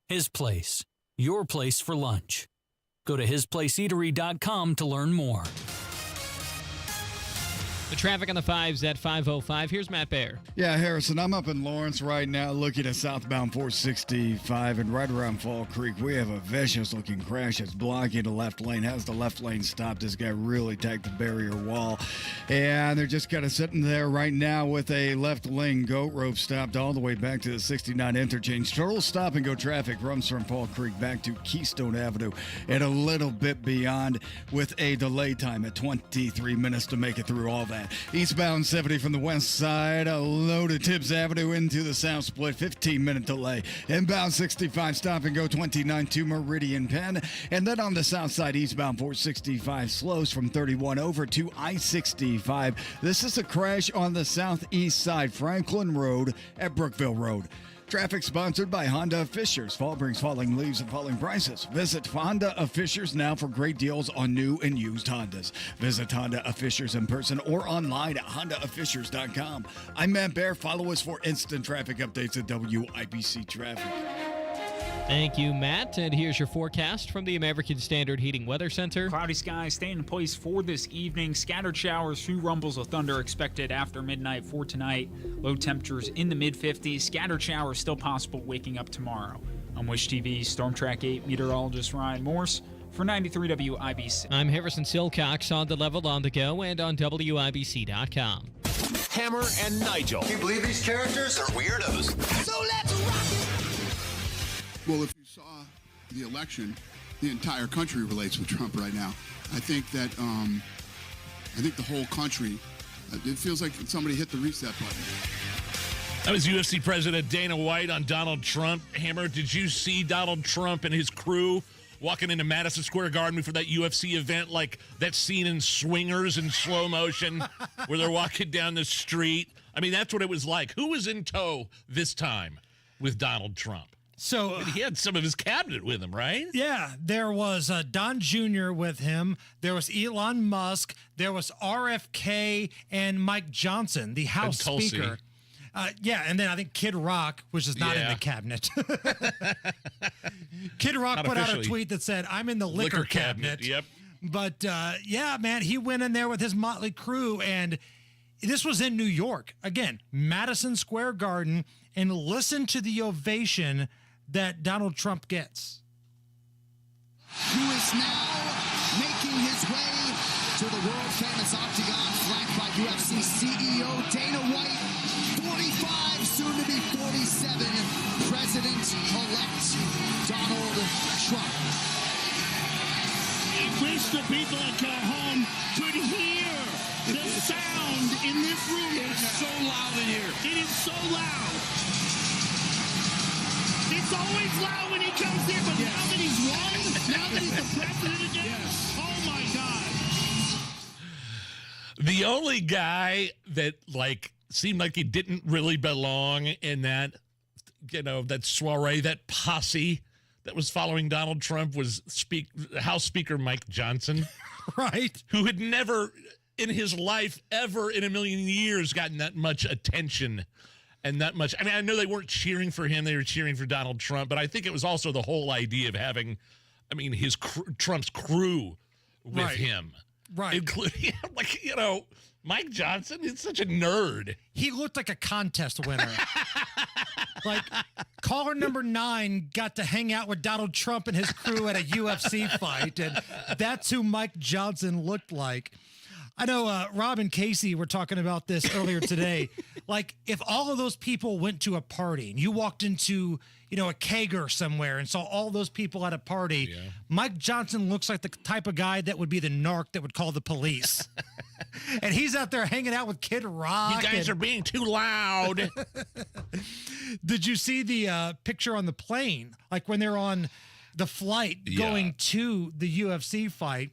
His Place, your place for lunch. Go to hisplaceeatery.com to learn more. The traffic on the 5s at 5:05. Here's Matt Baer. Yeah, Harrison, I'm up in Lawrence right now looking at southbound 465, and right around Fall Creek, we have a vicious-looking crash that's blocking the left lane. Has the left lane stopped? This guy really tagged the barrier wall, and they're just kind of sitting there right now with a left lane goat rope stopped all the way back to the 69 interchange. Total stop-and-go traffic runs from Fall Creek back to Keystone Avenue and a little bit beyond with a delay time at 23 minutes to make it through all that. Eastbound 70 from the west side, a loaded Tibbs Avenue into the south split, 15-minute delay. Inbound 65, stop and go 29 to Meridian Penn. And then on the south side, eastbound 465 slows from 31 over to I-65. This is a crash on the southeast side, Franklin Road at Brookville Road. Traffic sponsored by Honda of Fishers. Fall brings falling leaves and falling prices. Visit Honda of Fishers now for great deals on new and used Hondas. Visit Honda of Fishers in person or online at hondaoffishers.com. I'm Matt Baer. Follow us for instant traffic updates at WIBC Traffic. Thank you, Matt. And here's your forecast from the American Standard Heating Weather Center. Cloudy skies staying in place for this evening. Scattered showers, few rumbles of thunder expected after midnight for tonight. Low temperatures in the mid-50s. Scattered showers still possible waking up tomorrow. I'm Wish TV's Storm Track 8 meteorologist Ryan Morse for 93 WIBC. I'm Harrison Silcox on the level, on the go, and on WIBC.com. Hammer and Nigel. Can you believe these characters are weirdos? So let's rock it. Well, if you saw the election, the entire country relates with Trump right now. I think that the whole country, it feels like somebody hit the reset button. That was UFC President Dana White on Donald Trump. Hammer, did you see Donald Trump and his crew walking into Madison Square Garden for that UFC event, like that scene in Swingers in slow motion where they're walking down the street? I mean, that's what it was like. Who was in tow this time with Donald Trump? So he had some of his cabinet with him, right? Yeah, there was Don Jr. with him. There was Elon Musk. There was RFK and Mike Johnson, the House Speaker. Yeah, and then I think Kid Rock, which is not in the cabinet. Kid Rock Not put out a officially. tweet that said, I'm in the liquor cabinet. Yep. But yeah, man, he went in there with his motley crew, and this was in New York. Again, Madison Square Garden, and listen to the ovation that Donald Trump gets. Who is now making his way to the world-famous octagon, flanked by UFC CEO Dana White, 45, soon to be 47, President-elect Donald Trump. I wish the people at home could hear the sound in this room. It's so loud in here. It is so loud. It's always loud when he comes here, but now that he's won, now that he's the president again, oh my God. The only guy that seemed like he didn't really belong in that, that soiree, that posse that was following Donald Trump was House Speaker Mike Johnson. Right. Who had never in his life, ever in a million years, gotten that much attention and that much. I mean, I know they weren't cheering for him. They were cheering for Donald Trump. But I think it was also the whole idea of having, Trump's crew with him. Right. Including, Mike Johnson is such a nerd. He looked like a contest winner. Caller number 9 got to hang out with Donald Trump and his crew at a UFC fight, and that's who Mike Johnson looked like. I know Rob and Casey were talking about this earlier today. If all of those people went to a party and you walked into, a kegger somewhere and saw all those people at a party, Mike Johnson looks like the type of guy that would be the narc that would call the police. And he's out there hanging out with Kid Rock. You guys are being too loud. Did you see the picture on the plane? When they're on the flight going to the UFC fight.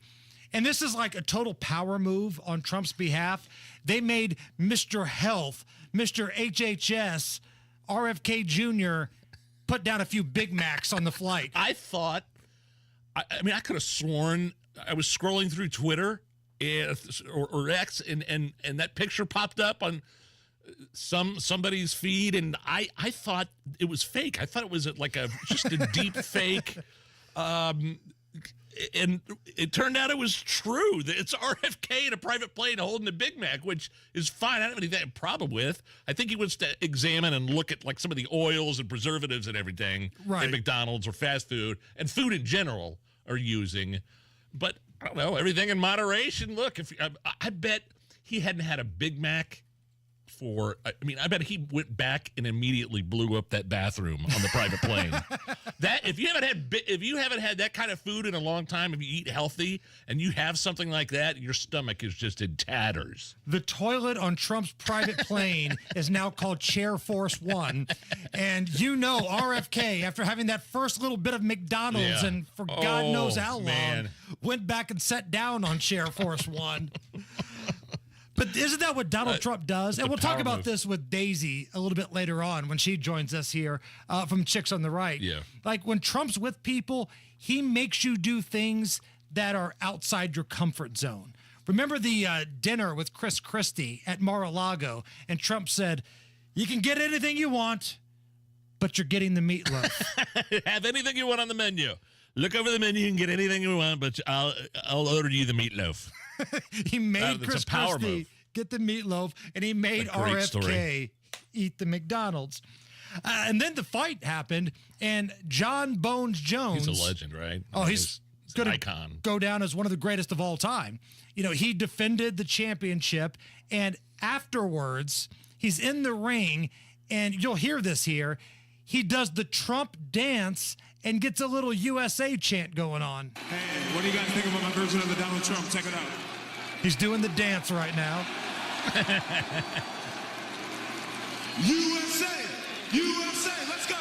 And this is like a total power move on Trump's behalf. They made Mr. Health, Mr. HHS, RFK Jr. put down a few Big Macs on the flight. I thought, I could have sworn I was scrolling through Twitter or X, and that picture popped up on somebody's feed, and I thought it was fake. I thought it was just a deep fake. And it turned out it was true. It's RFK in a private plane holding a Big Mac, which is fine. I don't have any problem with. I think he wants to examine and look at some of the oils and preservatives and everything that McDonald's or fast food and food in general are using. But I don't know, everything in moderation. Look, I bet he hadn't had a Big Mac I bet he went back and immediately blew up that bathroom on the private plane. If you haven't had that kind of food in a long time, if you eat healthy and you have something like that, your stomach is just in tatters. The toilet on Trump's private plane is now called Chair Force One. And RFK, after having that first little bit of McDonald's and for God knows how long, went back and sat down on Chair Force One. But isn't that what Donald Trump does? And we'll talk about this with Daisy a little bit later on when she joins us here from Chicks on the Right. Yeah. When Trump's with people, he makes you do things that are outside your comfort zone. Remember the dinner with Chris Christie at Mar-a-Lago, and Trump said, you can get anything you want, but you're getting the meatloaf. Have anything you want on the menu. Look over the menu and get anything you want, but I'll order you the meatloaf. He made Chris Christie get the meatloaf, and he made RFK eat the McDonald's. And then the fight happened, and John Bones Jones. He's a legend, right? Oh, he's going an icon. To go down as one of the greatest of all time. He defended the championship, and afterwards, he's in the ring, and you'll hear this here. He does the Trump dance and gets a little USA chant going on. Hey, what do you guys think about my version of the Donald Trump? Check it out. He's doing the dance right now. USA! USA! Let's go!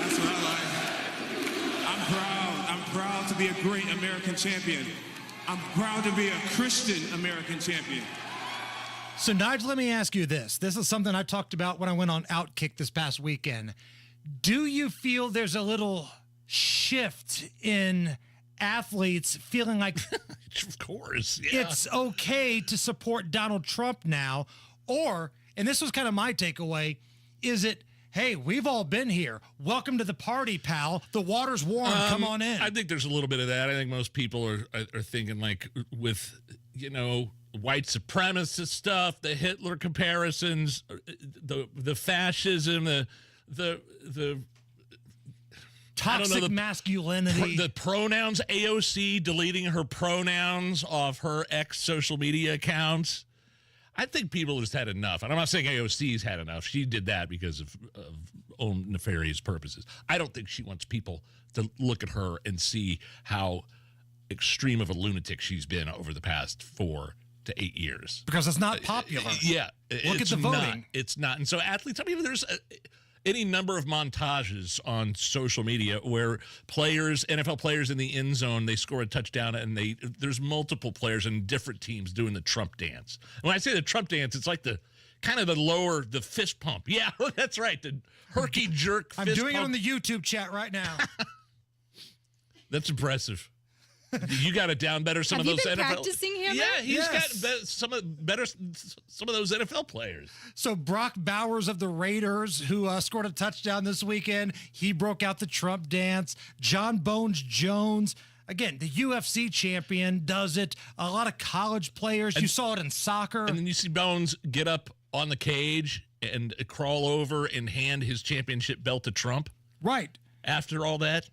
That's what I like. I'm proud to be a great American champion. I'm proud to be a Christian American champion. So, Nigel, let me ask you this. This is something I talked about when I went on Outkick this past weekend. Do you feel there's a little shift in athletes feeling like of course, yeah. It's okay to support Donald Trump now, or, and this was kind of my takeaway, is it, hey, we've all been here. Welcome to the party, pal. The water's warm. Come on in. I think there's a little bit of that. I think most people are thinking like with, white supremacist stuff, the Hitler comparisons, the fascism, the toxic masculinity. The pronouns, AOC deleting her pronouns off her ex-social media accounts. I think people just had enough. And I'm not saying AOC's had enough. She did that because of own nefarious purposes. I don't think she wants people to look at her and see how extreme of a lunatic she's been over the past 4 to 8 years. Because it's not popular. Yeah. Look at the voting. It's not. And so athletes, there's any number of montages on social media where players, NFL players in the end zone, they score a touchdown and there's multiple players in different teams doing the Trump dance. When I say the Trump dance, it's like the fist pump. Yeah, that's right. The herky jerk fist I'm doing pump. it on the YouTube chat right now. That's impressive. You got it down better. Some Have of those you been NFL. practicing, Hammer? Yeah, he's got some of those NFL players. So Brock Bowers of the Raiders, who scored a touchdown this weekend, he broke out the Trump dance. John Bones Jones, again, the UFC champion, does it. A lot of college players. You saw it in soccer. And then you see Bones get up on the cage and crawl over and hand his championship belt to Trump. Right. After all that.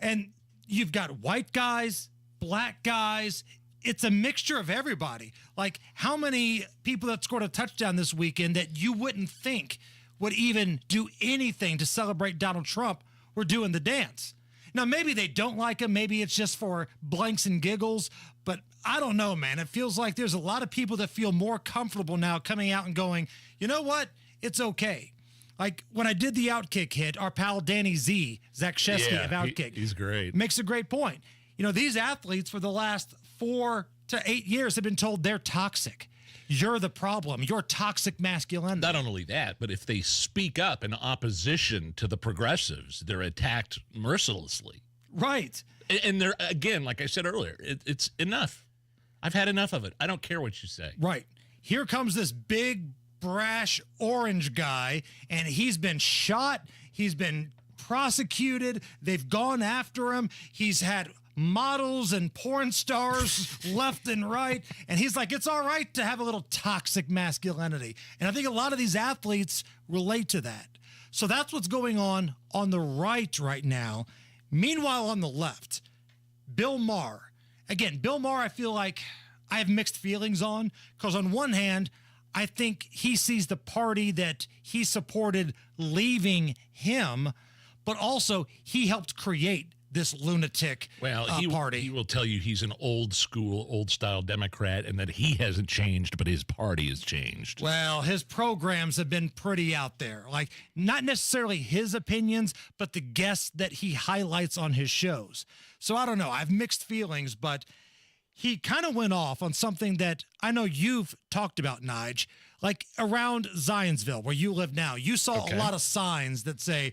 And you've got white guys, black guys. It's a mixture of everybody. Like, how many people that scored a touchdown this weekend that you wouldn't think would even do anything to celebrate Donald Trump were doing the dance? Now, maybe they don't like him. Maybe it's just for blanks and giggles. But I don't know, man. It feels like there's a lot of people that feel more comfortable now coming out and going, you know what? It's okay. Like when I did the Outkick hit, our pal Danny Zach Shesky of Outkick. He's great. Makes a great point. These athletes for the last 4 to 8 years have been told they're toxic. You're the problem. You're toxic masculinity. Not only that, but if they speak up in opposition to the progressives, they're attacked mercilessly. Right. And they're, again, like I said earlier, it's enough. I've had enough of it. I don't care what you say. Right. Here comes this big, brash orange guy, and he's been shot. He's been prosecuted. They've gone after him. He's had models and porn stars left and right. And he's like, it's all right to have a little toxic masculinity. And I think a lot of these athletes relate to that. So that's what's going on the right now. Meanwhile, on the left, Bill Maher. Again, Bill Maher, I feel like I have mixed feelings on, because on one hand, I think he sees the party that he supported leaving him, but also he helped create this lunatic party. He will tell you he's an old school, old style Democrat and that he hasn't changed, but his party has changed. Well, his programs have been pretty out there. Like, not necessarily his opinions, but the guests that he highlights on his shows. So I don't know. I have mixed feelings, but he kind of went off on something that I know you've talked about, Nige, like around Zionsville, where you live now. You saw a lot of signs that say,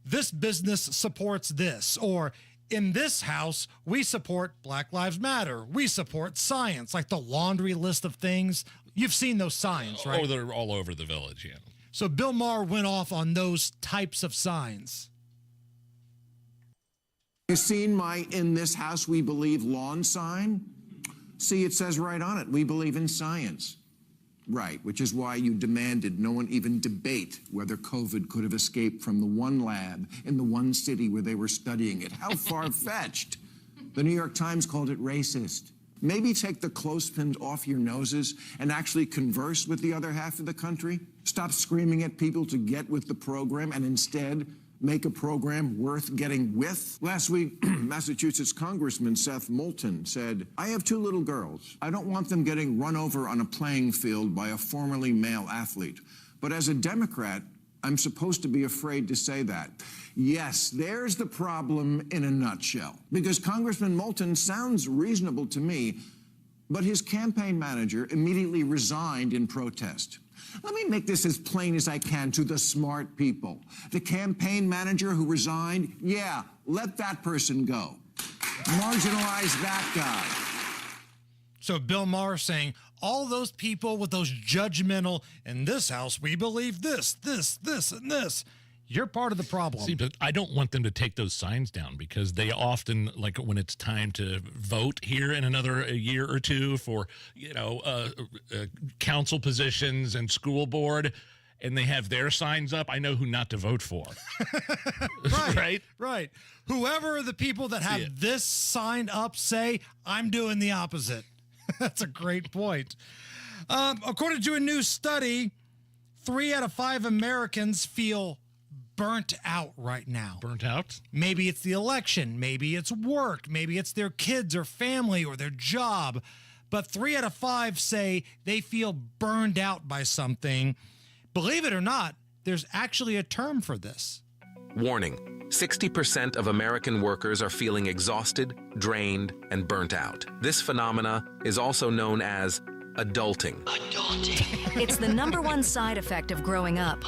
this business supports this, or in this house, we support Black Lives Matter. We support science, like the laundry list of things. You've seen those signs, right? Oh, they're all over the village, yeah. So Bill Maher went off on those types of signs. You've seen my "In This House We Believe" lawn sign? See, it says right on it, we believe in science. Right, which is why you demanded no one even debate whether COVID could have escaped from the one lab in the one city where they were studying it. How far-fetched. The New York Times called it racist. Maybe take the clothespins off your noses and actually converse with the other half of the country. Stop screaming at people to get with the program and instead make a program worth getting with. Last week, Massachusetts Congressman Seth Moulton said, I have 2 little girls. I don't want them getting run over on a playing field by a formerly male athlete. But as a Democrat, I'm supposed to be afraid to say that. Yes, there's the problem in a nutshell. Because Congressman Moulton sounds reasonable to me, but his campaign manager immediately resigned in protest. Let me make this as plain as I can to the smart people. The campaign manager who resigned, yeah, let that person go. marginalized that guy. So Bill Maher saying, all those people with those judgmental, in this house, we believe this, and this. You're part of the problem. See, but I don't want them to take those signs down because they often, like when it's time to vote here in another year or two for, council positions and school board, and they have their signs up, I know who not to vote for. Right. Whoever the people that have this sign up say, I'm doing the opposite. That's a great point. According to a new study, 3 out of 5 Americans feel burnt out right now. Burnt out? Maybe it's the election. Maybe it's work. Maybe it's their kids or family or their job. But 3 out of 5 say they feel burned out by something. Believe it or not, there's actually a term for this. Warning, 60% of American workers are feeling exhausted, drained, and burnt out. This phenomena is also known as adulting. It's the #1 side effect of growing up.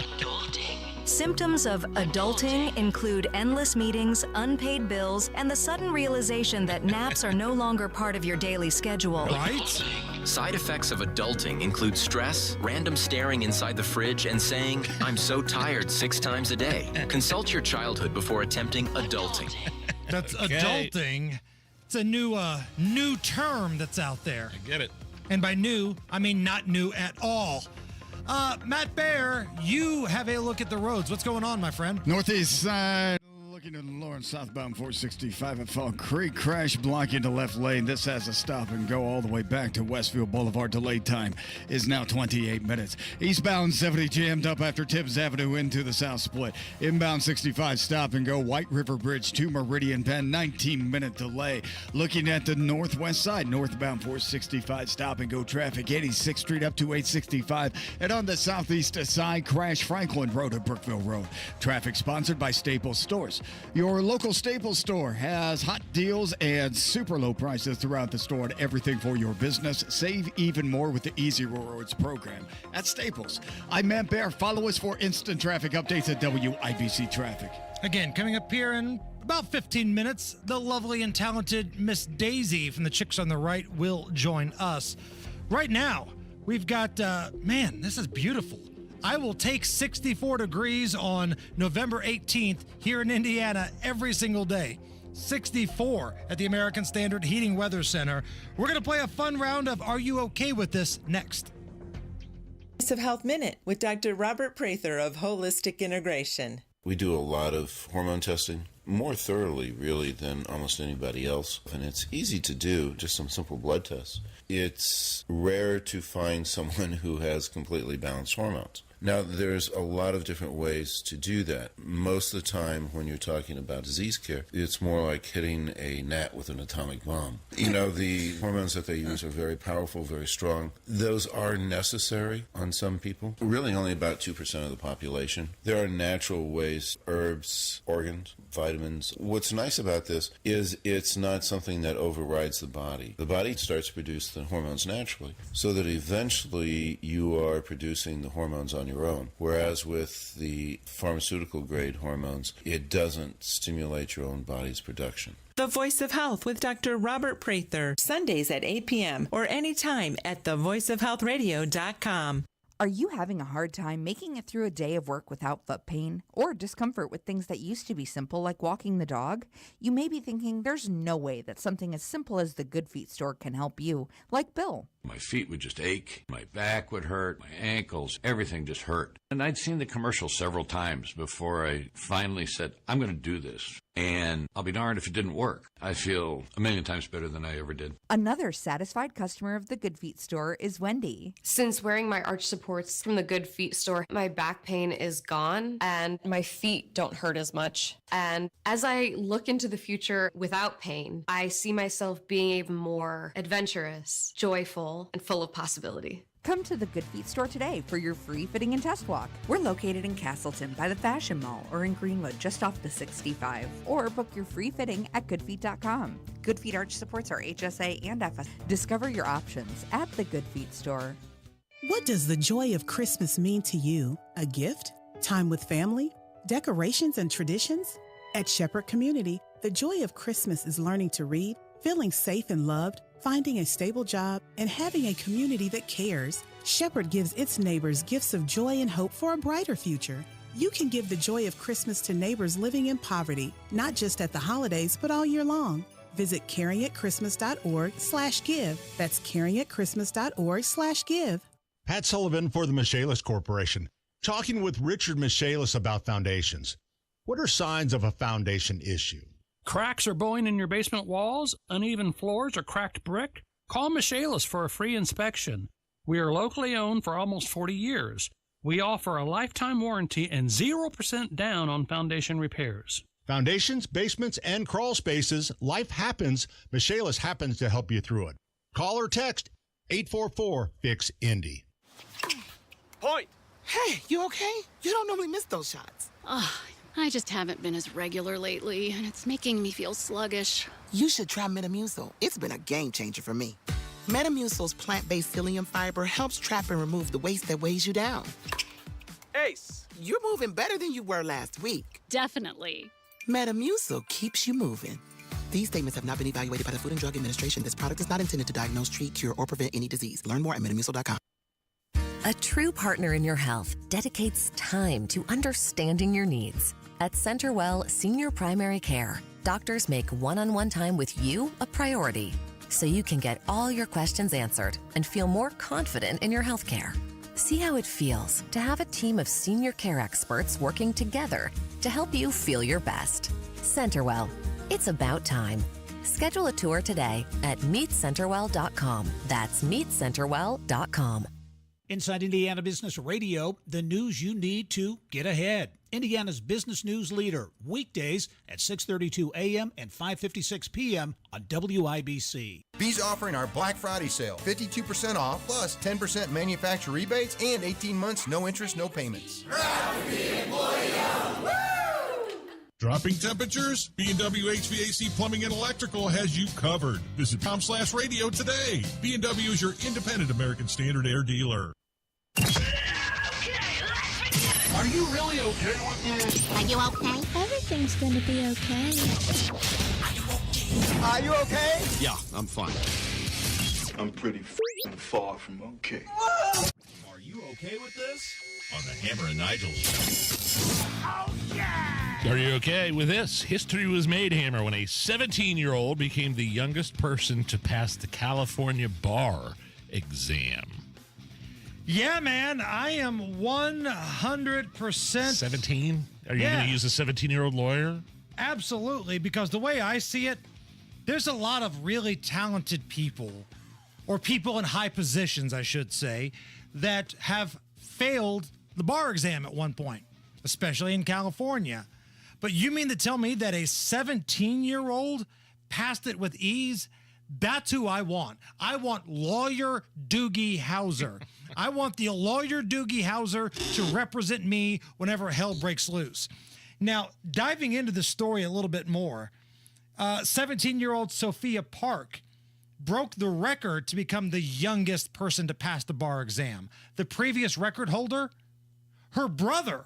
Symptoms of adulting include endless meetings, unpaid bills, and the sudden realization that naps are no longer part of your daily schedule. Right? Side effects of adulting include stress, random staring inside the fridge, and saying, I'm so tired 6 times a day. Consult your childhood before attempting adulting. That's adulting. It's a new term that's out there. I get it. And by new, I mean not new at all. Matt Baer, you have a look at the roads. What's going on, my friend? Northeast side, looking to Lawrence southbound 465 at Fall Creek. Crash blocking the left lane. This has a stop and go all the way back to Westfield Boulevard. Delayed time is now 28 minutes. Eastbound 70 jammed up after Tibbs Avenue into the south split. Inbound 65 stop and go. White River Bridge to Meridian Penn, 19-minute delay. Looking at the northwest side, northbound 465 stop and go traffic. 86th Street up to 865. And on the southeast side, crash Franklin Road to Brookville Road. Traffic sponsored by Staples Stores. Your local Staples store has hot deals and super low prices throughout the store and everything for your business. Save even more with the Easy Rewards program at Staples. I'm Matt Baer. Follow us for instant traffic updates at WIBC Traffic. Again, coming up here in about 15 minutes, the lovely and talented Miss Daisy from the Chicks on the Right will join us. Right now, we've got, this is beautiful. I will take 64 degrees on November 18th here in Indiana every single day. 64 at the American Standard Heating Weather Center. We're going to play a fun round of Are You Okay With This next. Voice of Health Minute with Dr. Robert Prather of Holistic Integration. We do a lot of hormone testing, more thoroughly really than almost anybody else, and it's easy to do, just some simple blood tests. It's rare to find someone who has completely balanced hormones. Now, there's a lot of different ways to do that. Most of the time when you're talking about disease care, it's more like hitting a gnat with an atomic bomb. The hormones that they use are very powerful, very strong. Those are necessary on some people, really only about 2% of the population. There are natural ways, herbs, organs, vitamins. What's nice about this is it's not something that overrides the body. The body starts to produce the hormones naturally, so that eventually you are producing the hormones on your own. Whereas with the pharmaceutical grade hormones, it doesn't stimulate your own body's production. The Voice of Health with Dr. Robert Prather, Sundays at 8 p.m. or anytime at thevoiceofhealthradio.com. Are you having a hard time making it through a day of work without foot pain or discomfort with things that used to be simple like walking the dog? You may be thinking there's no way that something as simple as the Good Feet store can help you, like Bill. My feet would just ache, my back would hurt, my ankles, everything just hurt. And I'd seen the commercial several times before I finally said, I'm going to do this. And I'll be darned if it didn't work. I feel a million times better than I ever did. Another satisfied customer of the Good Feet store is Wendy. Since wearing my arch supports from the Good Feet store, my back pain is gone and my feet don't hurt as much. And as I look into the future without pain, I see myself being even more adventurous, joyful, and full of possibility. Come to the Good Feet store today for your free fitting and test walk. We're located in Castleton by the Fashion Mall or in Greenwood just off the 65. Or book your free fitting at goodfeet.com. Good Feet arch supports are HSA and FS. Discover your options at the Good Feet store. What does the joy of Christmas mean to you? A gift? Time with family? Decorations and traditions? At Shepherd Community, The joy of Christmas is learning to read, feeling safe and loved, finding a stable job, and having a community that cares. Shepherd gives its neighbors gifts of joy and hope for a brighter future. You can give the joy of Christmas to neighbors living in poverty, not just at the holidays, but all year long. Visit caringatchristmas.org/give. That's caringatchristmas.org/give. Pat Sullivan for the Michaelis Corporation, talking with Richard Michaelis about foundations. What are signs of a foundation issue? Cracks or bowing in your basement walls, uneven floors, or cracked brick? Call Michaelis for a free inspection. We are locally owned for almost 40 years. We offer a lifetime warranty and 0% down on foundation repairs. Foundations, basements, and crawl spaces, life happens. Michaelis happens to help you through it. Call or text 844-FIX-INDY. Point! Hey, you okay? You don't normally miss those shots. I just haven't been as regular lately, and it's making me feel sluggish. You should try Metamucil. It's been a game changer for me. Metamucil's plant-based psyllium fiber helps trap and remove the waste that weighs you down. Ace, you're moving better than you were last week. Definitely. Metamucil keeps you moving. These statements have not been evaluated by the Food and Drug Administration. This product is not intended to diagnose, treat, cure, or prevent any disease. Learn more at metamucil.com. A true partner in your health dedicates time to understanding your needs. At CenterWell Senior Primary Care, doctors make one-on-one time with you a priority, so you can get all your questions answered and feel more confident in your health care. See how it feels to have a team of senior care experts working together to help you feel your best. CenterWell, it's about time. Schedule a tour today at meetcenterwell.com. That's meetcenterwell.com. Inside Indiana Business Radio, the news you need to get ahead. Indiana's business news leader, weekdays at 6:32 a.m. and 5:56 p.m. on WIBC. B's offering our Black Friday sale, 52% off, plus 10% manufacturer rebates and 18 months, no interest, no payments. Dropping temperatures? B&W HVAC Plumbing and Electrical has you covered. Visit com/radio today. B&W is your independent American Standard Air dealer. Are you really okay with this? Are you okay? Everything's gonna be okay. Are you okay? Yeah, I'm fine. I'm pretty far from okay. Are you okay with this? On the Hammer and Nigel show. Oh, yeah! Are you okay with this? History was made, Hammer, when a 17-year-old became the youngest person to pass the California bar exam. Yeah, man, I am 100%. 17? Are you going to use a 17-year-old lawyer? Absolutely, because the way I see it, there's a lot of really talented people, or people in high positions, I should say, that have failed the bar exam at one point, especially in California. But you mean to tell me that a 17-year-old passed it with ease? That's who I want. I want lawyer Doogie Howser. I want the lawyer Doogie Howser to represent me whenever hell breaks loose. Now, diving into the story a little bit more, 17-year-old Sophia Park broke the record to become the youngest person to pass the bar exam. The previous record holder, her brother.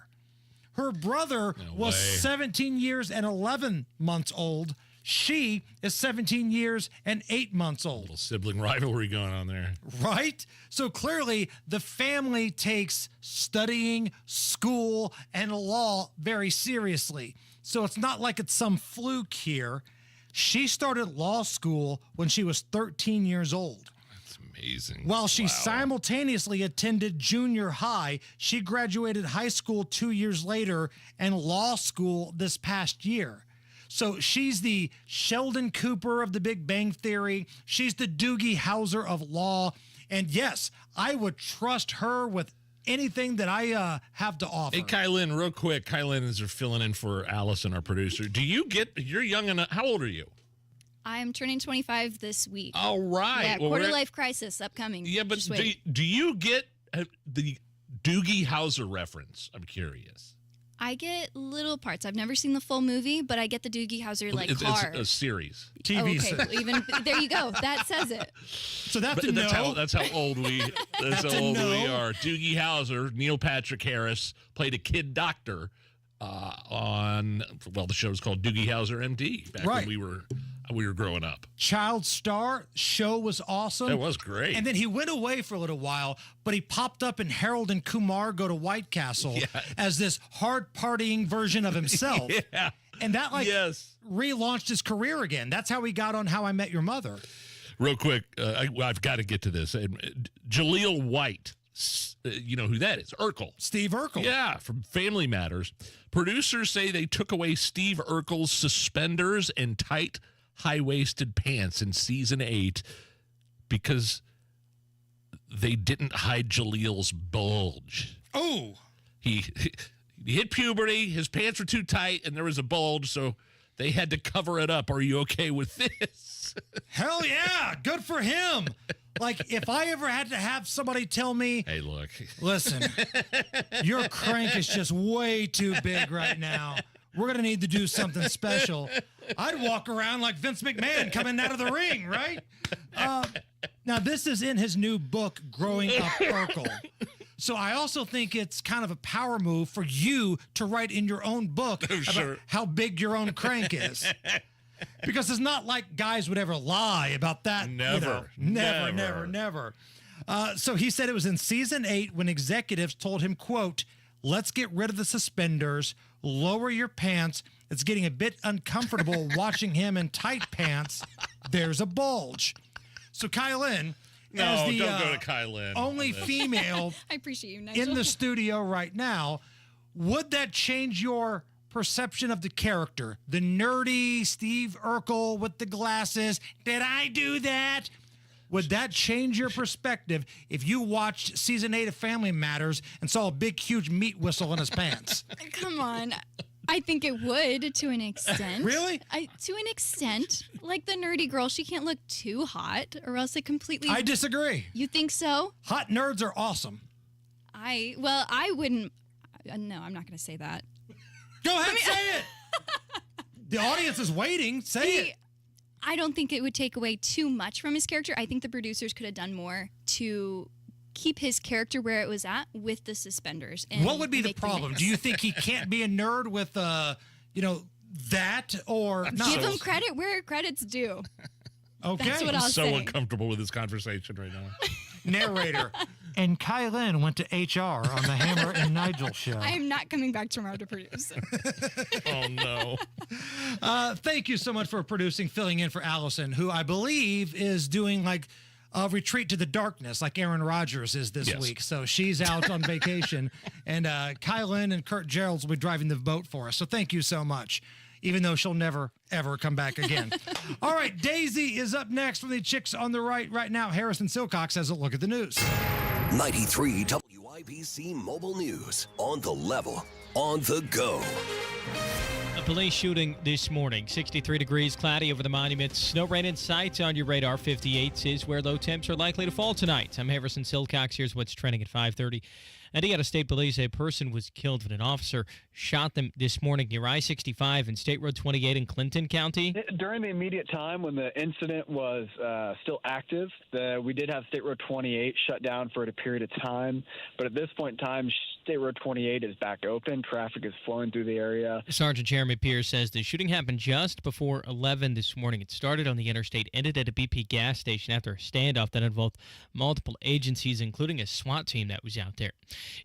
Her brother was 17 years and 11 months old. She is 17 years and 8 months old. Little sibling rivalry going on there. Right? So clearly the family takes studying, school, and law very seriously. So it's not like it's some fluke here. She started law school when she was 13 years old. That's amazing. While she simultaneously attended junior high, she graduated high school 2 years later and law school this past year. So she's the Sheldon Cooper of the Big Bang Theory. She's the Doogie Howser of law. And yes, I would trust her with anything that I have to offer. Hey, Kylan, real quick. Kylan is filling in for Allison, our producer. You're young enough. How old are you? I'm turning 25 this week. All right. Yeah, quarter life crisis upcoming. Yeah, but do you get the Doogie Howser reference? I'm curious. I get little parts. I've never seen the full movie, but I get the Doogie Howser car. It's a series. TV series. Well, even there you go. That says it. So that's how old we are. Doogie Howser, Neil Patrick Harris, played a kid doctor on, well, the show's called Doogie Howser MD back when we were growing up. Child star, show was awesome. It was great. And then he went away for a little while, but he popped up in Harold and Kumar Go to White Castle as this hard partying version of himself. And that relaunched his career again. That's how he got on How I Met Your Mother. Real quick, I've got to get to this. Jaleel White, you know who that is? Urkel. Steve Urkel. Yeah, from Family Matters. Producers say they took away Steve Urkel's suspenders and tight, high-waisted pants in season 8 because they didn't hide Jaleel's bulge. Oh. He hit puberty, his pants were too tight, and there was a bulge, so they had to cover it up. Are you okay with this? Hell yeah. Good for him. Like, if I ever had to have somebody tell me, hey, look, listen, your crank is just way too big right now. We're going to need to do something special. I'd walk around like Vince McMahon coming out of the ring, right? Now, this is in his new book, Growing Up Urkel. So I also think it's kind of a power move for you to write in your own book about how big your own crank is. Because it's not like guys would ever lie about that. Never. Never. So he said it was in season 8 when executives told him, quote, let's get rid of the suspenders, lower your pants. It's getting a bit uncomfortable watching him in tight pants. There's a bulge. So Kylan, as the don't go to Kylan. only female I appreciate you, Nigel. in the studio right now, would that change your perception of the character? The nerdy Steve Urkel with the glasses. Did I do that? Would that change your perspective if you watched season 8 of Family Matters and saw a big, huge meat whistle in his pants? Come on. I think it would to an extent. Really? To an extent. Like the nerdy girl, she can't look too hot or else it completely... I disagree. You think so? Hot nerds are awesome. I wouldn't... No, I'm not going to say that. Go ahead, say it. The audience is waiting. Say it. I don't think it would take away too much from his character. I think the producers could have done more to keep his character where it was at with the suspenders. And what would be the problem? Do you think he can't be a nerd with, that or not? Give him credit where credit's due. Okay. That's what I'll so say. uncomfortable with this conversation right now. Narrator. And Kylan went to HR on the Hammer and Nigel show. I am not coming back tomorrow to produce. Oh, no. Thank you so much for producing, filling in for Allison, who I believe is doing like a retreat to the darkness like Aaron Rodgers is this week. So she's out on vacation. And Kylan and Kurt Geralds will be driving the boat for us. So thank you so much, even though she'll never, ever come back again. All right, Daisy is up next from the Chicks on the Right now. Harrison Silcox has a look at the news. 93 WIBC Mobile News. On the level, on the go. A police shooting this morning. 63 degrees, cloudy over the monuments. No rain in sight on your radar. 58 is where low temps are likely to fall tonight. I'm Harrison Silcox. Here's what's trending at 5:30. Indiana State Police, a person was killed when an officer shot them this morning near I-65 and State Road 28 in Clinton County. During the immediate time when the incident was still active, we did have State Road 28 shut down for a period of time. But at this point in time, State Road 28 is back open. Traffic is flowing through the area. Sergeant Jeremy Pierce says the shooting happened just before 11 this morning. It started on the interstate, ended at a BP gas station after a standoff that involved multiple agencies, including a SWAT team that was out there.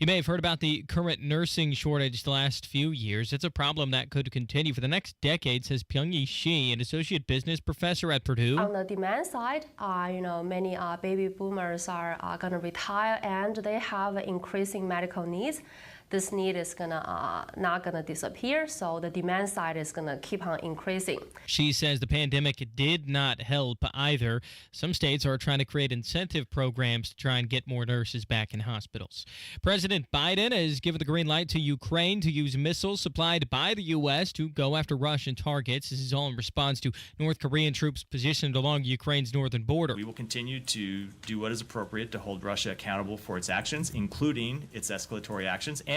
You may have heard about the current nursing shortage the last few years. It's a problem that could continue for the next decade, says Pyungyi Shi, an associate business professor at Purdue. On the demand side, many baby boomers are going to retire and they have increasing medical needs. This need is not gonna disappear, so the demand side is gonna keep on increasing. She says the pandemic did not help either. Some states are trying to create incentive programs to try and get more nurses back in hospitals. President Biden has given the green light to Ukraine to use missiles supplied by the U.S. to go after Russian targets. This is all in response to North Korean troops positioned along Ukraine's northern border. We will continue to do what is appropriate to hold Russia accountable for its actions, including its escalatory actions, and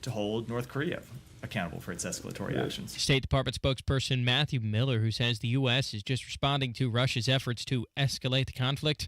to hold North Korea accountable for its escalatory actions. State Department spokesperson Matthew Miller, who says the U.S. is just responding to Russia's efforts to escalate the conflict.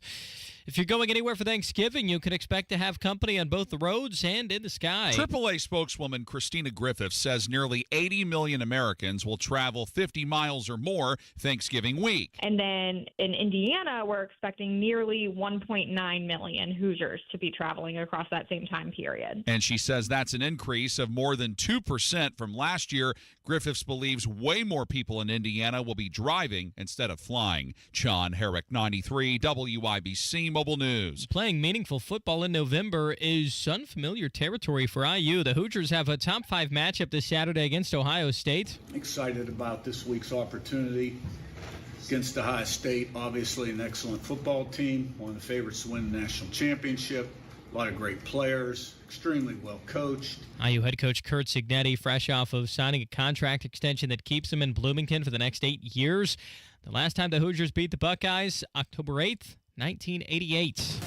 If you're going anywhere for Thanksgiving, you can expect to have company on both the roads and in the sky. AAA spokeswoman Christina Griffith says nearly 80 million Americans will travel 50 miles or more Thanksgiving week. And then in Indiana, we're expecting nearly 1.9 million Hoosiers to be traveling across that same time period. And she says that's an increase of more than 2% from last year. Griffiths believes way more people in Indiana will be driving instead of flying. John Herrick, 93 WIBC Mobile News. Playing meaningful football in November is unfamiliar territory for IU. The Hoosiers have a top 5 matchup this Saturday against Ohio State. Excited about this week's opportunity against Ohio State. Obviously an excellent football team, one of the favorites to win the national championship. A lot of great players, extremely well coached. IU head coach Kurt Cignetti, fresh off of signing a contract extension that keeps him in Bloomington for the next 8 years. The last time the Hoosiers beat the Buckeyes, October 8th, 1988.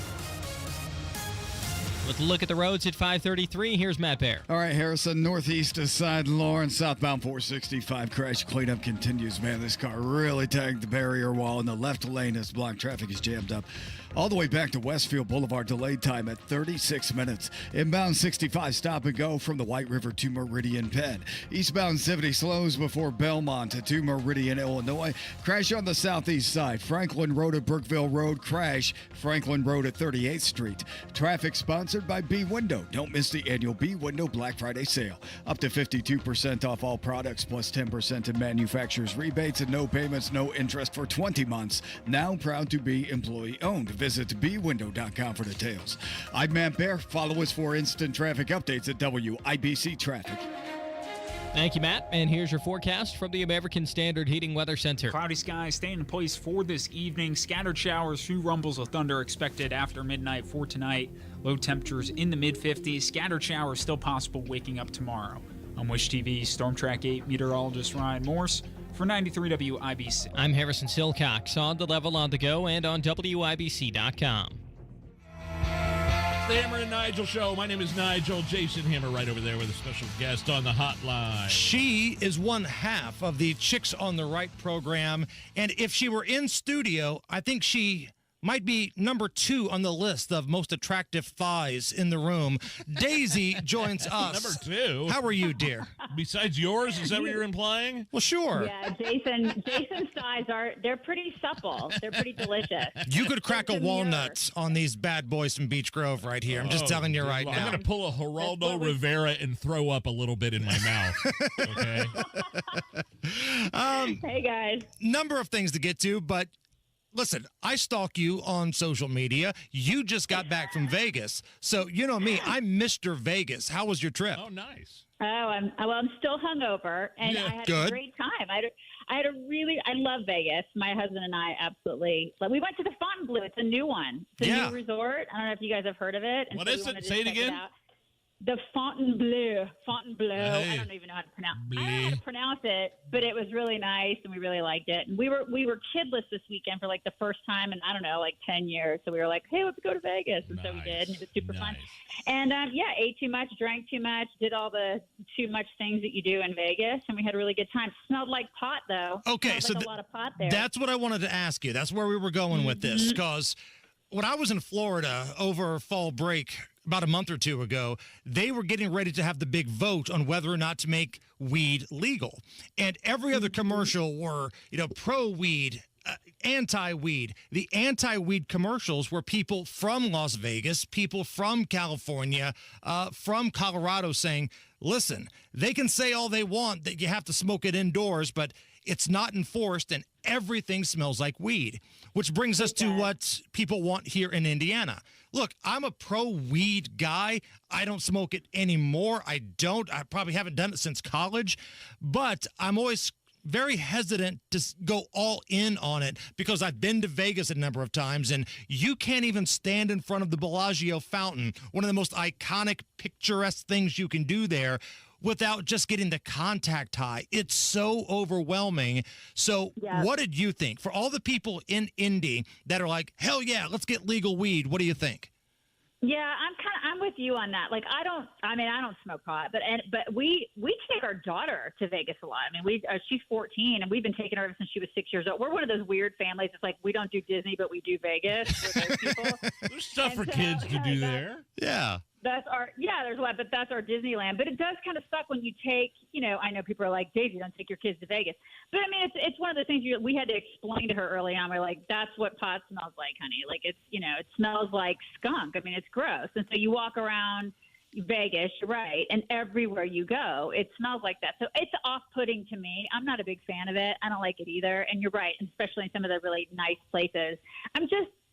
With a look at the roads at 5:33, here's Matt Bear. All right, Harrison, northeast of side Lawrence, southbound 465 crash cleanup continues. Man, this car really tagged the barrier wall in the left lane as block traffic is jammed up. All the way back to Westfield Boulevard, delayed time at 36 minutes. Inbound 65 stop and go from the White River to Meridian Penn. Eastbound 70 slows before Belmont to Meridian, Illinois. Crash on the southeast side. Franklin Road at Brookville Road. Crash Franklin Road at 38th Street. Traffic sponsored by B Window. Don't miss the annual B Window Black Friday sale. Up to 52% off all products plus 10% in manufacturer's rebates and no payments, no interest for 20 months. Now proud to be employee owned. Visit bwindow.com for details. I'm Matt Bear. Follow us for instant traffic updates at WIBC Traffic. Thank you, Matt. And here's your forecast from the American Standard Heating Weather Center. Cloudy skies staying in place for this evening. Scattered showers, few rumbles of thunder expected after midnight for tonight. Low temperatures in the mid-50s. Scattered showers still possible waking up tomorrow. On Wish TV, Storm Track 8 meteorologist Ryan Morse for 93 WIBC. I'm Harrison Silcox, on the level, on the go, and on WIBC.com. The Hammer and Nigel Show. My name is Nigel. Jason Hammer right over there with a special guest on the hotline. She is one half of the Chicks on the Right program, and if she were in studio, I think she might be number 2 on the list of most attractive thighs in the room. Daisy joins us. Number 2? How are you, dear? Besides yours, is that what you're implying? Well, sure. Yeah, Jason's thighs they're pretty supple. They're pretty delicious. You could crack a walnut on these bad boys from Beech Grove right here. I'm just telling you right now. I'm going to pull a Geraldo Rivera and throw up a little bit in my mouth. Okay? Hey, guys. Number of things to get to, but listen, I stalk you on social media. You just got back from Vegas. So, you know me, I'm Mr. Vegas. How was your trip? Oh, nice. Oh, I'm still hungover, and I had a great time. I love Vegas. My husband and I absolutely. We went to the Fontainebleau. It's a new one. It's a new resort. I don't know if you guys have heard of it. What is it? Say it again. The Fontainebleau. I don't even know how to pronounce it, but it was really nice, and we really liked it. And we were kidless this weekend for like the first time in, 10 years. So we were like, hey, let's go to Vegas. And so we did, and it was super fun. And ate too much, drank too much, did all the too much things that you do in Vegas, and we had a really good time. Smelled like pot, though. Okay, so a lot of pot there. That's what I wanted to ask you. That's where we were going with this, because when I was in Florida over fall break about a month or two ago, they were getting ready to have the big vote on whether or not to make weed legal. And every other commercial were, pro-weed, anti-weed. The anti-weed commercials were people from Las Vegas, people from California, from Colorado saying, listen, they can say all they want that you have to smoke it indoors, but it's not enforced and everything smells like weed, which brings us to what people want here in Indiana. Look, I'm a pro-weed guy. I don't smoke it anymore. I probably haven't done it since college, but I'm always very hesitant to go all in on it because I've been to Vegas a number of times, and you can't even stand in front of the Bellagio fountain, one of the most iconic, picturesque things you can do there, without just getting the contact high. It's so overwhelming. So what did you think? For all the people in Indy that are like, hell yeah, let's get legal weed, what do you think? Yeah, I'm with you on that. Like, I don't smoke pot, but we take our daughter to Vegas a lot. I mean, she's 14 and we've been taking her ever since she was 6 years old. We're one of those weird families. It's like we don't do Disney, but we do Vegas. We're those people. There's stuff for kids to do there. Yeah. There's a lot, but that's our Disneyland. But it does kind of suck when you take, I know people are like, Daisy, don't take your kids to Vegas. But I mean, it's one of the things we had to explain to her early on. We're like, that's what pot smells like, honey. Like it smells like skunk. I mean, it's gross. And so you walk around Vegas, you're right, and everywhere you go, it smells like that. So it's off-putting to me. I'm not a big fan of it. I don't like it either. And you're right, especially in some of the really nice places.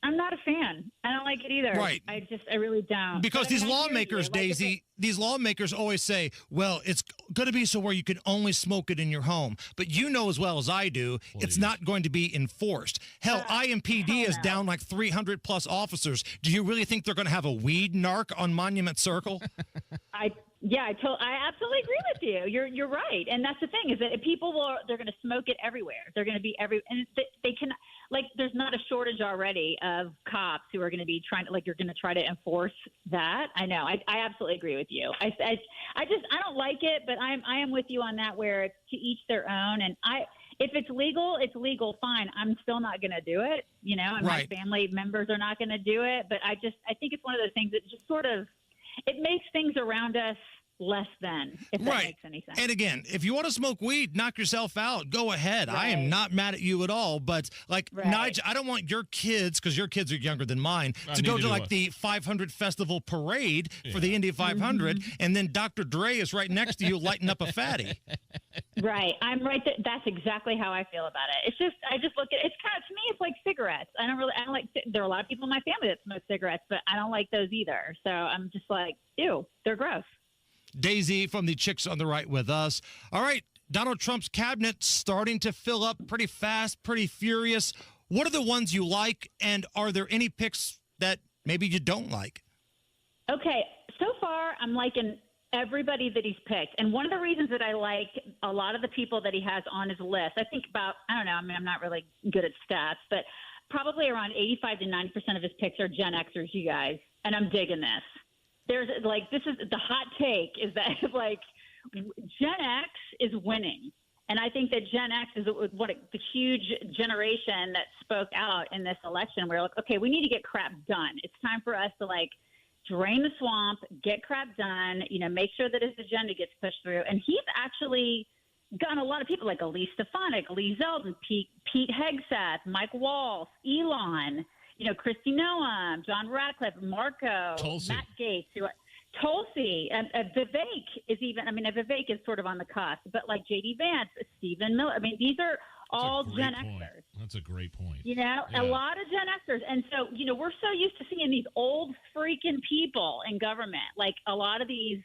I'm not a fan. I don't like it either. Right. I really don't. Because these lawmakers, Daisy, these lawmakers always say, well, it's going to be so where you can only smoke it in your home. But you know as well as I do, it's not going to be enforced. Hell, IMPD is down like 300 plus officers. Do you really think they're going to have a weed narc on Monument Circle? I absolutely agree with you. You're right, and that's the thing is that they're going to smoke it everywhere. They're going to be and they can there's not a shortage already of cops who are going to be you're going to try to enforce that. I know. I absolutely agree with you. I don't like it, but I am with you on that where it's to each their own. And if it's legal, it's legal. Fine. I'm still not going to do it. And my family members are not going to do it. But I think it's one of those things that just sort of it makes things around us less than, if that makes any sense. And again, if you want to smoke weed, knock yourself out. Go ahead. I am not mad at you at all. But Nigel, I don't want your kids, because your kids are younger than mine, to go to the 500 Festival Parade for the Indy 500, and then Dr. Dre is right next to you lighting up a fatty. Right. I'm right. That's exactly how I feel about it. I just look at it's kind of, to me, it's like cigarettes. I don't like, there are a lot of people in my family that smoke cigarettes, but I don't like those either. So I'm just like, ew, they're gross. Daisy from the Chicks on the Right with us. All right, Donald Trump's cabinet starting to fill up pretty fast, pretty furious. What are the ones you like, and are there any picks that maybe you don't like? Okay, so far I'm liking everybody that he's picked. And one of the reasons that I like a lot of the people that he has on his list, I think about, I don't know, I mean, I'm not really good at stats, but probably around 85 to 90% of his picks are Gen Xers, you guys, and I'm digging this. This is the hot take is that Gen X is winning. And I think that Gen X is the huge generation that spoke out in this election. We're like, okay, we need to get crap done. It's time for us to drain the swamp, get crap done, make sure that his agenda gets pushed through. And he's actually gotten a lot of people like Elise Stefanik, Lee Zeldin, Pete Hegseth, Mike Walsh, Elon, Kristi Noem, John Ratcliffe, Marco, Tulsi. Matt Gaetz, Tulsi, and Vivek is Vivek is sort of on the cusp, but like J.D. Vance, Stephen Miller. I mean, these are all Gen Xers. That's a great point. A lot of Gen Xers. And so, we're so used to seeing these old freaking people in government, like a lot of these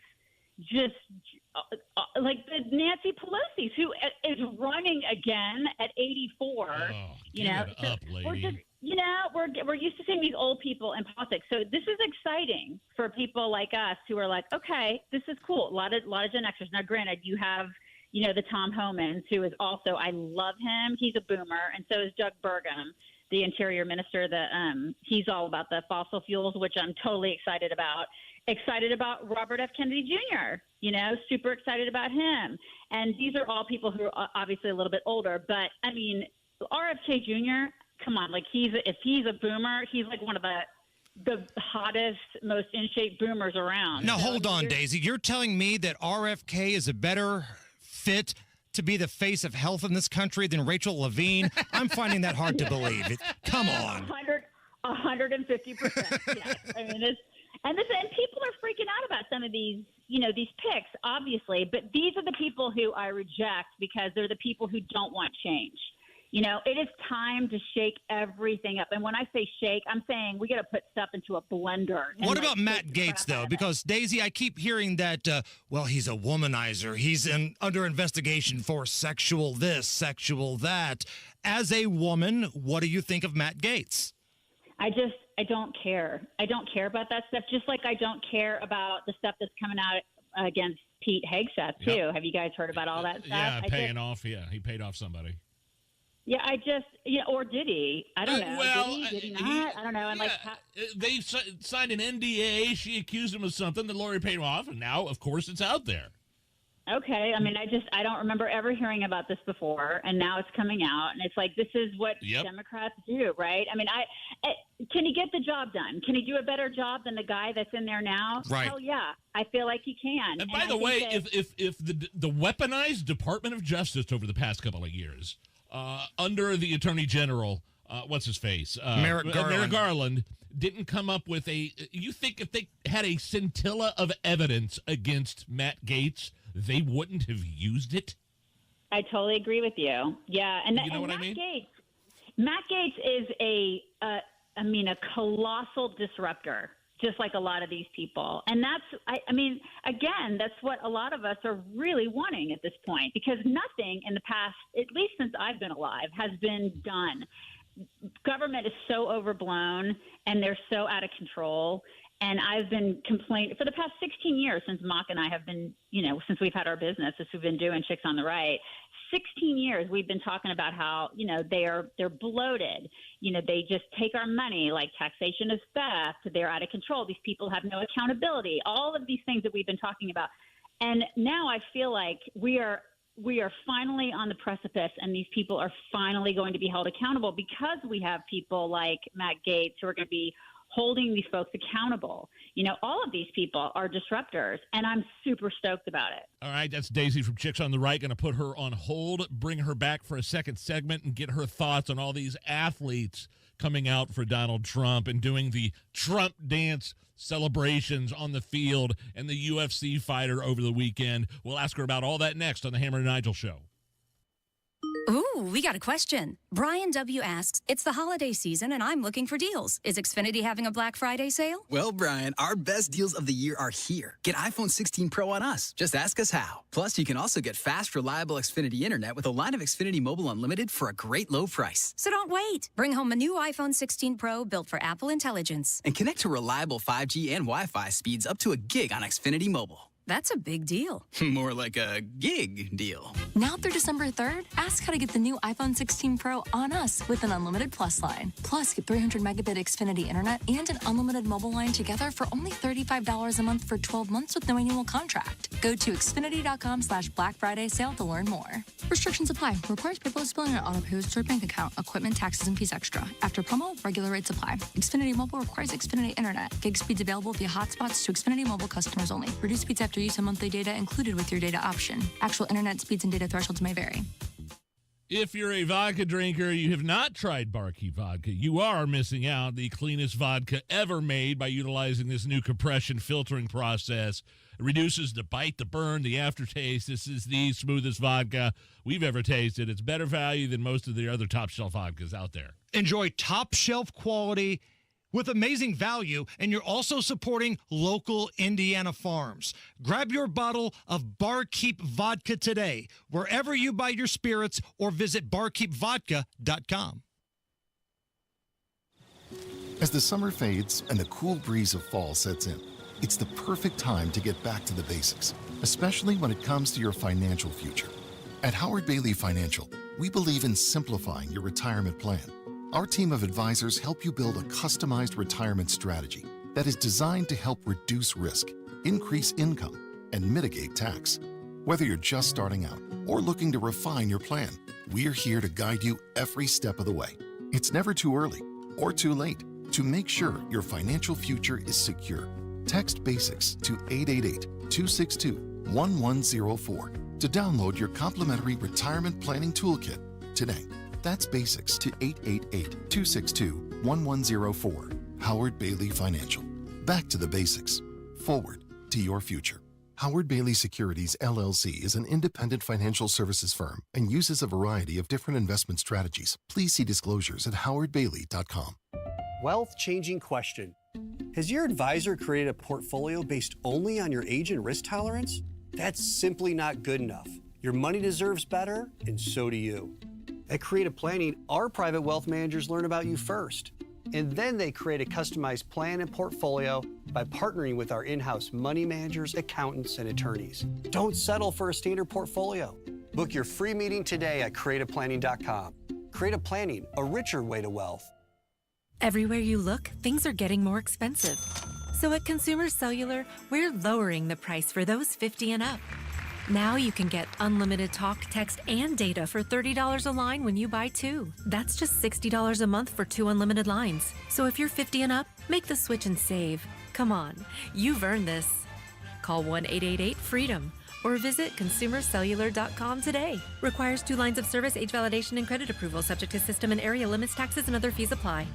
just like the Nancy Pelosi's, who is running again at 84. Oh, give it up, lady. We're used to seeing these old people in politics. So this is exciting for people like us who are like, okay, this is cool. A lot of Gen Xers. Now, granted, you have, the Tom Homans, who is also, I love him. He's a boomer. And so is Doug Burgum, the Interior Minister. He's all about the fossil fuels, which I'm totally excited about. Excited about Robert F. Kennedy Jr., super excited about him. And these are all people who are obviously a little bit older. But, I mean, RFK Jr., come on, if he's a boomer, he's like one of the hottest, most in shape boomers around. Now hold on, Daisy. You're telling me that RFK is a better fit to be the face of health in this country than Rachel Levine? I'm finding that hard to believe. Come on. 150%. Yes. I mean, and people are freaking out about some of these, these picks, obviously, but these are the people who I reject because they're the people who don't want change. It is time to shake everything up. And when I say shake, I'm saying we got to put stuff into a blender. What about Matt Gaetz, though? Because, Daisy, I keep hearing that, he's a womanizer. He's under investigation for sexual this, sexual that. As a woman, what do you think of Matt Gaetz? I don't care. I don't care about that stuff, just like I don't care about the stuff that's coming out against Pete Hegseth, too. Yep. Have you guys heard about all that stuff? Yeah, paying off. Yeah, he paid off somebody. Yeah, or did he? I don't know. Well, did he not? I don't know. And they signed an NDA. She accused him of something. The lawyer paid him off, and now, of course, it's out there. Okay. I mean, I don't remember ever hearing about this before, and now it's coming out, and it's like this is what Democrats do, right? I mean, can he get the job done? Can he do a better job than the guy that's in there now? Right. Hell yeah, I feel like he can. And by the way, if the weaponized Department of Justice over the past couple of years, under the Attorney General, what's his face, Merrick Garland, didn't come up with you think if they had a scintilla of evidence against Matt Gaetz, they wouldn't have used it? I totally agree with you. Yeah, and you know what I mean? Matt Gaetz is a colossal disruptor, just like a lot of these people. And that's what a lot of us are really wanting at this point, because nothing in the past, at least since I've been alive, has been done. Government is so overblown and they're so out of control. And I've been complaining for the past 16 years since Mock and I have been, since we've had our business, since we've been doing Chicks on the Right. 16 years we've been talking about how, they're bloated. They just take our money, like taxation is theft. They're out of control. These people have no accountability. All of these things that we've been talking about. And now I feel like we are finally on the precipice, and these people are finally going to be held accountable because we have people like Matt Gaetz who are going to be holding these folks accountable. All of these people are disruptors, and I'm super stoked about it. All right, that's Daisy from Chicks on the Right. Going to put her on hold, bring her back for a second segment, and get her thoughts on all these athletes coming out for Donald Trump and doing the Trump dance celebrations on the field and the UFC fighter over the weekend. We'll ask her about all that next on the Hammer and Nigel Show. Ooh, we got a question. Brian W. asks, it's the holiday season and I'm looking for deals. Is Xfinity having a Black Friday sale? Well, Brian, our best deals of the year are here. Get iPhone 16 Pro on us. Just ask us how. Plus, you can also get fast, reliable Xfinity internet with a line of Xfinity Mobile Unlimited for a great low price. So don't wait. Bring home a new iPhone 16 Pro built for Apple Intelligence. And connect to reliable 5G and Wi-Fi speeds up to a gig on Xfinity Mobile. That's a big deal. More like a gig deal. Now through December 3rd, ask how to get the new iPhone 16 Pro on us with an unlimited Plus line. Plus, get 300 megabit Xfinity internet and an unlimited mobile line together for only $35 a month for 12 months with no annual contract. Go to Xfinity.com/Black Friday sale to learn more. Restrictions apply. Requires paperless billing and auto pay with stored bank account. Equipment, taxes, and fees extra. After promo, regular rates apply. Xfinity Mobile requires Xfinity internet. Gig speeds available via hotspots to Xfinity Mobile customers only. Reduced speeds after use of monthly data included with your data option. Actual internet speeds and data thresholds may vary. If you're a vodka drinker, you have not tried Barkeep Vodka, you are missing out. The cleanest vodka ever made by utilizing this new compression filtering process. It reduces the bite, the burn, the aftertaste. This is the smoothest vodka we've ever tasted. It's better value than most of the other top shelf vodkas out there. Enjoy top shelf quality with amazing value, and you're also supporting local Indiana farms. Grab your bottle of Barkeep Vodka today, wherever you buy your spirits, or visit barkeepvodka.com. As the summer fades and the cool breeze of fall sets in, it's the perfect time to get back to the basics, especially when it comes to your financial future. At Howard Bailey Financial, we believe in simplifying your retirement plan. Our team of advisors help you build a customized retirement strategy that is designed to help reduce risk, increase income, and mitigate tax. Whether you're just starting out or looking to refine your plan, we're here to guide you every step of the way. It's never too early or too late to make sure your financial future is secure. Text BASICS to 888-262-1104 to download your complimentary retirement planning toolkit today. That's BASICS to 888-262-1104. Howard Bailey Financial. Back to the basics. Forward to your future. Howard Bailey Securities, LLC is an independent financial services firm and uses a variety of different investment strategies. Please see disclosures at howardbailey.com. Wealth-changing question. Has your advisor created a portfolio based only on your age and risk tolerance? That's simply not good enough. Your money deserves better, and so do you. At Creative Planning, our private wealth managers learn about you first, and then they create a customized plan and portfolio by partnering with our in-house money managers, accountants, and attorneys. Don't settle for a standard portfolio. Book your free meeting today at creativeplanning.com. Creative planning, a richer way to wealth. Everywhere you look, things are getting more expensive. So at Consumer Cellular, we're lowering the price for those 50 and up. Now you can get unlimited talk, text, and data for $30 a line when you buy 2. That's just $60 a month for 2 unlimited lines. So if you're 50 and up, make the switch and save. Come on, you've earned this. Call 1-888-FREEDOM or visit consumercellular.com today. Requires 2 lines of service, age validation, and credit approval, subject to system and area limits, taxes, and other fees apply.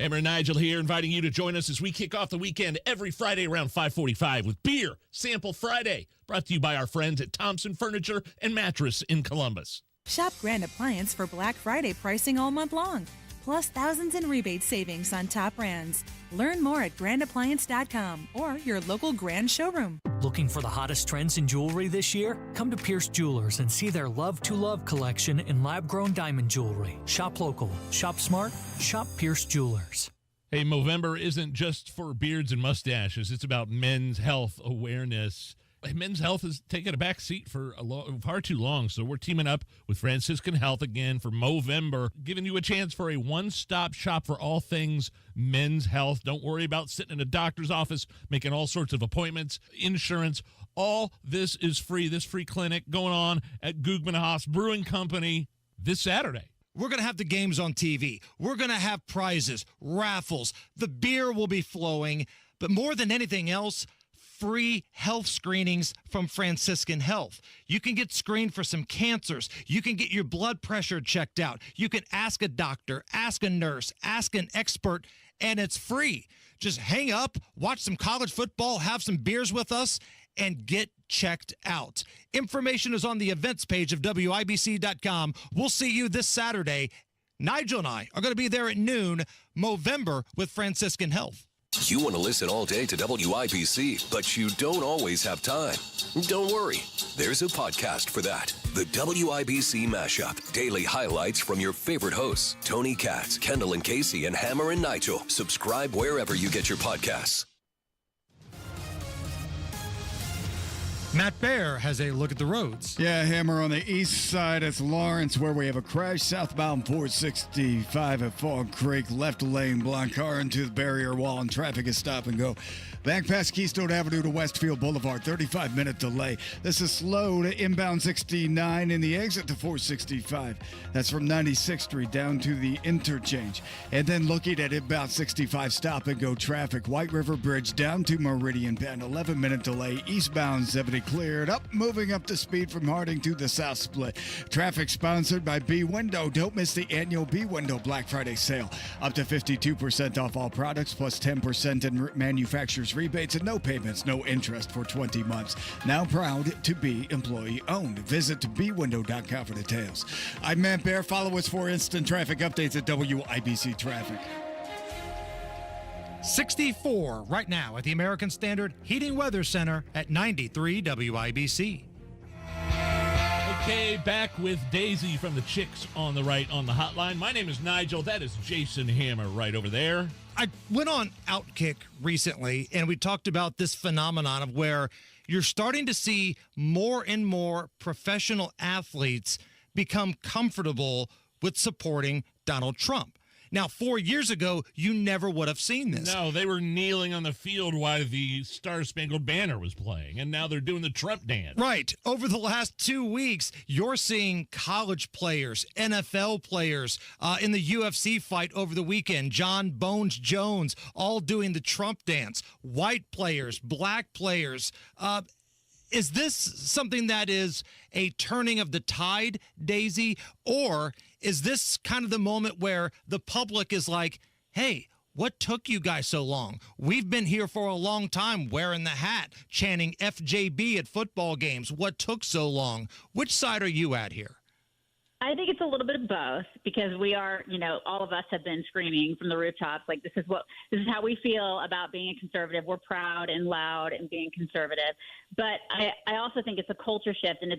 Hammer and Nigel here, inviting you to join us as we kick off the weekend every Friday around 5:45 with Beer Sample Friday, brought to you by our friends at Thompson Furniture and Mattress in Columbus. Shop Grand Appliance for Black Friday pricing all month long, plus thousands in rebate savings on top brands. Learn more at grandappliance.com or your local Grand showroom. Looking for the hottest trends in jewelry this year? Come to Pierce Jewelers and see their Love to Love collection in lab-grown diamond jewelry. Shop local, shop smart, shop Pierce Jewelers. Hey, Movember isn't just for beards and mustaches. It's about men's health awareness. Men's health has taken a back seat for far too long, so we're teaming up with Franciscan Health again for Movember, giving you a chance for a one-stop shop for all things men's health. Don't worry about sitting in a doctor's office, making all sorts of appointments, insurance. All this is free. This free clinic going on at Guggenhaus Brewing Company this Saturday. We're going to have the games on TV. We're going to have prizes, raffles. The beer will be flowing. But more than anything else, free health screenings from Franciscan Health. You can get screened for some cancers. You can get your blood pressure checked out. You can ask a doctor, ask a nurse, ask an expert, and it's free. Just hang up, watch some college football, have some beers with us, and get checked out. Information is on the events page of WIBC.com. We'll see you this Saturday. Nigel and I are going to be there at noon, Movember with Franciscan Health. You want to listen all day to WIBC, but you don't always have time. Don't worry. There's a podcast for that. The WIBC Mashup. Daily highlights from your favorite hosts, Tony Katz, Kendall and Casey, and Hammer and Nigel. Subscribe wherever you get your podcasts. Matt Bear has a look at the roads. Yeah, Hammer, on the east side, it's Lawrence, where we have a crash southbound 465 at Fog Creek. Left lane, blocked car into the barrier wall, and traffic is stop and go. Back past Keystone Avenue to Westfield Boulevard, 35-minute delay. This is slow to inbound 69 in the exit to 465. That's from 96th Street down to the interchange. And then looking at inbound 65 stop and go traffic. White River Bridge down to Meridian Bend, 11-minute delay. Eastbound 70 cleared up, moving up to speed from Harding to the South Split. Traffic sponsored by B Window. Don't miss the annual B Window Black Friday sale. Up to 52% off all products, plus 10% in manufacturer's rebates and no payments, no interest for 20 months. Now proud to be employee owned. Visit bwindow.com for details. I'm Matt Bear. Follow us for instant traffic updates at WIBC Traffic. 64 right now at the American Standard Heating Weather Center at 93 WIBC. Okay, back with Daisy from the Chicks on the right on the hotline. My name is Nigel. That is Jason Hammer right over there. I went on Outkick recently, and we talked about this phenomenon of where you're starting to see more and more professional athletes become comfortable with supporting Donald Trump. Now, 4 years ago, you never would have seen this. No, they were kneeling on the field while the Star-Spangled Banner was playing, and now they're doing the Trump dance. Right. Over the last 2 weeks, you're seeing college players, NFL players, in the UFC fight over the weekend, John Bones Jones, all doing the Trump dance, white players, black players. Is this something that is a turning of the tide, Daisy, or is this kind of the moment where the public is like, hey, what took you guys so long? We've been here for a long time wearing the hat, chanting FJB at football games. What took so long? Which side are you at here? I think it's a little bit of both because we are, all of us have been screaming from the rooftops, like this is how we feel about being a conservative. We're proud and loud and being conservative. But I also think it's a culture shift, and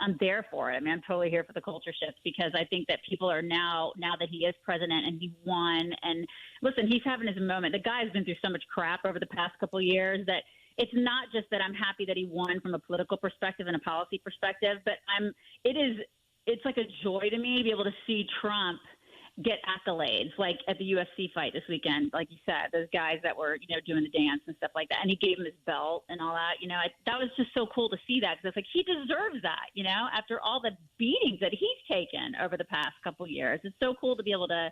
I'm there for it. I mean, I'm totally here for the culture shift because I think that people are now that he is president and he won, and listen, he's having his moment. The guy's been through so much crap over the past couple of years that it's not just that I'm happy that he won from a political perspective and a policy perspective, but it's like a joy to me to be able to see Trump get accolades, like at the UFC fight this weekend, like you said, those guys that were, doing the dance and stuff like that. And he gave him his belt and all that. That was just so cool to see that, because it's like he deserves that, after all the beatings that he's taken over the past couple years. It's so cool to be able to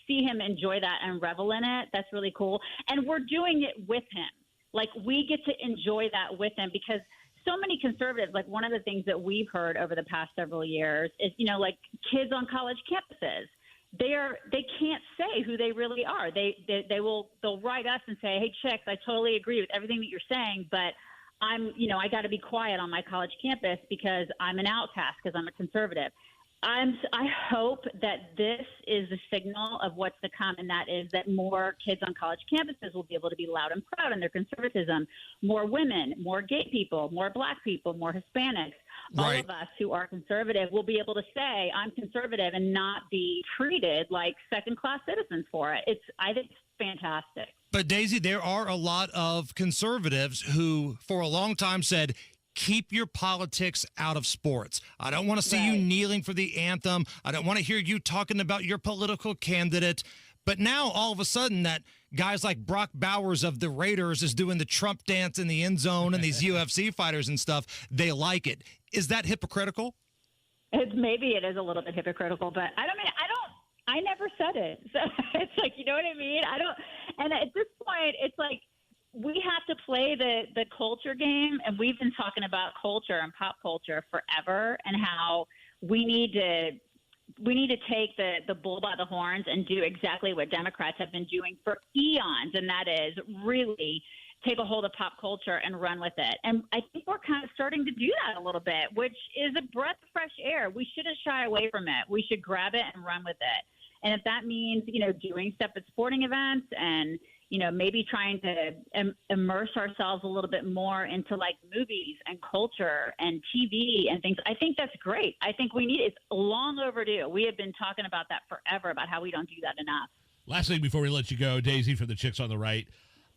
see him enjoy that and revel in it. That's really cool. And we're doing it with him. Like, we get to enjoy that with him, because so many conservatives, like one of the things that we've heard over the past several years is, like kids on college campuses, they can't say who they really are. They'll write us and say, hey, chicks, I totally agree with everything that you're saying, but I got to be quiet on my college campus because I'm an outcast, because I'm a conservative. I hope that this is a signal of what's to come, and that is that more kids on college campuses will be able to be loud and proud in their conservatism. More women, more gay people, more black people, more Hispanics. All of us who are conservative will be able to say, I'm conservative, and not be treated like second-class citizens for it. I think it's fantastic. But, Daisy, there are a lot of conservatives who, for a long time, said, keep your politics out of sports. I don't want to see you kneeling for the anthem. I don't want to hear you talking about your political candidate. But now, all of a sudden, that guys like Brock Bowers of the Raiders is doing the Trump dance in the end zone, and these UFC fighters and stuff, they like it. Is that hypocritical? Maybe it is a little bit hypocritical, but I never said it. So it's like, you know what I mean? And at this point, it's like, we have to play the culture game, and we've been talking about culture and pop culture forever, and how we need to take the bull by the horns and do exactly what Democrats have been doing for eons, and that is really take a hold of pop culture and run with it. And I think we're kind of starting to do that a little bit, which is a breath of fresh air. We shouldn't shy away from it. We should grab it and run with it. And if that means, doing stuff at sporting events and maybe trying to immerse ourselves a little bit more into like movies and culture and TV and things, I think that's great. I think it's long overdue. We have been talking about that forever, about how we don't do that enough. Last thing before we let you go, Daisy, for the chicks on the right,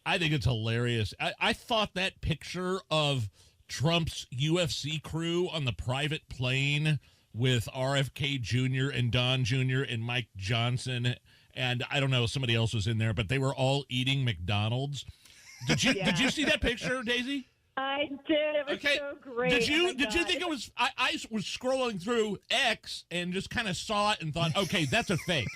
I think it's hilarious. I thought that picture of Trump's UFC crew on the private plane with RFK Jr. and Don Jr. and Mike Johnson, and I don't know, somebody else was in there, but they were all eating McDonald's. Did you see that picture, Daisy? I did. It was so great. Did you think it was? I was scrolling through X and just kind of saw it and thought, okay, that's a fake.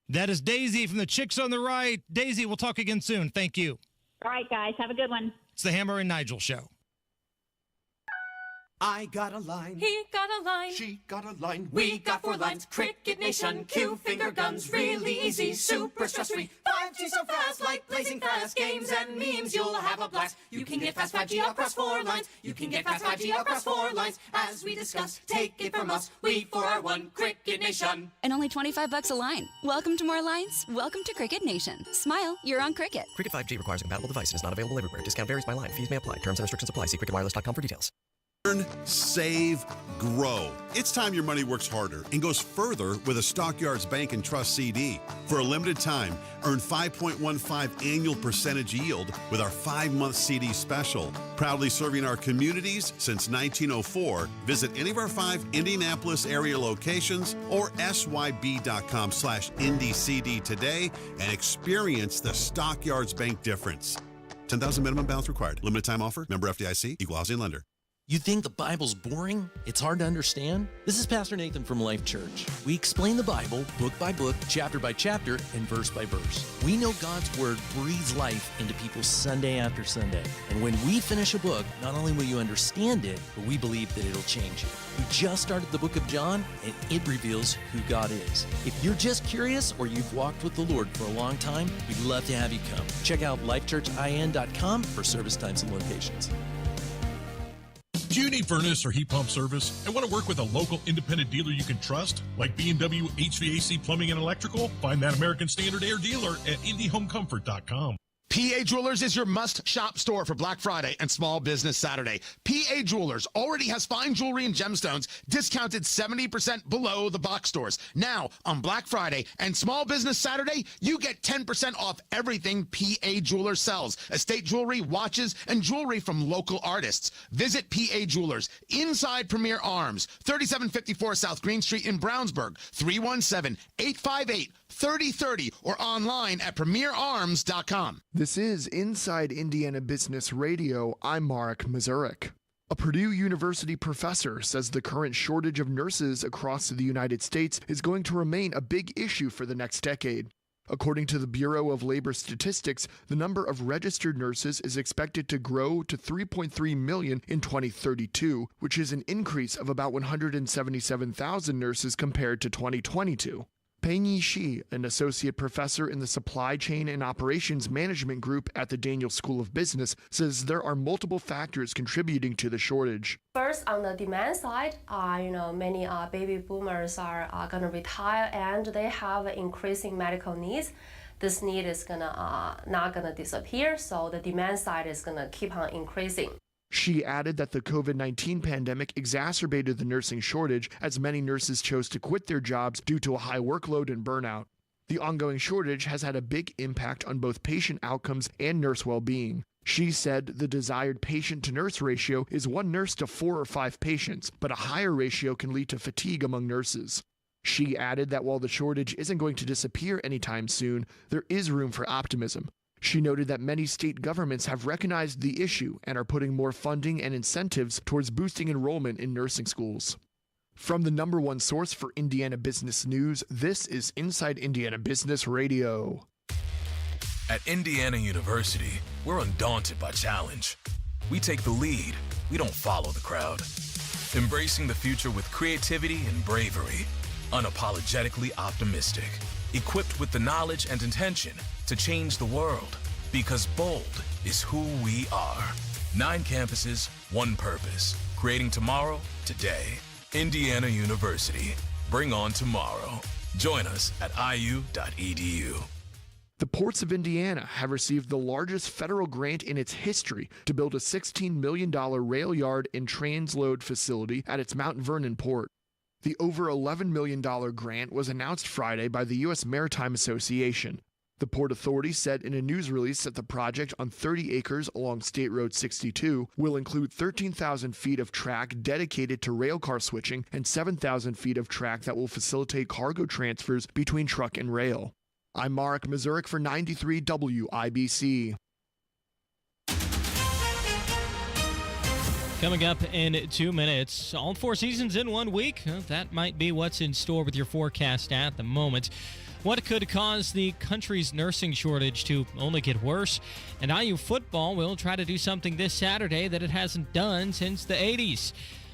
That is Daisy from the Chicks on the Right. Daisy, we'll talk again soon. Thank you. All right, guys. Have a good one. It's the Hammer and Nigel Show. I got a line. He got a line. She got a line. We got 4 lines. Cricket Nation. Cue finger guns. Really easy. Super stress-free. 5G so fast. Like blazing fast. Games and memes. You'll have a blast. You can get fast 5G across 4 lines. You can get fast 5G across 4 lines. As we discuss, take it from us. We for our one. Cricket Nation. And only $25 a line. Welcome to more lines. Welcome to Cricket Nation. Smile. You're on Cricket. Cricket 5G requires a compatible device and is not available everywhere. Discount varies by line. Fees may apply. Terms and restrictions apply. See cricketwireless.com for details. Earn, save, grow. It's time your money works harder and goes further with a Stockyards Bank and Trust CD. For a limited time, earn 5.15 annual percentage yield with our 5-month CD special. Proudly serving our communities since 1904. Visit any of our 5 Indianapolis area locations or syb.com/IndyCD today and experience the Stockyards Bank difference. $10,000 minimum balance required. Limited time offer. Member FDIC. Equal housing lender. You think the Bible's boring? It's hard to understand? This is Pastor Nathan from Life Church. We explain the Bible book by book, chapter by chapter, and verse by verse. We know God's Word breathes life into people Sunday after Sunday. And when we finish a book, not only will you understand it, but we believe that it'll change you. We just started the book of John, and it reveals who God is. If you're just curious or you've walked with the Lord for a long time, we'd love to have you come. Check out lifechurchin.com for service times and locations. Do you need furnace or heat pump service and want to work with a local independent dealer you can trust, like B&W HVAC Plumbing and Electrical? Find that American Standard Air dealer at IndyHomeComfort.com. PA Jewelers is your must-shop store for Black Friday and Small Business Saturday. PA Jewelers already has fine jewelry and gemstones discounted 70% below the box stores. Now, on Black Friday and Small Business Saturday, you get 10% off everything PA Jewelers sells. Estate jewelry, watches, and jewelry from local artists. Visit PA Jewelers inside Premier Arms, 3754 South Green Street in Brownsburg, 317-858-3030, or online at premierarms.com. This is Inside Indiana Business Radio. I'm Mark Mazurik. A Purdue University professor says the current shortage of nurses across the United States is going to remain a big issue for the next decade. According to the Bureau of Labor Statistics, the number of registered nurses is expected to grow to 3.3 million in 2032, which is an increase of about 177,000 nurses compared to 2022. Peng-Yi Shi, an associate professor in the Supply Chain and Operations Management Group at the Daniel School of Business, says there are multiple factors contributing to the shortage. First, on the demand side, many baby boomers are going to retire and they have increasing medical needs. This need is not gonna disappear, so the demand side is gonna keep on increasing. She added that the COVID-19 pandemic exacerbated the nursing shortage as many nurses chose to quit their jobs due to a high workload and burnout. The ongoing shortage has had a big impact on both patient outcomes and nurse well-being. She said the desired patient-to-nurse ratio is 1 nurse to 4 or 5 patients, but a higher ratio can lead to fatigue among nurses. She added that while the shortage isn't going to disappear anytime soon, there is room for optimism. She noted that many state governments have recognized the issue and are putting more funding and incentives towards boosting enrollment in nursing schools. From the #1 source for Indiana business news, this is Inside Indiana Business Radio. At Indiana University, we're undaunted by challenge. We take the lead, we don't follow the crowd. Embracing the future with creativity and bravery, unapologetically optimistic, equipped with the knowledge and intention to change the world, because bold is who we are. 9 campuses, 1 purpose, creating tomorrow, today. Indiana University, bring on tomorrow. Join us at iu.edu. The ports of Indiana have received the largest federal grant in its history to build a $16 million rail yard and transload facility at its Mount Vernon port. The over $11 million grant was announced Friday by the U.S. Maritime Association. The Port Authority said in a news release that the project on 30 acres along State Road 62 will include 13,000 feet of track dedicated to railcar switching and 7,000 feet of track that will facilitate cargo transfers between truck and rail. I'm Mark Mazurik for 93 WIBC. Coming up in 2 minutes, all 4 seasons in 1 week. That might be what's in store with your forecast at the moment. What could cause the country's nursing shortage to only get worse? And IU football will try to do something this Saturday that it hasn't done since the 80s.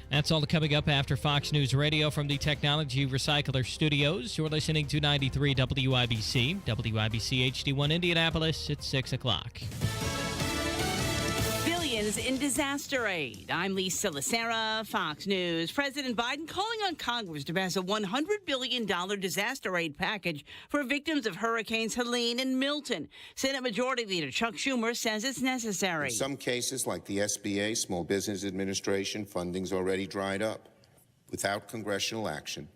That's all coming up after Fox News Radio from the Technology Recycler Studios. You're listening to 93 WIBC, WIBC HD1 Indianapolis at 6 o'clock. Billions in disaster aid. I'm Lisa Lacera, Fox News. President Biden calling on Congress to pass a $100 billion disaster aid package for victims of Hurricanes Helene and Milton. Senate Majority Leader Chuck Schumer says it's necessary. In some cases, like the SBA, Small Business Administration, funding's already dried up. Without congressional action,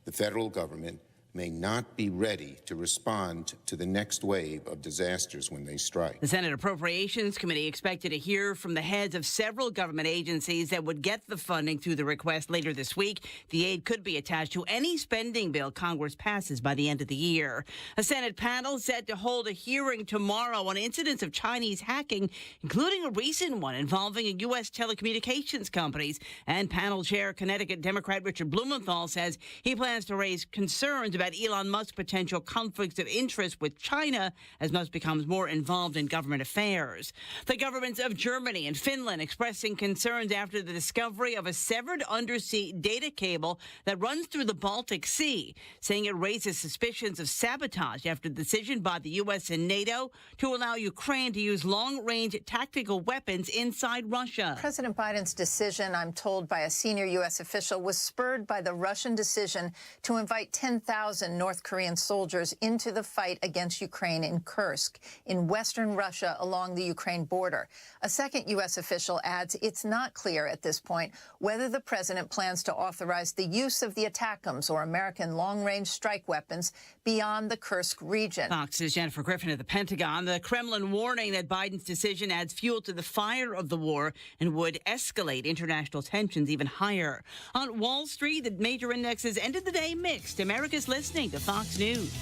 the federal government may not be ready to respond to the next wave of disasters when they strike. The Senate Appropriations Committee expected to hear from the heads of several government agencies that would get the funding through the request later this week. The aid could be attached to any spending bill Congress passes by the end of the year. A Senate panel set to hold a hearing tomorrow on incidents of Chinese hacking, including a recent one involving U.S. telecommunications companies. And panel chair, Connecticut Democrat Richard Blumenthal, says he plans to raise concerns about Elon Musk's potential conflicts of interest with China as Musk becomes more involved in government affairs. The governments of Germany and Finland expressing concerns after the discovery of a severed undersea data cable that runs through the Baltic Sea, saying it raises suspicions of sabotage after the decision by the U.S. and NATO to allow Ukraine to use long-range tactical weapons inside Russia. President Biden's decision, I'm told by a senior U.S. official, was spurred by the Russian decision to invite 10,000 1,000 North Korean soldiers into the fight against Ukraine in Kursk, in western Russia along the Ukraine border. A second U.S. official adds it's not clear at this point whether the president plans to authorize the use of the ATACMS, or American long-range strike weapons, beyond the Kursk region. Fox's Jennifer Griffin at the Pentagon. The Kremlin warning that Biden's decision adds fuel to the fire of the war and would escalate international tensions even higher. On Wall Street, the major indexes ended the day mixed. America's listening to Fox News.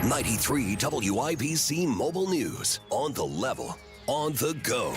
93 WIBC Mobile News. On the level, on the go.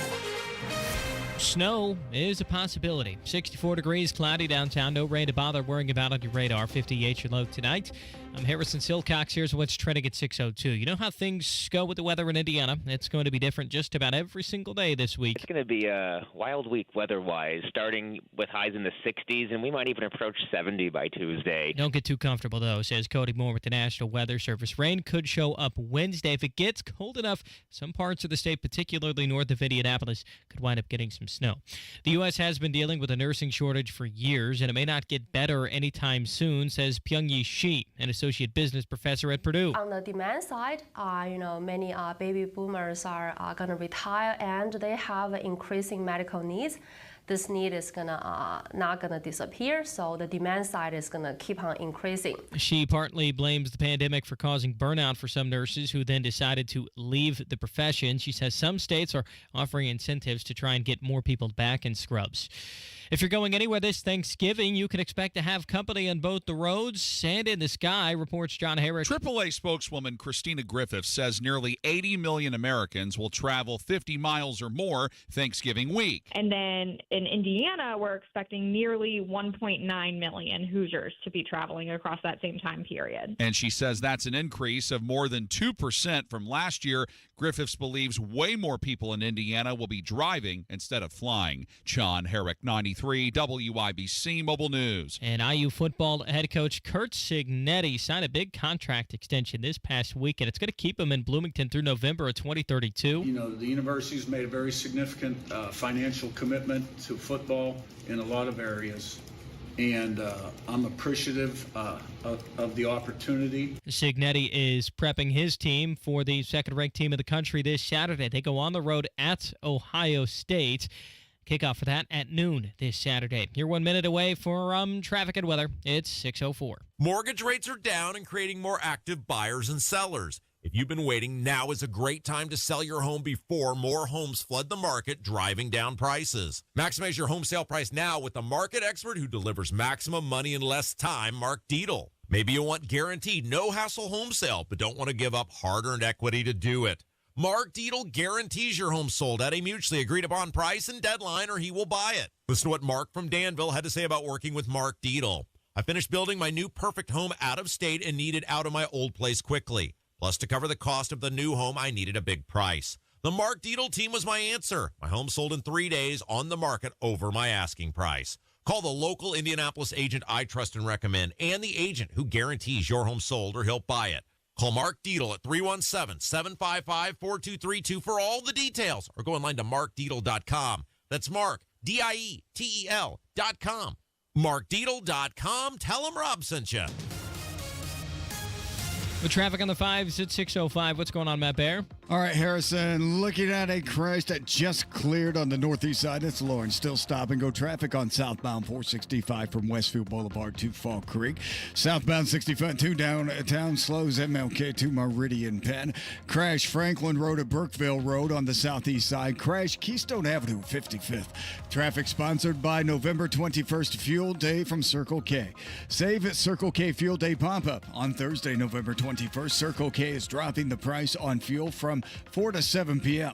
Snow is a possibility. 64 degrees, cloudy downtown. No rain to bother worrying about on your radar. 58 your low tonight. I'm Harrison Silcox. Here's what's trending at 6:02. You know how things go with the weather in Indiana. It's going to be different just about every single day this week. It's going to be a wild week weather-wise, starting with highs in the 60s, and we might even approach 70 by Tuesday. Don't get too comfortable, though, says Cody Moore with the National Weather Service. Rain could show up Wednesday. If it gets cold enough, some parts of the state, particularly north of Indianapolis, could wind up getting some snow. The U.S. has been dealing with a nursing shortage for years, and it may not get better anytime soon, says Pyung-Yi Shi, an associate business professor at Purdue. On the demand side, many baby boomers are going to retire, and they have increasing medical needs. This need is not gonna disappear, so the demand side is gonna keep on increasing. She partly blames the pandemic for causing burnout for some nurses who then decided to leave the profession. She says some states are offering incentives to try and get more people back in scrubs. If you're going anywhere this Thanksgiving, you can expect to have company on both the roads and in the sky, reports John Herrick. AAA spokeswoman Christina Griffiths says nearly 80 million Americans will travel 50 miles or more Thanksgiving week. And then in Indiana, we're expecting nearly 1.9 million Hoosiers to be traveling across that same time period. And she says that's an increase of more than 2% from last year. Griffiths believes way more people in Indiana will be driving instead of flying. John Herrick, 93 WIBC Mobile News. And IU football head coach Kurt Cignetti signed a big contract extension this past weekend. It's going to keep him in Bloomington through November of 2032. You know, the university's made a very significant financial commitment to football in a lot of areas. And I'm appreciative of the opportunity. Cignetti is prepping his team for the second-ranked team in the country this Saturday. They go on the road at Ohio State. Kickoff for that at noon this Saturday. You're 1 minute away for traffic and weather. It's 6:04. Mortgage rates are down and creating more active buyers and sellers. If you've been waiting, now is a great time to sell your home before more homes flood the market, driving down prices. Maximize your home sale price now with the market expert who delivers maximum money in less time, Mark Dietel. Maybe you want guaranteed no-hassle home sale, but don't want to give up hard-earned equity to do it. Mark Dietel guarantees your home sold at a mutually agreed-upon price and deadline, or he will buy it. Listen to what Mark from Danville had to say about working with Mark Dietel. I finished building my new perfect home out of state and needed out of my old place quickly. Plus, to cover the cost of the new home, I needed a big price. The Mark Dietel team was my answer. My home sold in 3 days on the market over my asking price. Call the local Indianapolis agent I trust and recommend, and the agent who guarantees your home sold or he'll buy it. Call Mark Dietel at 317-755-4232 for all the details, or go online to markdietel.com. That's Mark, DIETEL.com. markdietel.com. Tell him Rob sent you. With traffic on the 5s at 6:05. What's going on, Matt Bear? All right, Harrison, looking at a crash that just cleared on the northeast side. It's Lawrence. Still stop and go traffic on southbound 465 from Westfield Boulevard to Fall Creek. Southbound 65 downtown slows MLK to Meridian Penn. Crash Franklin Road at Brookville Road on the southeast side. Crash Keystone Avenue 55th. Traffic sponsored by November 21st Fuel Day from Circle K. Save at Circle K Fuel Day pop-up on Thursday, November 21st. Circle K is dropping the price on fuel from 4 to 7 p.m.